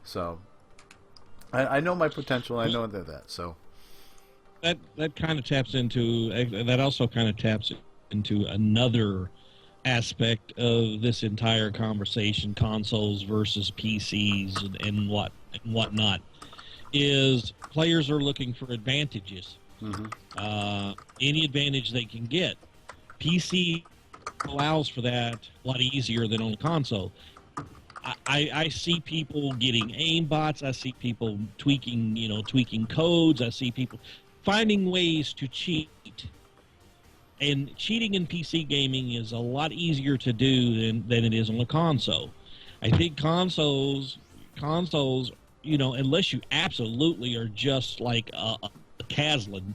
So I know my potential. I know that. So that kind of taps into that also kind of taps into another aspect of this entire conversation: consoles versus PCs and whatnot. Is players are looking for advantages. Any advantage they can get. PC allows for that a lot easier than on a console. I see people getting aimbots. I see people tweaking codes. I see people finding ways to cheat. And cheating in PC gaming is a lot easier to do than it is on a console. I think consoles, unless you absolutely are just like a Caslin,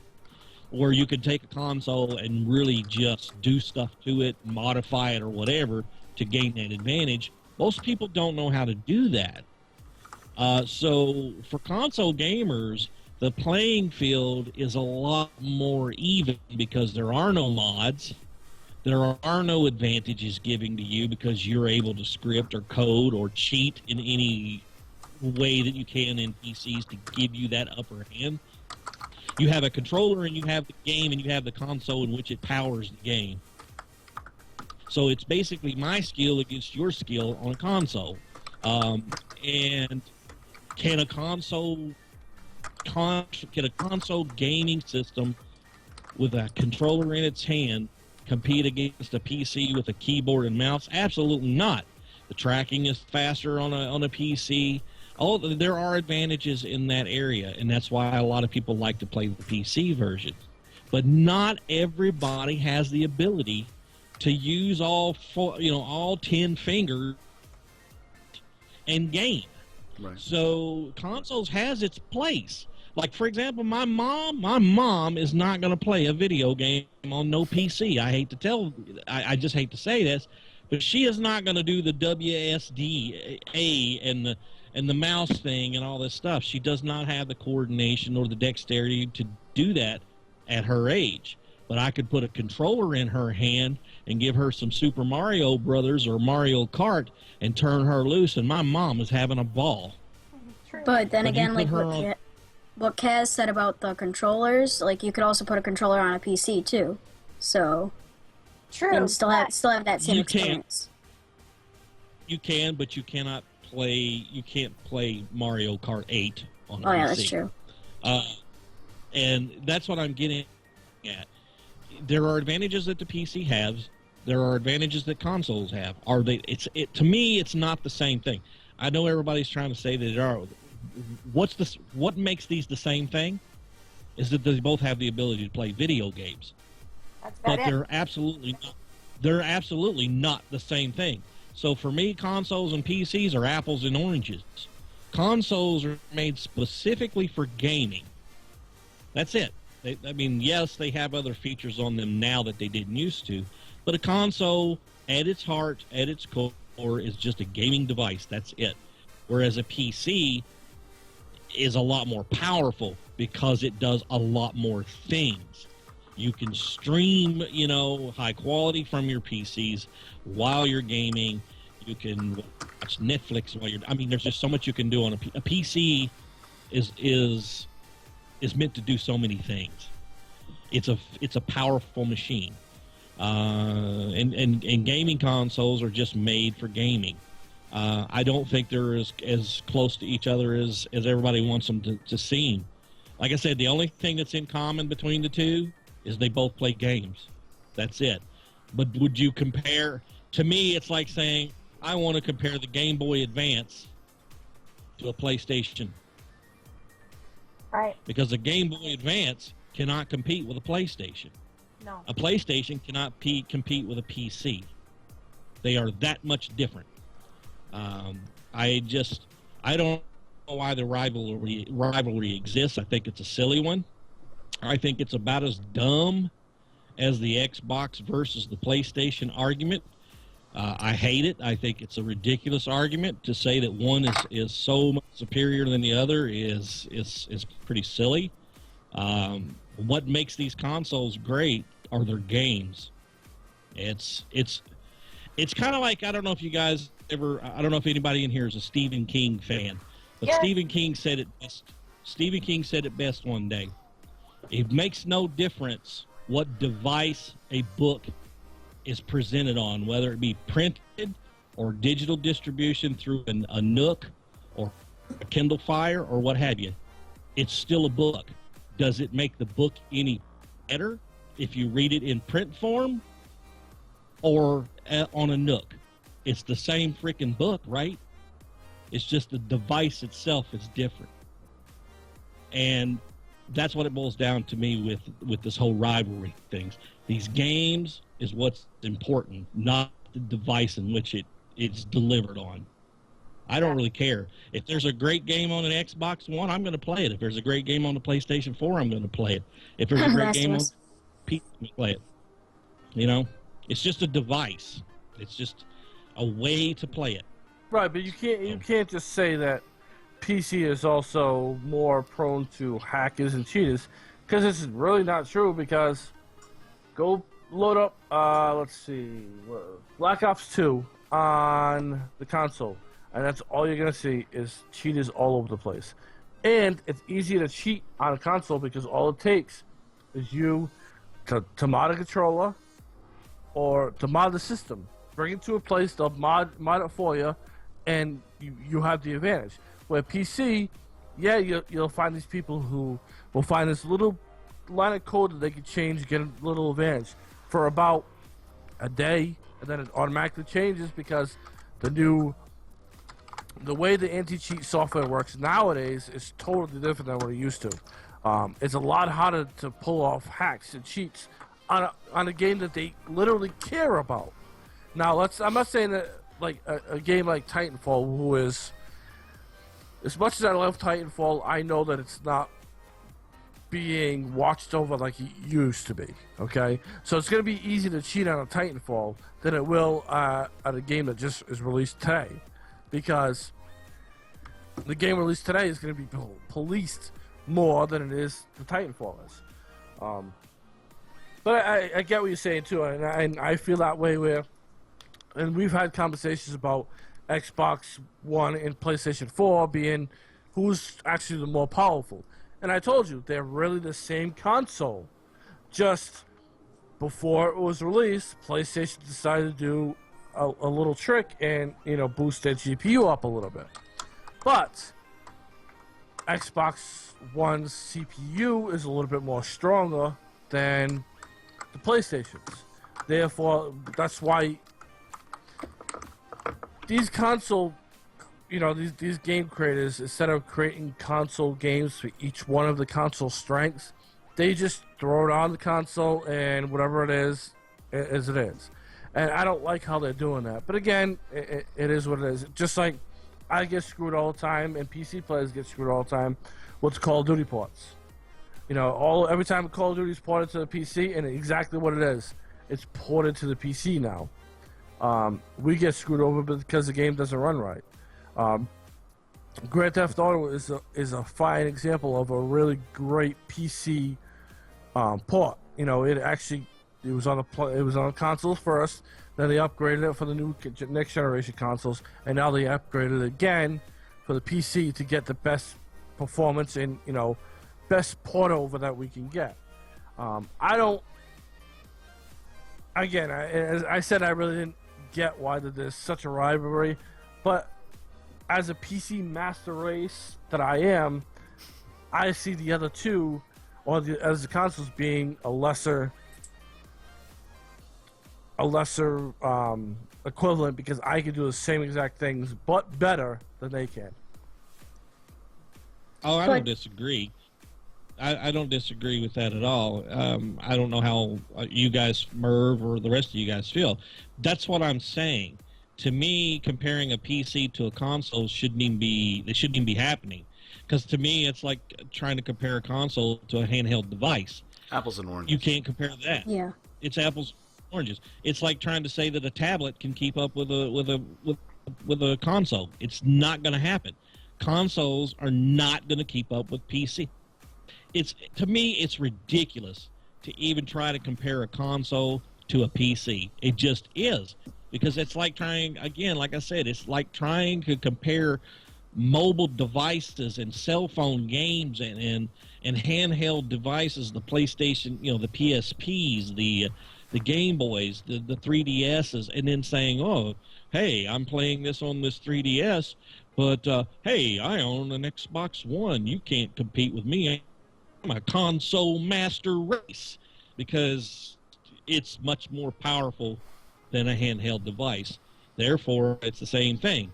where you can take a console and really just do stuff to it, modify it or whatever to gain that advantage. Most people don't know how to do that. So for console gamers, the playing field is a lot more even because there are no mods. There are no advantages given to you because you're able to script or code or cheat in any way that you can in PCs to give you that upper hand. You have a controller and you have the game and you have the console in which it powers the game. So it's basically my skill against your skill on a console. And can a console gaming system with a controller in its hand compete against a PC with a keyboard and mouse? Absolutely not. The tracking is faster on a PC. There are advantages in that area, and that's why a lot of people like to play the PC version. But not everybody has the ability to use all 10 fingers and game. Right. So consoles has its place. Like, for example, my mom is not going to play a video game on no PC. I just hate to say this, but she is not going to do the WSD-A and the mouse thing and all this stuff. She does not have the coordination or the dexterity to do that at her age. But I could put a controller in her hand and give her some Super Mario Brothers or Mario Kart and turn her loose, and my mom is having a ball. But then again, like what Kaz said about the controllers, like you could also put a controller on a PC too. So True. And still have that same experience. You can, but you cannot play. You can't play Mario Kart 8 on a PC. Oh yeah, that's true. And that's what I'm getting at. There are advantages that the PC has. There are advantages that consoles have. To me, it's not the same thing. I know everybody's trying to say that there are. What makes these the same thing is that they both have the ability to play video games. But they're absolutely not the same thing. So for me, consoles and PCs are apples and oranges. Consoles are made specifically for gaming. That's it. Yes, they have other features on them now that they didn't used to, but a console, at its heart, at its core, is just a gaming device. That's it. Whereas a PC is a lot more powerful because it does a lot more things. You can stream, high quality from your PCs while you're gaming. You can watch Netflix while you're. There's just so much you can do on a PC. Is meant to do so many things. It's a powerful machine, and gaming consoles are just made for gaming. I don't think they're as close to each other as everybody wants them to seem. Like I said, the only thing that's in common between the two is they both play games. That's it. But would you compare? To me, it's like saying I want to compare the Game Boy Advance to a PlayStation. Right. Because a Game Boy Advance cannot compete with a PlayStation. No. A PlayStation cannot compete with a PC. They are that much different. I don't know why the rivalry exists. I think it's a silly one. I think it's about as dumb as the Xbox versus the PlayStation argument. I hate it. I think it's a ridiculous argument. To say that one is so much superior than the other is pretty silly. What makes these consoles great are their games. It's kind of like, I don't know if you guys ever, I don't know if anybody in here is a Stephen King fan, but Yeah. Stephen King said it best. Stephen King said it best one day. It makes no difference what device a book is presented on, whether it be printed or digital distribution through a Nook or a Kindle Fire or what have you. It's still a book. Does it make the book any better if you read it in print form or on a Nook? It's the same freaking book, right? It's just the device itself is different. And that's what it boils down to me with this whole rivalry things. These games is what's important, not the device in which it's delivered on. I don't really care. If there's a great game on an Xbox One, I'm going to play it. If there's a great game on the PlayStation 4, I'm going to play it. If there's a great game on PC, I'm going to play it. You know, it's just a device. It's just a way to play it. Right, but you can't just say that PC is also more prone to hackers and cheaters, because this is really not true. Because go load up, let's see, Black Ops 2 on the console, and that's all you're gonna see is cheaters all over the place. And it's easier to cheat on a console because all it takes is you to mod a controller or to mod the system, bring it to a place, they'll mod it for you, and you have the advantage. Where PC, yeah, you'll find these people who will find this little line of code that they can change, get a little advantage for about a day, and then it automatically changes because the way the anti-cheat software works nowadays is totally different than what it used to. It's a lot harder to pull off hacks and cheats on a game that they literally care about. Now, I'm not saying that like a game like Titanfall, who is, as much as I love Titanfall, I know that it's not being watched over like it used to be, okay? So it's going to be easy to cheat on a Titanfall than it will at a game that just is released today. Because the game released today is going to be policed more than it is the Titanfall is. But I get what you're saying too, and I feel that way where, and we've had conversations about Xbox One and PlayStation 4 being who's actually the more powerful. And I told you, they're really the same console. Just before it was released, PlayStation decided to do a little trick and, boost their GPU up a little bit. But Xbox One's CPU is a little bit more stronger than the PlayStation's. Therefore, that's why these console, these game creators, instead of creating console games for each one of the console strengths, they just throw it on the console and whatever it is it is. And I don't like how they're doing that. But again, it is what it is. Just like I get screwed all the time, and PC players get screwed all the time with Call of Duty ports. Every time Call of Duty is ported to the PC, and exactly what it is, it's ported to the PC now. We get screwed over because the game doesn't run right. Grand Theft Auto is a fine example of a really great PC port. It was on the consoles first, then they upgraded it for the new next generation consoles, and now they upgraded it again for the PC to get the best performance and best port over that we can get. As I said, I really didn't get why there's such a rivalry, but as a PC master race that I am, I see the other two, as the consoles, being a lesser equivalent, because I can do the same exact things but better than they can. Oh, I don't disagree. I don't disagree with that at all. I don't know how you guys, Merv, or the rest of you guys feel. That's what I'm saying. To me, comparing a PC to a console shouldn't even be happening. Because to me, it's like trying to compare a console to a handheld device. Apples and oranges. You can't compare that. Yeah. It's apples and oranges. It's like trying to say that a tablet can keep up with a console. It's not going to happen. Consoles are not going to keep up with PC. To me, it's ridiculous to even try to compare a console to a PC. It just is. Because it's like trying, again, like I said, it's like trying to compare mobile devices and cell phone games and handheld devices, the PlayStation, the PSPs, the Game Boys, the 3DSs, and then saying, oh, hey, I'm playing this on this 3DS, but hey, I own an Xbox One. You can't compete with me. I'm a console master race, because it's much more powerful than a handheld device. Therefore, it's the same thing.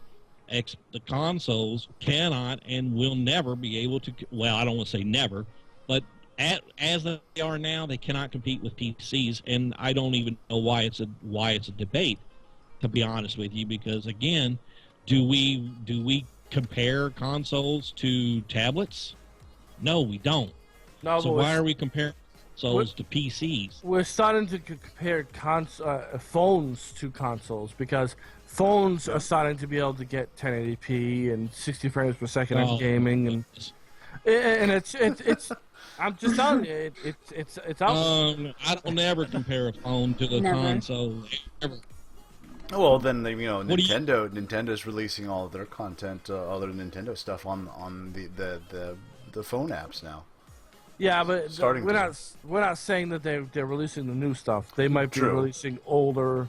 The consoles cannot and will never be able to, well, I don't want to say never, but as they are now, they cannot compete with PCs, and I don't even know why it's a debate, to be honest with you, because again, do we compare consoles to tablets? No, we don't. No, so why are we comparing consoles to PCs? We're starting to compare phones to consoles, because phones are starting to be able to get 1080p and 60 frames per second on gaming, and it's I'm just telling you, it's out. I don't ever compare a phone to a console. Ever. Well, then Nintendo's releasing all of their content, other Nintendo stuff on the phone apps now. Yeah, but we're not saying that they're releasing the new stuff. They might be releasing older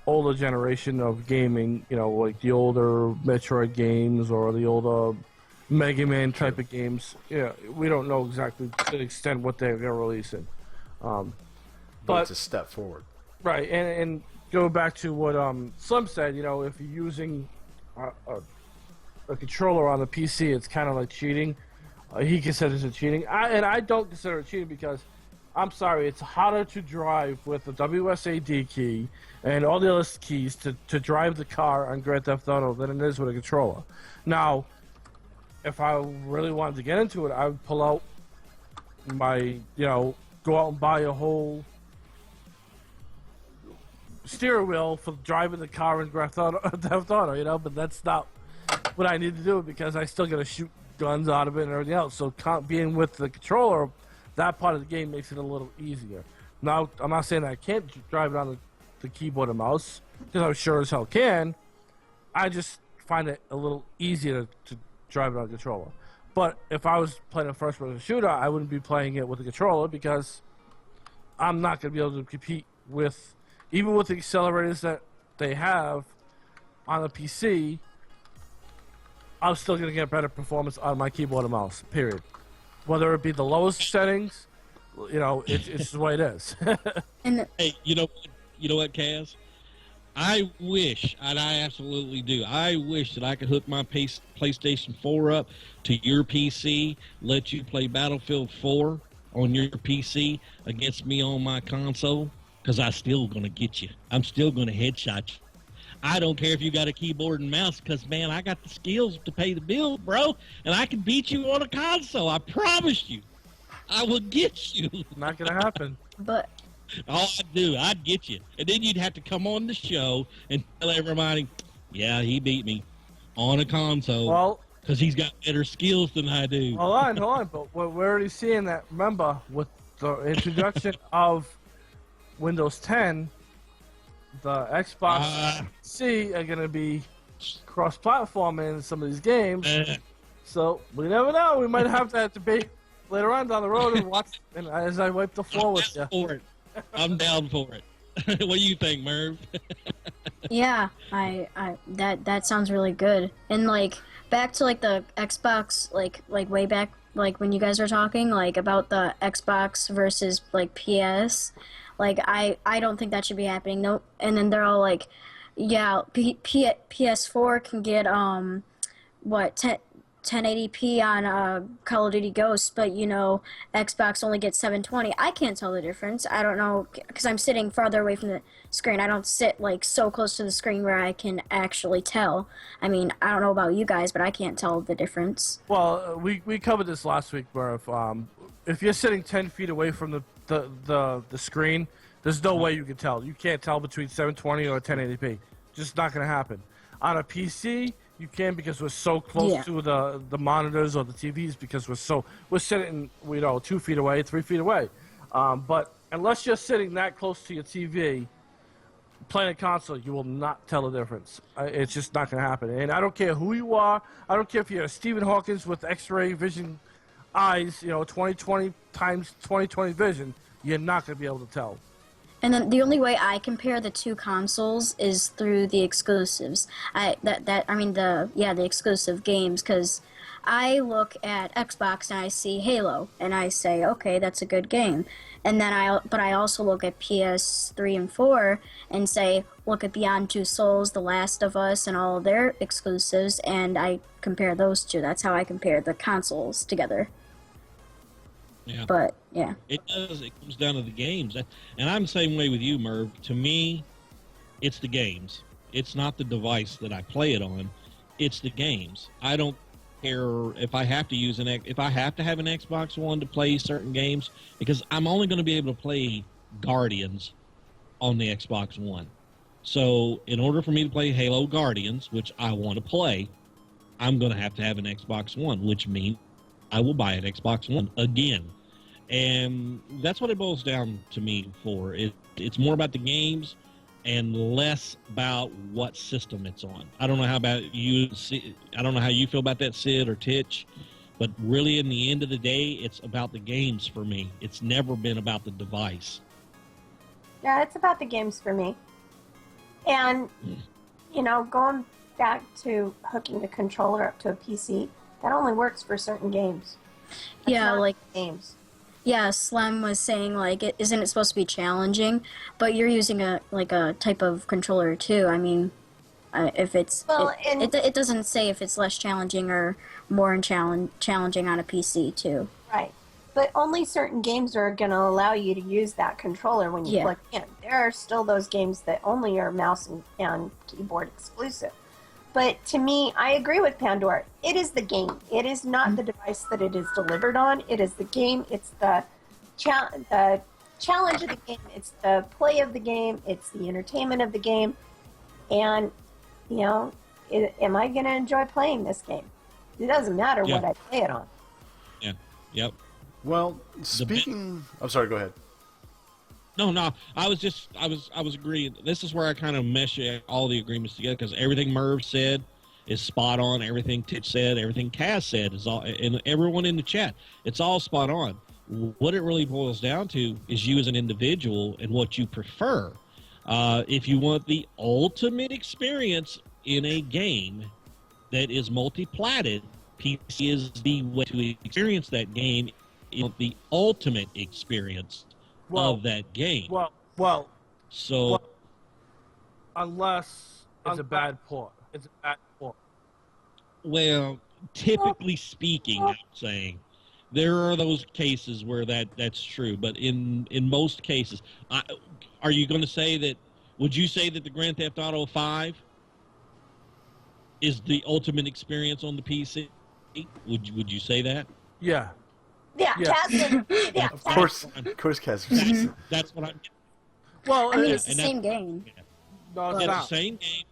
generation of gaming, like the older Metroid games or the older Mega Man type of games. Yeah, we don't know exactly to the extent what they're releasing. But it's a step forward. Right, and going back to what Slim said, if you're using a controller on the PC, it's kind of like cheating. He considers it cheating. I don't consider it cheating, because I'm sorry, it's harder to drive with the WSAD key and all the other keys to drive the car on Grand Theft Auto than it is with a controller. Now, if I really wanted to get into it, I would pull out my, go out and buy a whole steering wheel for driving the car in Grand Theft Auto, but that's not what I need to do, because I still got to shoot guns out of it and everything else. So being with the controller, that part of the game makes it a little easier. Now, I'm not saying that I can't drive it on the keyboard and mouse, because I sure as hell can. I just find it a little easier to drive it on a controller. But if I was playing a first-person shooter, I wouldn't be playing it with a controller, because I'm not going to be able to compete with, even with the accelerators that they have on a PC, I'm still going to get better performance on my keyboard and mouse, period. Whether it be the lowest settings, it's the way it is. Hey, you know what, Kaz? I wish, and I absolutely do, I wish that I could hook my PlayStation 4 up to your PC, let you play Battlefield 4 on your PC against me on my console, because I'm still going to get you. I'm still going to headshot you. I don't care if you got a keyboard and mouse, because, man, I got the skills to pay the bill, bro, and I can beat you on a console. I promise you. I will get you. Not going to happen. But all I'd get you. And then you'd have to come on the show and tell everybody, yeah, he beat me on a console. Well, because he's got better skills than I do. Hold on. But we're already seeing that. Remember, with the introduction of Windows 10, the Xbox C are going to be cross-platform in some of these games. So we never know. We might have that debate later on down the road and watch. And as I wipe the floor with you, I'm down for it. What do you think, Merv? yeah, I that sounds really good. And like back to like the Xbox, like way back, like when you guys were talking like about the Xbox versus like PS. Like, I don't think that should be happening. No, and then they're all like, yeah, PS4 can get, 1080p on Call of Duty Ghosts, but, Xbox only gets 720. I can't tell the difference. I don't know, because I'm sitting farther away from the screen. I don't sit, like, so close to the screen where I can actually tell. I mean, I don't know about you guys, but I can't tell the difference. Well, we covered this last week, Murph. If you're sitting 10 feet away from the screen, there's no way you can tell. You can't tell between 720 or 1080p. Just not going to happen. On a PC, you can, because we're so close to the monitors or the TVs, because we're sitting 2 feet away, 3 feet away. But unless you're sitting that close to your TV, playing a console, you will not tell the difference. It's just not going to happen. And I don't care who you are. I don't care if you're Stephen Hawkins with X-ray vision eyes, 20/20 times 20/20 vision. You're not going to be able to tell. And then the only way I compare the two consoles is through the exclusives. The exclusive games, because I look at Xbox and I see Halo and I say, okay, that's a good game. And then I also look at PS3 and 4 and say, look at Beyond Two Souls, The Last of Us, and all of their exclusives, and I compare those two. That's how I compare the consoles together. Yeah. But yeah, it does. It comes down to the games, and I'm the same way with you, Merv. To me, it's the games. It's not the device that I play it on. It's the games. I don't care if I have to use if I have to have an Xbox One to play certain games, because I'm only going to be able to play Guardians on the Xbox One. So in order for me to play Halo Guardians, which I want to play, I'm going to have an Xbox One, which means I will buy an Xbox One again. And that's what it boils down to me for. It's more about the games and less about what system it's on. I don't know how about you. I don't know how you feel about that, Sid or Titch, but really, in the end of the day, it's about the games for me. It's never been about the device. Yeah, it's about the games for me. And, going back to hooking the controller up to a PC, that only works for certain games. That's yeah, like games. Yeah, Slem was saying, like, isn't it supposed to be challenging? But you're using a type of controller too. I mean, if it's it doesn't say if it's less challenging or more challenging on a PC too. Right, but only certain games are going to allow you to use that controller when you plug in. There are still those games that only are mouse and keyboard exclusive. But to me, I agree with Pandora. It is the game. It is not the device that it is delivered on. It is the game. It's the challenge of the game. It's the play of the game. It's the entertainment of the game. And, am I going to enjoy playing this game? It doesn't matter what I play it on. Yeah. Yep. Well, speaking... I'm sorry, go ahead. No. I was agreeing. This is where I kind of mesh all the agreements together, because everything Merv said is spot on. Everything Titch said, everything Kaz said is all, and everyone in the chat, it's all spot on. What it really boils down to is you as an individual and what you prefer. If you want the ultimate experience in a game that is multi-platted, PC is the way to experience that game. The ultimate experience of that game. Unless it's a bad port. Well, typically speaking, I'm saying there are those cases where that's true, but in most cases, are you going to say that? Would you say that the Grand Theft Auto 5 is the ultimate experience on the PC? Would you say that? Yeah. Kaz. Of course, Kaz. That's what I'm. Well, I mean, it's the same game. No, it's the same game,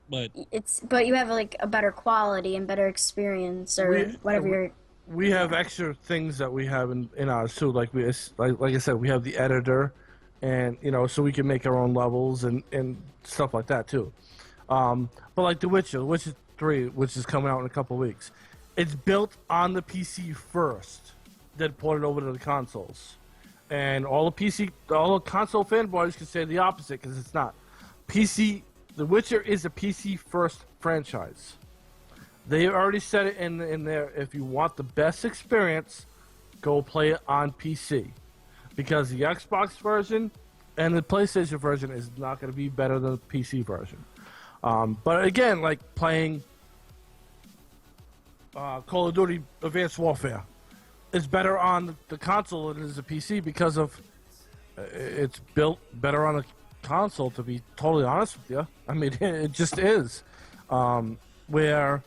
but you have like a better quality and better experience or whatever. We have extra things that we have in ours too. Like I said, we have the editor, and so we can make our own levels and stuff like that too. But like The Witcher 3, which is coming out in a couple of weeks, it's built on the PC first, then ported over to the consoles. And all the console fanboys can say the opposite, because it's not. The Witcher is a PC first franchise. They already said it in there. If you want the best experience, go play it on PC, because the Xbox version and the PlayStation version is not going to be better than the PC version. But again, like playing Call of Duty Advanced Warfare is better on the console than it is a PC, because of it's built better on a console, to be totally honest with you. I mean, it just is. Where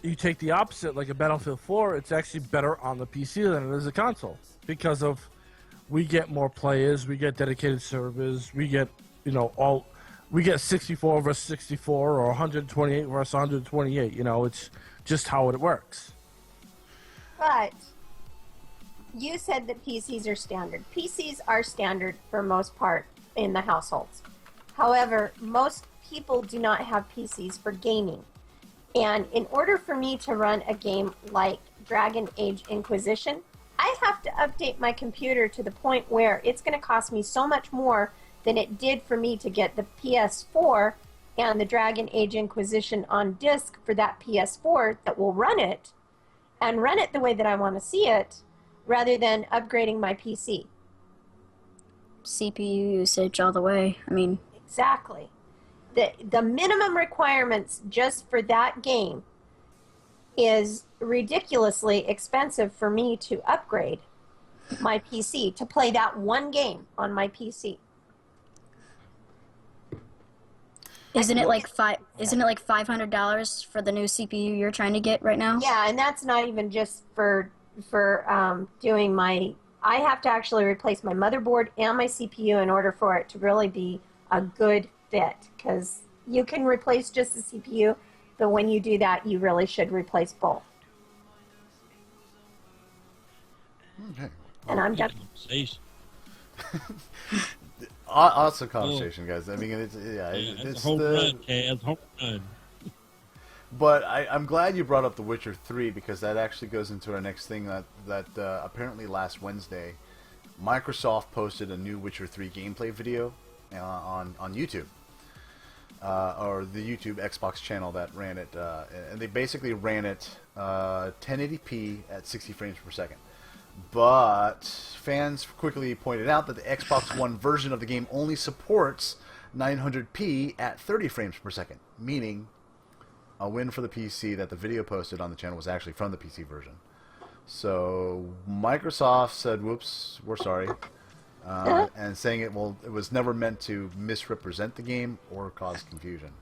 you take the opposite, like a Battlefield 4, it's actually better on the PC than it is a console, because of we get more players, we get dedicated servers, we get we get 64 versus 64 or 128 versus 128. It's just how it works. But you said that PCs are standard. PCs are standard for most part in the households. However, most people do not have PCs for gaming. And in order for me to run a game like Dragon Age Inquisition, I have to update my computer to the point where it's going to cost me so much more than it did for me to get the PS4 and the Dragon Age Inquisition on disc for that PS4 that will run it, and run it the way that I want to see it, rather than upgrading my PC. CPU usage all the way. I mean, exactly. The minimum requirements just for that game is ridiculously expensive for me to upgrade my PC to play that one game on my PC. Isn't it like $500 for the new CPU you're trying to get right now? Yeah, and that's not even just for doing my. I have to actually replace my motherboard and my CPU in order for it to really be a good fit. Because you can replace just the CPU, but when you do that, you really should replace both. Okay. And I'm done. Awesome conversation, guys. I mean, it's home run, Kaz, home run. But I'm glad you brought up The Witcher 3 because that actually goes into our next thing that apparently last Wednesday, Microsoft posted a new Witcher 3 gameplay video on YouTube. Or the YouTube Xbox channel that ran it. And they basically ran it 1080p at 60 frames per second. But fans quickly pointed out that the Xbox One version of the game only supports 900p at 30 frames per second, meaning a win for the PC that the video posted on the channel was actually from the PC version. So Microsoft said, whoops, we're sorry, and saying it was never meant to misrepresent the game or cause confusion.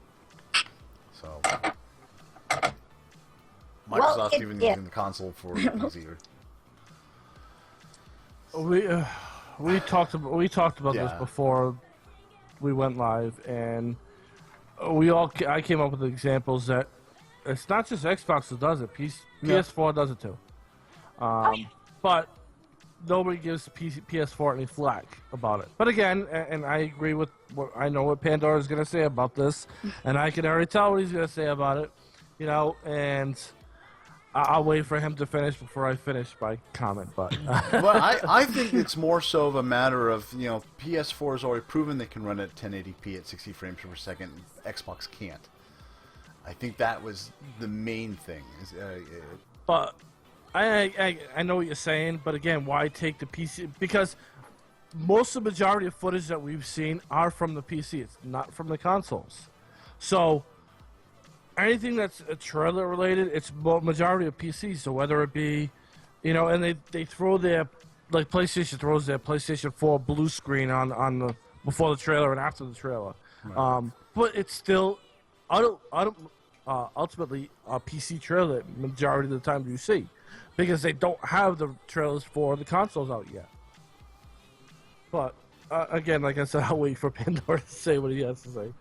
So Microsoft's even using the console for the PC. We talked about this before we went live, and I came up with examples that it's not just Xbox that does it. PS4 does it too. But nobody gives PS4 any flack about it. But again, and I agree with I know what Pandora is going to say about this, and I can already tell what he's going to say about it, and I'll wait for him to finish before I finish my comment. But well, I think it's more so of a matter of, PS4 has already proven they can run at 1080p at 60 frames per second. Xbox can't. I think that was the main thing. But I know what you're saying, but again, why take the PC? Because most of the majority of footage that we've seen are from the PC. It's not from the consoles. So anything that's trailer related, it's majority of PCs. So whether it be, and they throw their, like PlayStation throws their PlayStation 4 blue screen on the before the trailer and after the trailer. Right. But it's still ultimately a PC trailer majority of the time you see, because they don't have the trailers for the consoles out yet. But again, like I said, I'll wait for Pandora to say what he has to say.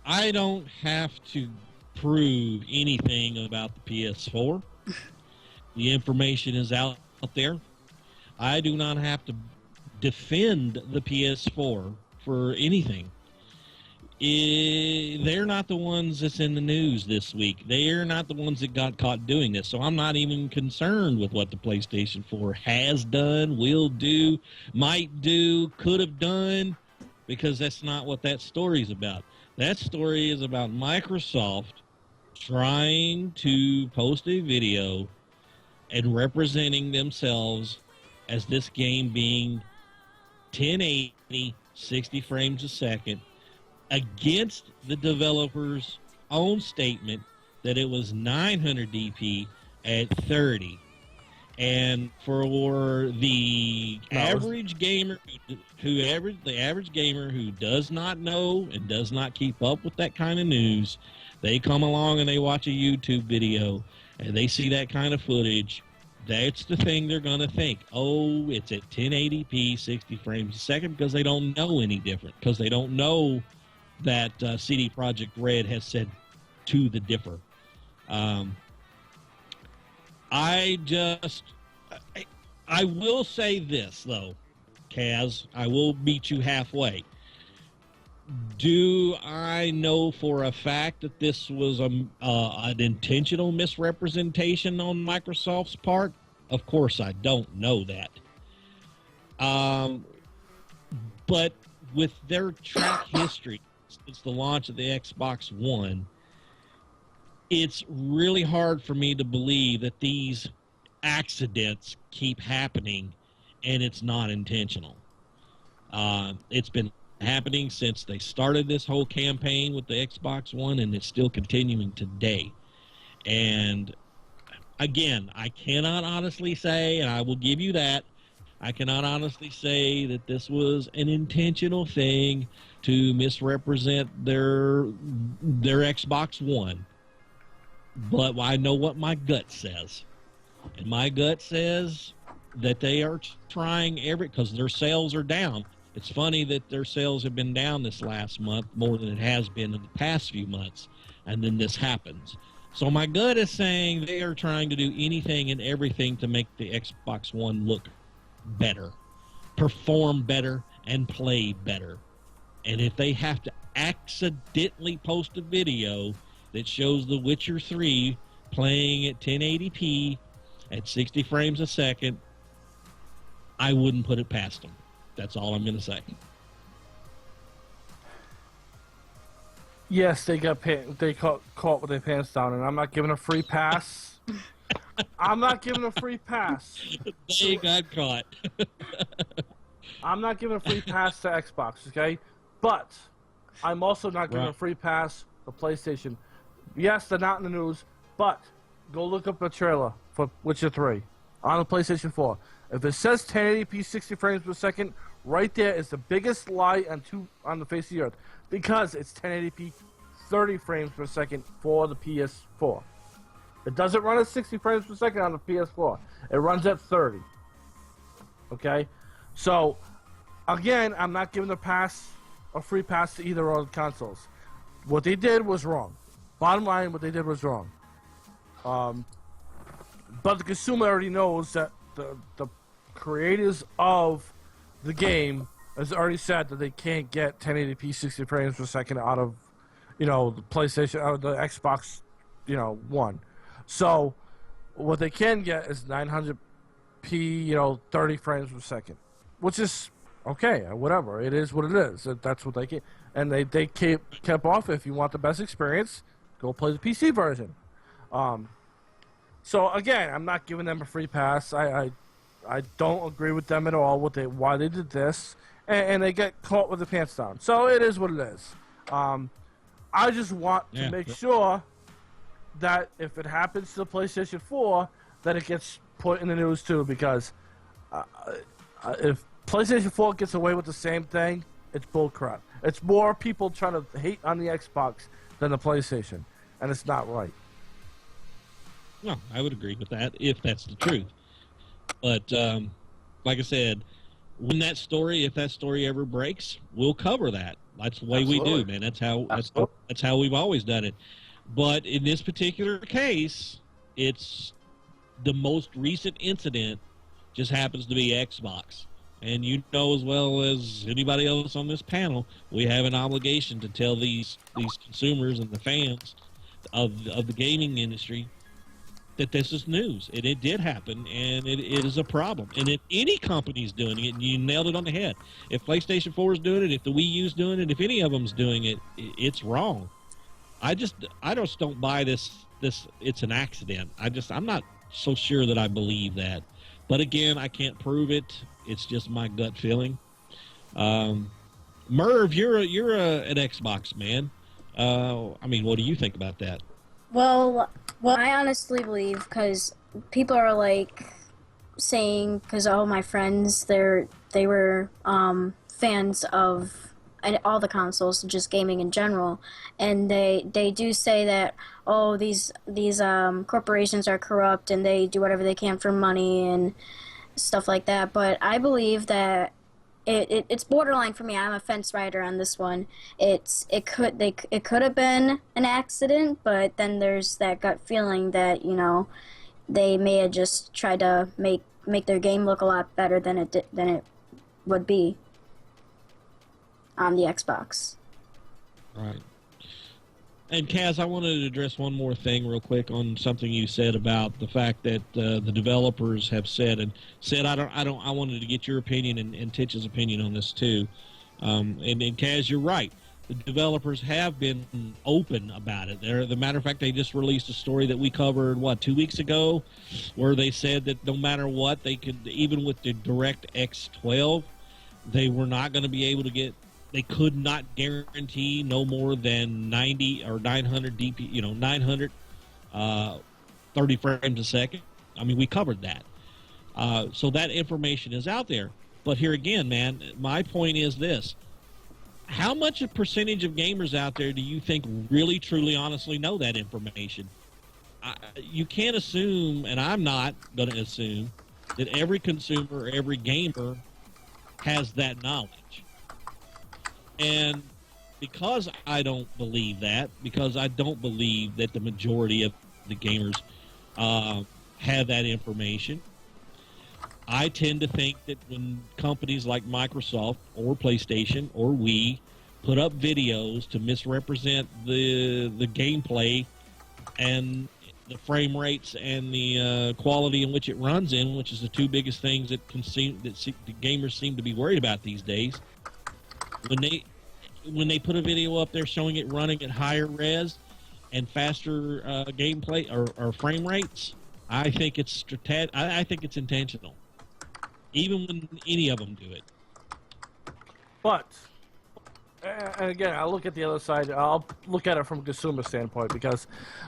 I don't have to prove anything about the PS4. The information is out there. I do not have to defend the PS4 for anything. They're not the ones that's in the news this week. They're not the ones that got caught doing this. So I'm not even concerned with what the PlayStation 4 has done, will do, might do, could have done, because that's not what that story's about. That story is about Microsoft trying to post a video and representing themselves as this game being 1080, 60 frames a second, against the developer's own statement that it was 900 DP at 30. And for the average gamer the average gamer who does not know and does not keep up with that kind of news, they come along and they watch a YouTube video and they see that kind of footage. That's the thing they're going to think. Oh, it's at 1080p, 60 frames a second, because they don't know any different, because they don't know that CD Projekt Red has said to the differ. I will say this, though. Kaz. I will meet you halfway. Do I know for a fact that this was an intentional misrepresentation on Microsoft's part? Of course, I don't know that. But with their track history since the launch of the Xbox One, it's really hard for me to believe that these accidents keep happening and it's not intentional. It's been happening since they started this whole campaign with the Xbox One, and it's still continuing today. And again, I cannot honestly say, and I will give you that, I cannot honestly say that this was an intentional thing to misrepresent their Xbox One. But I know what my gut says. And my gut says that they are trying because their sales are down. It's funny that their sales have been down this last month more than it has been in the past few months, and then this happens. So my gut is saying they are trying to do anything and everything to make the Xbox One look better, perform better, and play better. And if they have to accidentally post a video that shows The Witcher 3 playing at 1080p at 60 frames a second, I wouldn't put it past them. That's all I'm going to say. Yes, they caught with their pants down, and I'm not giving a free pass. I'm not giving a free pass. They got caught. I'm not giving a free pass to Xbox, okay? But I'm also not giving a free pass to PlayStation. Yes, they're not in the news, but go look up the trailer for Witcher 3 on the PlayStation 4. If it says 1080p 60 frames per second, right there is the biggest lie on the face of the earth, because it's 1080p 30 frames per second for the PS4. It doesn't run at 60 frames per second on the PS4. It runs at 30. Okay? So, again, I'm not giving a free pass to either of the consoles. What they did was wrong. Bottom line, what they did was wrong. But the consumer already knows that the creators of the game has already said that they can't get 1080p 60 frames per second out of, the PlayStation, out of the Xbox, One. So what they can get is 900p, 30 frames per second, which is okay, whatever. It is what it is. That's what they get. And they kept off, if you want the best experience, go play the PC version. So again, I'm not giving them a free pass. I don't agree with them at all why they did this, and they get caught with their pants down. So it is what it is. I just want to make sure that if it happens to the PlayStation 4, that it gets put in the news too, because if PlayStation 4 gets away with the same thing, it's bullcrap. It's more people trying to hate on the Xbox than the PlayStation, and it's not right. No, I would agree with that if that's the truth. But like I said, if that story ever breaks, we'll cover that. That's the way we do, man. That's how we've always done it. But in this particular case, it's the most recent incident just happens to be Xbox. And you know as well as anybody else on this panel, we have an obligation to tell these consumers and the fans of the gaming industry that this is news, and it did happen, and it is a problem. And if any company's doing it, and you nailed it on the head, if PlayStation 4 is doing it, if the Wii U's doing it, if any of them's doing it, it's wrong. I just don't buy this it's an accident. I'm not so sure that I believe that. But again, I can't prove it. It's just my gut feeling. Merv, you're an Xbox man. What do you think about that? Well, I honestly believe, because people are saying, because all my friends, they were fans of all the consoles, just gaming in general, and they do say that, oh, these corporations are corrupt and they do whatever they can for money and stuff like that. But I believe that it's borderline for me. I'm a fence rider on this one. It could have been an accident, but then there's that gut feeling that they may have just tried to make their game look a lot better than it would be on the Xbox. Right. And Kaz, I wanted to address one more thing real quick on something you said about the fact that the developers have said I wanted to get your opinion and Titch's opinion on this too. And Kaz, you're right. The developers have been open about it. The matter of fact, they just released a story that we covered 2 weeks ago, where they said that no matter what, they could, even with the DirectX 12, they were not going to be able to get. They could not guarantee no more than 90 or 900 DP, 900 30 frames a second. I mean, we covered that. So that information is out there. But here again, man, my point is this. How much a percentage of gamers out there do you think really, truly, honestly know that information? You can't assume, and I'm not going to assume, that every consumer or every gamer has that knowledge. And because I don't believe that, because I don't believe that the majority of the gamers have that information, I tend to think that when companies like Microsoft or PlayStation or Wii put up videos to misrepresent the gameplay and the frame rates and the quality in which it runs in, which is the two biggest things that the gamers seem to be worried about these days, when they put a video up there showing it running at higher res and faster gameplay or frame rates, I think it's I think it's intentional, even when any of them do it. But, and again, I'll look at the other side. I'll look at it from a consumer standpoint, because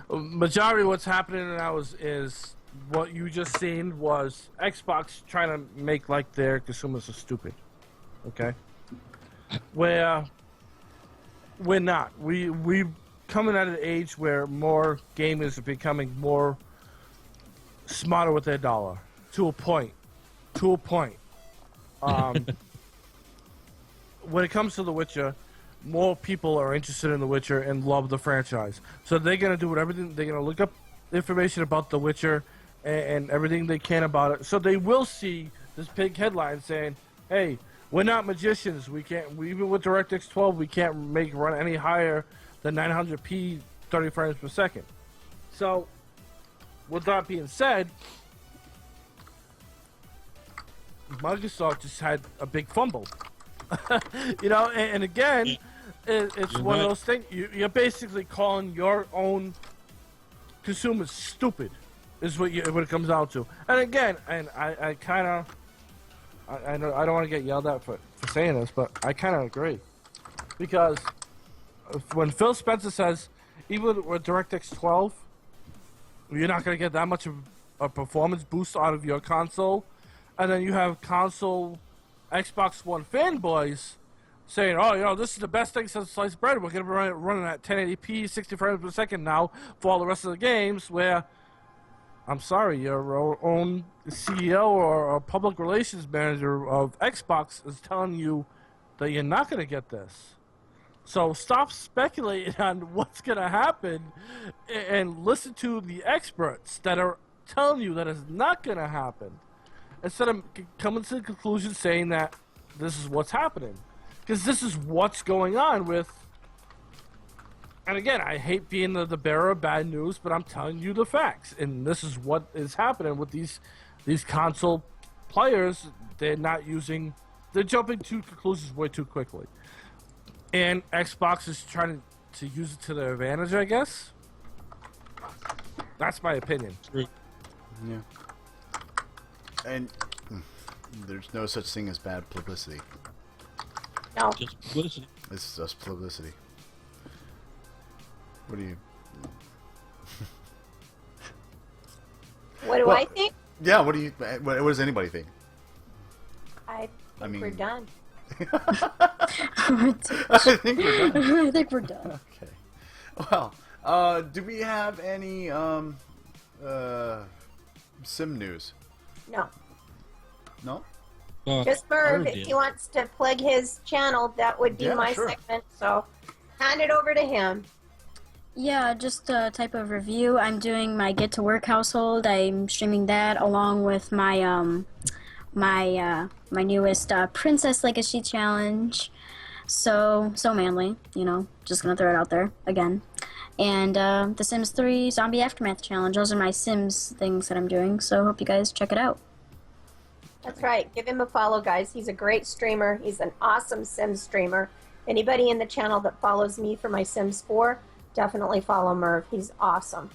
majority of what's happening now is what you just seen was Xbox trying to make like their consumers are stupid. Okay? Where we're not. We're coming at an age where more gamers are becoming more smarter with their dollar. To a point. When it comes to The Witcher, more people are interested in The Witcher and love the franchise. So they're going to do everything. They're going to look up information about The Witcher and everything they can about it. So they will see this big headline saying, hey, we're not magicians. We can't, even with DirectX 12, we can't run any higher than 900p 30 frames per second. So, with that being said, Microsoft just had a big fumble. And again, it's one of those things. You're basically calling your own consumers stupid, is what it comes down to. And again, I kind of. I don't want to get yelled at for saying this, but I kind of agree. Because when Phil Spencer says, even with DirectX 12, you're not going to get that much of a performance boost out of your console, and then you have console Xbox One fanboys saying, oh, this is the best thing since sliced bread. We're going to be running at 1080p, 60 frames per second now for all the rest of the games, where, I'm sorry, your own CEO or public relations manager of Xbox is telling you that you're not going to get this. So stop speculating on what's going to happen and listen to the experts that are telling you that it's not going to happen, instead of coming to the conclusion saying that this is what's happening. Because this is what's going on with... And again, I hate being the bearer of bad news, but I'm telling you the facts. And this is what is happening with these console players. They're jumping to conclusions way too quickly. And Xbox is trying to use it to their advantage, I guess. That's my opinion. Yeah. And there's no such thing as bad publicity. No. Just publicity. It's just publicity. What do you... What do I think? Yeah, what does anybody think? I think we're done. I think we're done. I think we're done. Okay. Well, do we have any sim news? No. No? Just Merv, if he wants to plug his channel, that would be my segment. So hand it over to him. Yeah, just a type of review. I'm doing my Get to Work household. I'm streaming that along with my my newest Princess Legacy challenge. So manly, just gonna throw it out there again. And the Sims 3 Zombie Aftermath challenge. Those are my Sims things that I'm doing. So hope you guys check it out. That's right. Give him a follow, guys. He's a great streamer. He's an awesome Sims streamer. Anybody in the channel that follows me for my Sims 4, definitely follow Merv. He's awesome.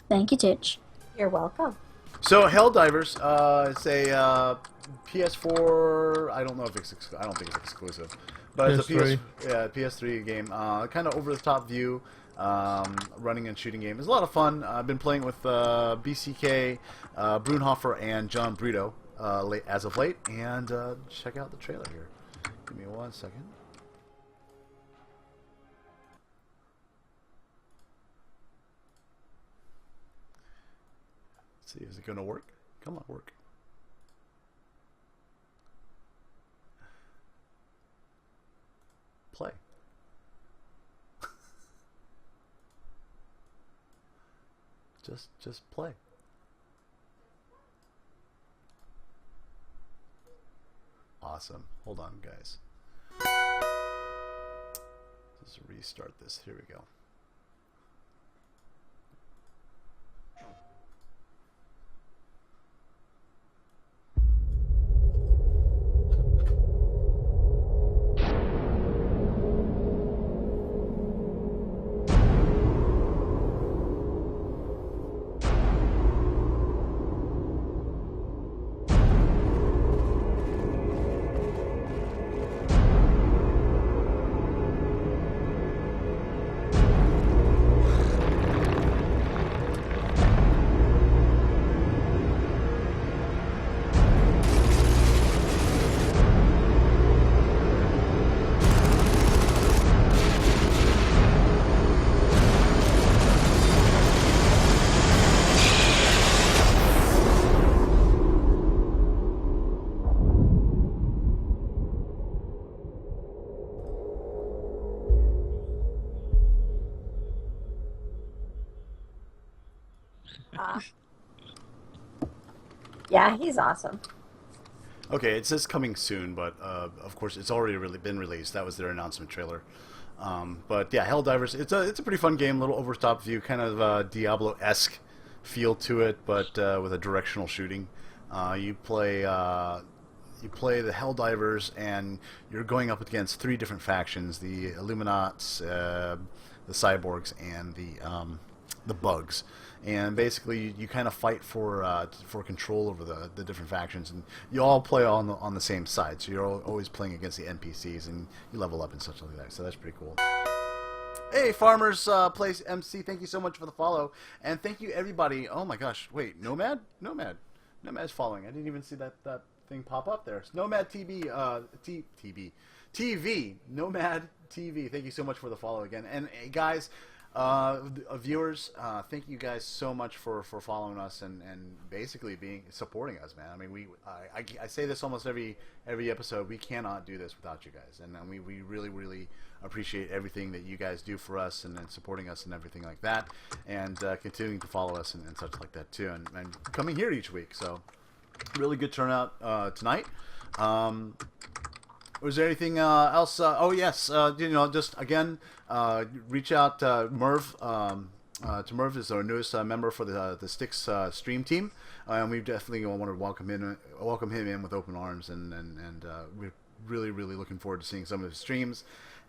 Thank you, Titch. You're welcome. So Helldivers, it's a PS4. I don't think it's exclusive, but it's a PS3 game. Kind of over the top view, running and shooting game. It's a lot of fun. I've been playing with BCK, Brunhofer, and John Brito as of late. And check out the trailer here. Give me 1 second. See, is it going to work? Come on, work. Play. just play. Awesome. Hold on, guys. Just restart this. Here we go. Yeah, he's awesome. Okay, it says coming soon, but of course it's already been released. That was their announcement trailer. But yeah, Helldivers, it's a pretty fun game, little over top view, kind of Diablo-esque feel to it, but with a directional shooting. You play the Helldivers, and you're going up against 3 different factions: the Illuminats, the Cyborgs, and the Bugs. And basically, you kind of fight for control over the different factions, and you all play on the same side. So you're always playing against the NPCs, and you level up and such like that. So that's pretty cool. Hey, Farmers Place MC, thank you so much for the follow, and thank you everybody. Oh my gosh, wait, Nomad's following. I didn't even see that thing pop up there. It's Nomad TV, Nomad TV. Thank you so much for the follow again, and guys. Viewers, thank you guys so much for following us and basically supporting us, man. I mean, I say this almost every episode. We cannot do this without you guys, and we really appreciate everything that you guys do for us and supporting us and everything like that, and continuing to follow us and such like that too, and coming here each week. So really good turnout tonight. Was there anything else? Oh yes, just again, reach out to Merv. To Merv is our newest member for the Sticks stream team, and we definitely want to welcome him in with open arms, and we're really looking forward to seeing some of his streams.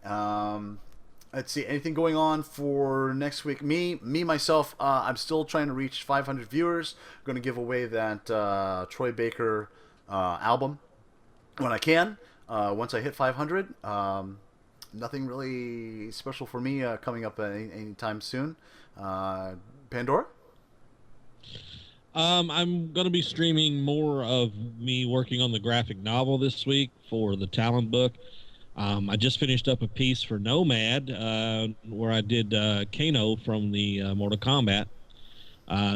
Let's see, anything going on for next week? Myself, I'm still trying to reach 500 viewers. I'm going to give away that Troy Baker album when I can. Once I hit 500, nothing really special for me coming up anytime soon. Pandora? I'm going to be streaming more of me working on the graphic novel this week for the Talon book. I just finished up a piece for Nomad where I did Kano from the Mortal Kombat.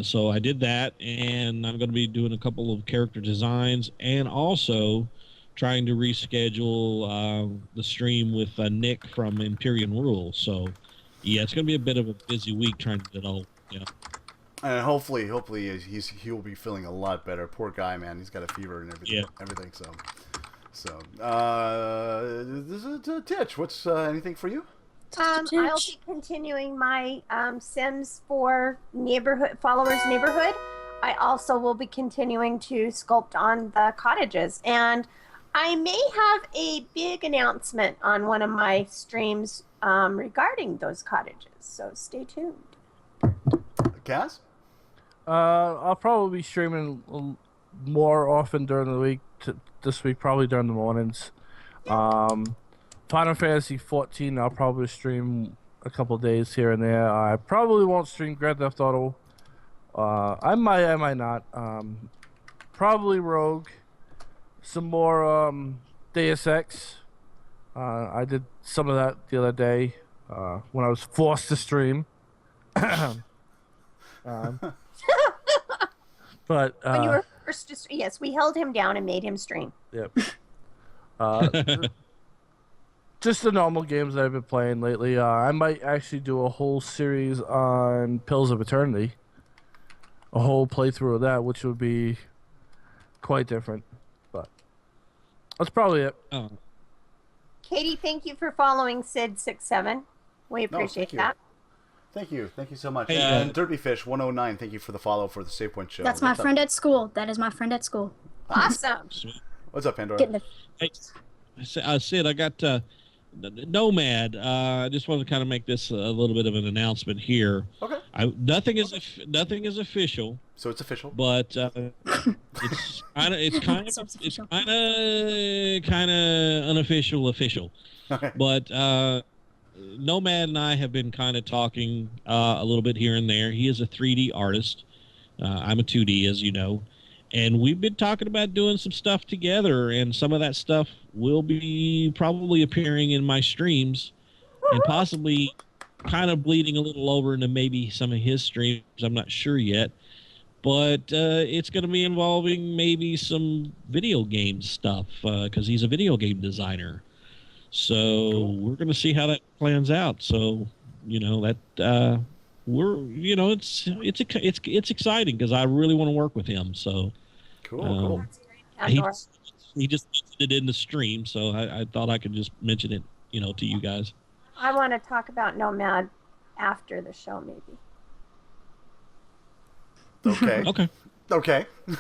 So I did that, and I'm going to be doing a couple of character designs and also trying to reschedule the stream with Nick from Imperial Rule. So, yeah, it's going to be a bit of a busy week trying to get all. Yeah. And hopefully he'll be feeling a lot better. Poor guy, man. He's got a fever and everything. Yeah. Everything. So, this is Titch. What's anything for you? I'll be continuing my Sims 4 followers neighborhood. I also will be continuing to sculpt on the cottages, and I may have a big announcement on one of my streams regarding those cottages. So stay tuned. Cass? I'll probably be streaming more often during the week. This week, probably during the mornings. Final Fantasy 14, I'll probably stream a couple days here and there. I probably won't stream Grand Theft Auto. I might not. Probably Rogue. Some more Deus Ex. I did some of that the other day when I was forced to stream. But when you were first to yes, we held him down and made him stream. Yep. Just the normal games that I've been playing lately. I might actually do a whole series on Pills of Eternity. A whole playthrough of that, which would be quite different. But that's probably it. Oh. Katie, thank you for following Sid67. We appreciate that. Thank you so much. Hey, and Derbyfish109, thank you for the follow for the Save Point Show. That's my friend at school. That is my friend at school. Awesome. What's up, Pandora? Hey, Sid, I got Nomad. I just wanted to kind of make this a little bit of an announcement here. Okay. Nothing is official. So it's official. But it's kind of unofficial. Okay. But Nomad and I have been kind of talking a little bit here and there. He is a 3D artist. I'm a 2D, as you know. And we've been talking about doing some stuff together, and some of that stuff will be probably appearing in my streams and possibly kind of bleeding a little over into maybe some of his streams. I'm not sure yet. But it's going to be involving maybe some video game stuff because he's a video game designer. So we're going to see how that plans out. So, that it's exciting because I really want to work with him. So cool. He just mentioned it in the stream, so I thought I could just mention it, to you guys. I want to talk about Nomad after the show, maybe. Okay. Okay. And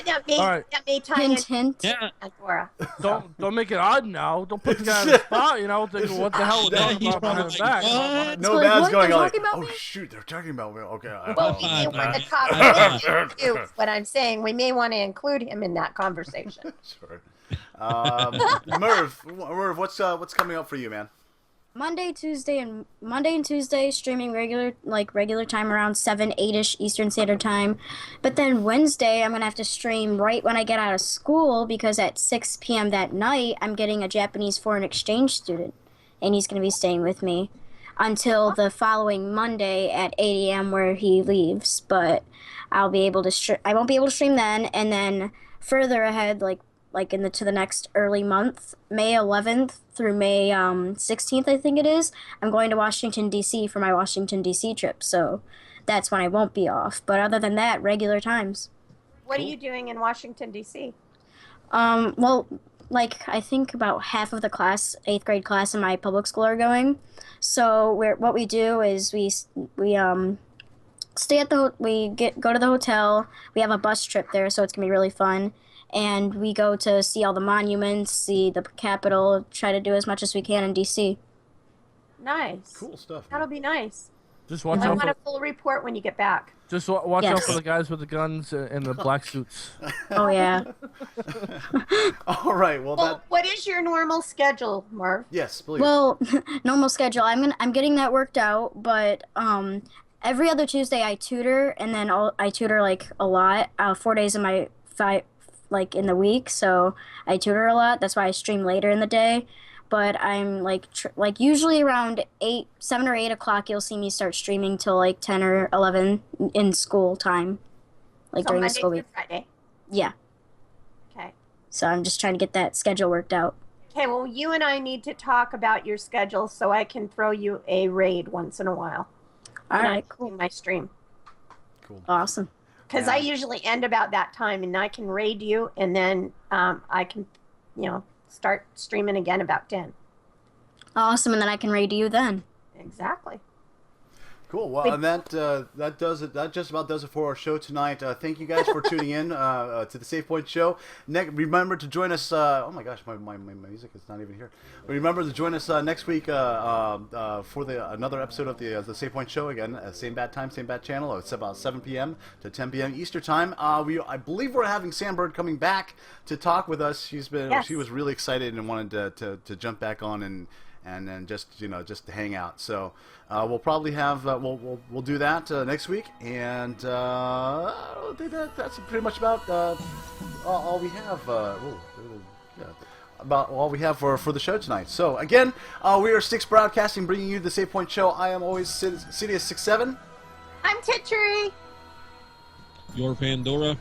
that may tie Hint, in. hint. Yeah. Pandora. Don't make it odd now. Don't put the guy on the spot. Thinking, what the hell? Yeah, he's behind his back. What? No Like, man's what? going They're like, talking about oh me? shoot, they're talking about me. Okay. Well, we may want to talk about him too. What I'm saying, we may want to include him in that conversation. Sure. Merv, what's coming up for you, man? Monday and Tuesday streaming regular time around 7-8ish Eastern Standard Time. But then Wednesday I'm gonna have to stream right when I get out of school because at 6 p.m. that night I'm getting a Japanese foreign exchange student and he's gonna be staying with me until the following Monday at 8 a.m. where he leaves. But I won't be able to stream then, and then further ahead to the next early month, May 11th through May 16th, I think it is, I'm going to Washington, D.C. for my Washington, D.C. trip. So that's when I won't be off. But other than that, regular times. What are you doing in Washington, D.C.? I think about half of the class, 8th grade class in my public school are going. So what we do is we stay at go to the hotel. We have a bus trip there, so it's going to be really fun. And we go to see all the monuments, see the Capitol, try to do as much as we can in D.C. Nice. Cool stuff. That'll be nice. Just watch I out want a full report when you get back. Just watch out Yes. for the guys with the guns and the black suits. Oh, yeah. All right. Well, what is your normal schedule, Marv? Yes, please. Well, normal schedule. I'm getting that worked out, but every other Tuesday I tutor, and then I tutor a lot, 4 days in my in the week, so I tutor a lot. That's why I stream later in the day. But I'm usually around 7 or 8 o'clock. You'll see me start streaming till 10 or 11 in school time, So during Monday the school week. through Friday. Yeah. Okay. So I'm just trying to get that schedule worked out. Okay, well, you and I need to talk about your schedule so I can throw you a raid once in a while. All when right, I'm doing my stream. Awesome. Because I usually end about that time, and I can raid you, and then I can, start streaming again about 10. Awesome, and then I can raid you then. Exactly. Cool. Well, and that does it. That just about does it for our show tonight. Thank you guys for tuning in to the Save Point Show. Remember to join us. Oh my gosh, my music is not even here. Remember to join us next week for another episode of the Save Point Show. Again, same bad time, same bad channel. It's about 7 p.m. to 10 p.m. Eastern time. I believe we're having Sandbird coming back to talk with us. She was really excited and wanted to jump back on and then just to hang out. So we'll probably have we'll do that next week, and I think that's pretty much about all we have. About all we have for the show tonight. So again, we are Styx Broadcasting, bringing you the Save Point Show. I am always Sidious67. I'm Titchery. Your Pandora.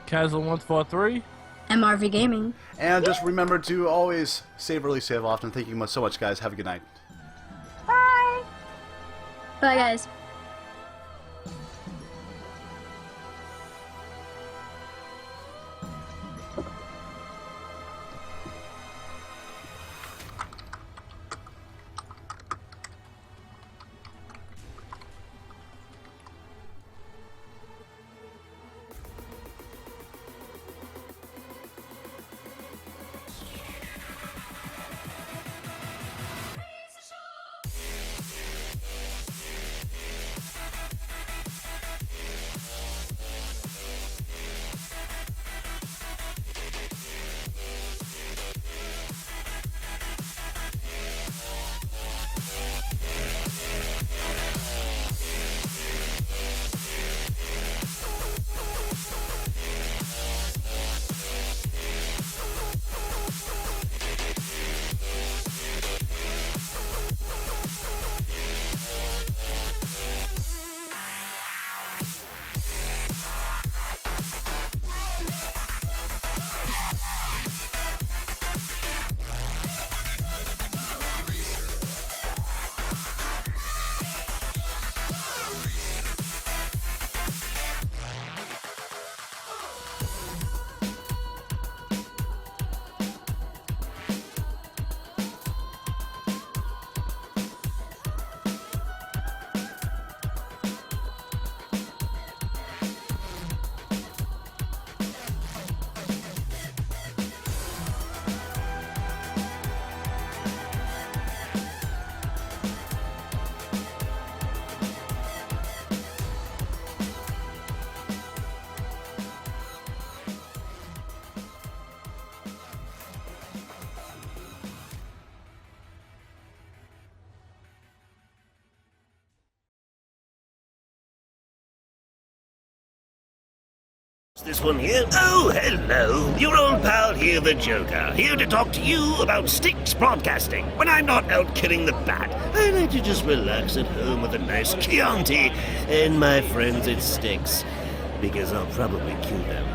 Castle143. MRV Gaming. And just remember to always save early, save often. Thank you so much, guys. Have a good night. Bye. Bye, guys. This one here? Oh, hello. Your old pal here, the Joker. Here to talk to you about Styx Broadcasting. When I'm not out killing the bat, I like to just relax at home with a nice Chianti and my friends at Styx, because I'll probably kill them.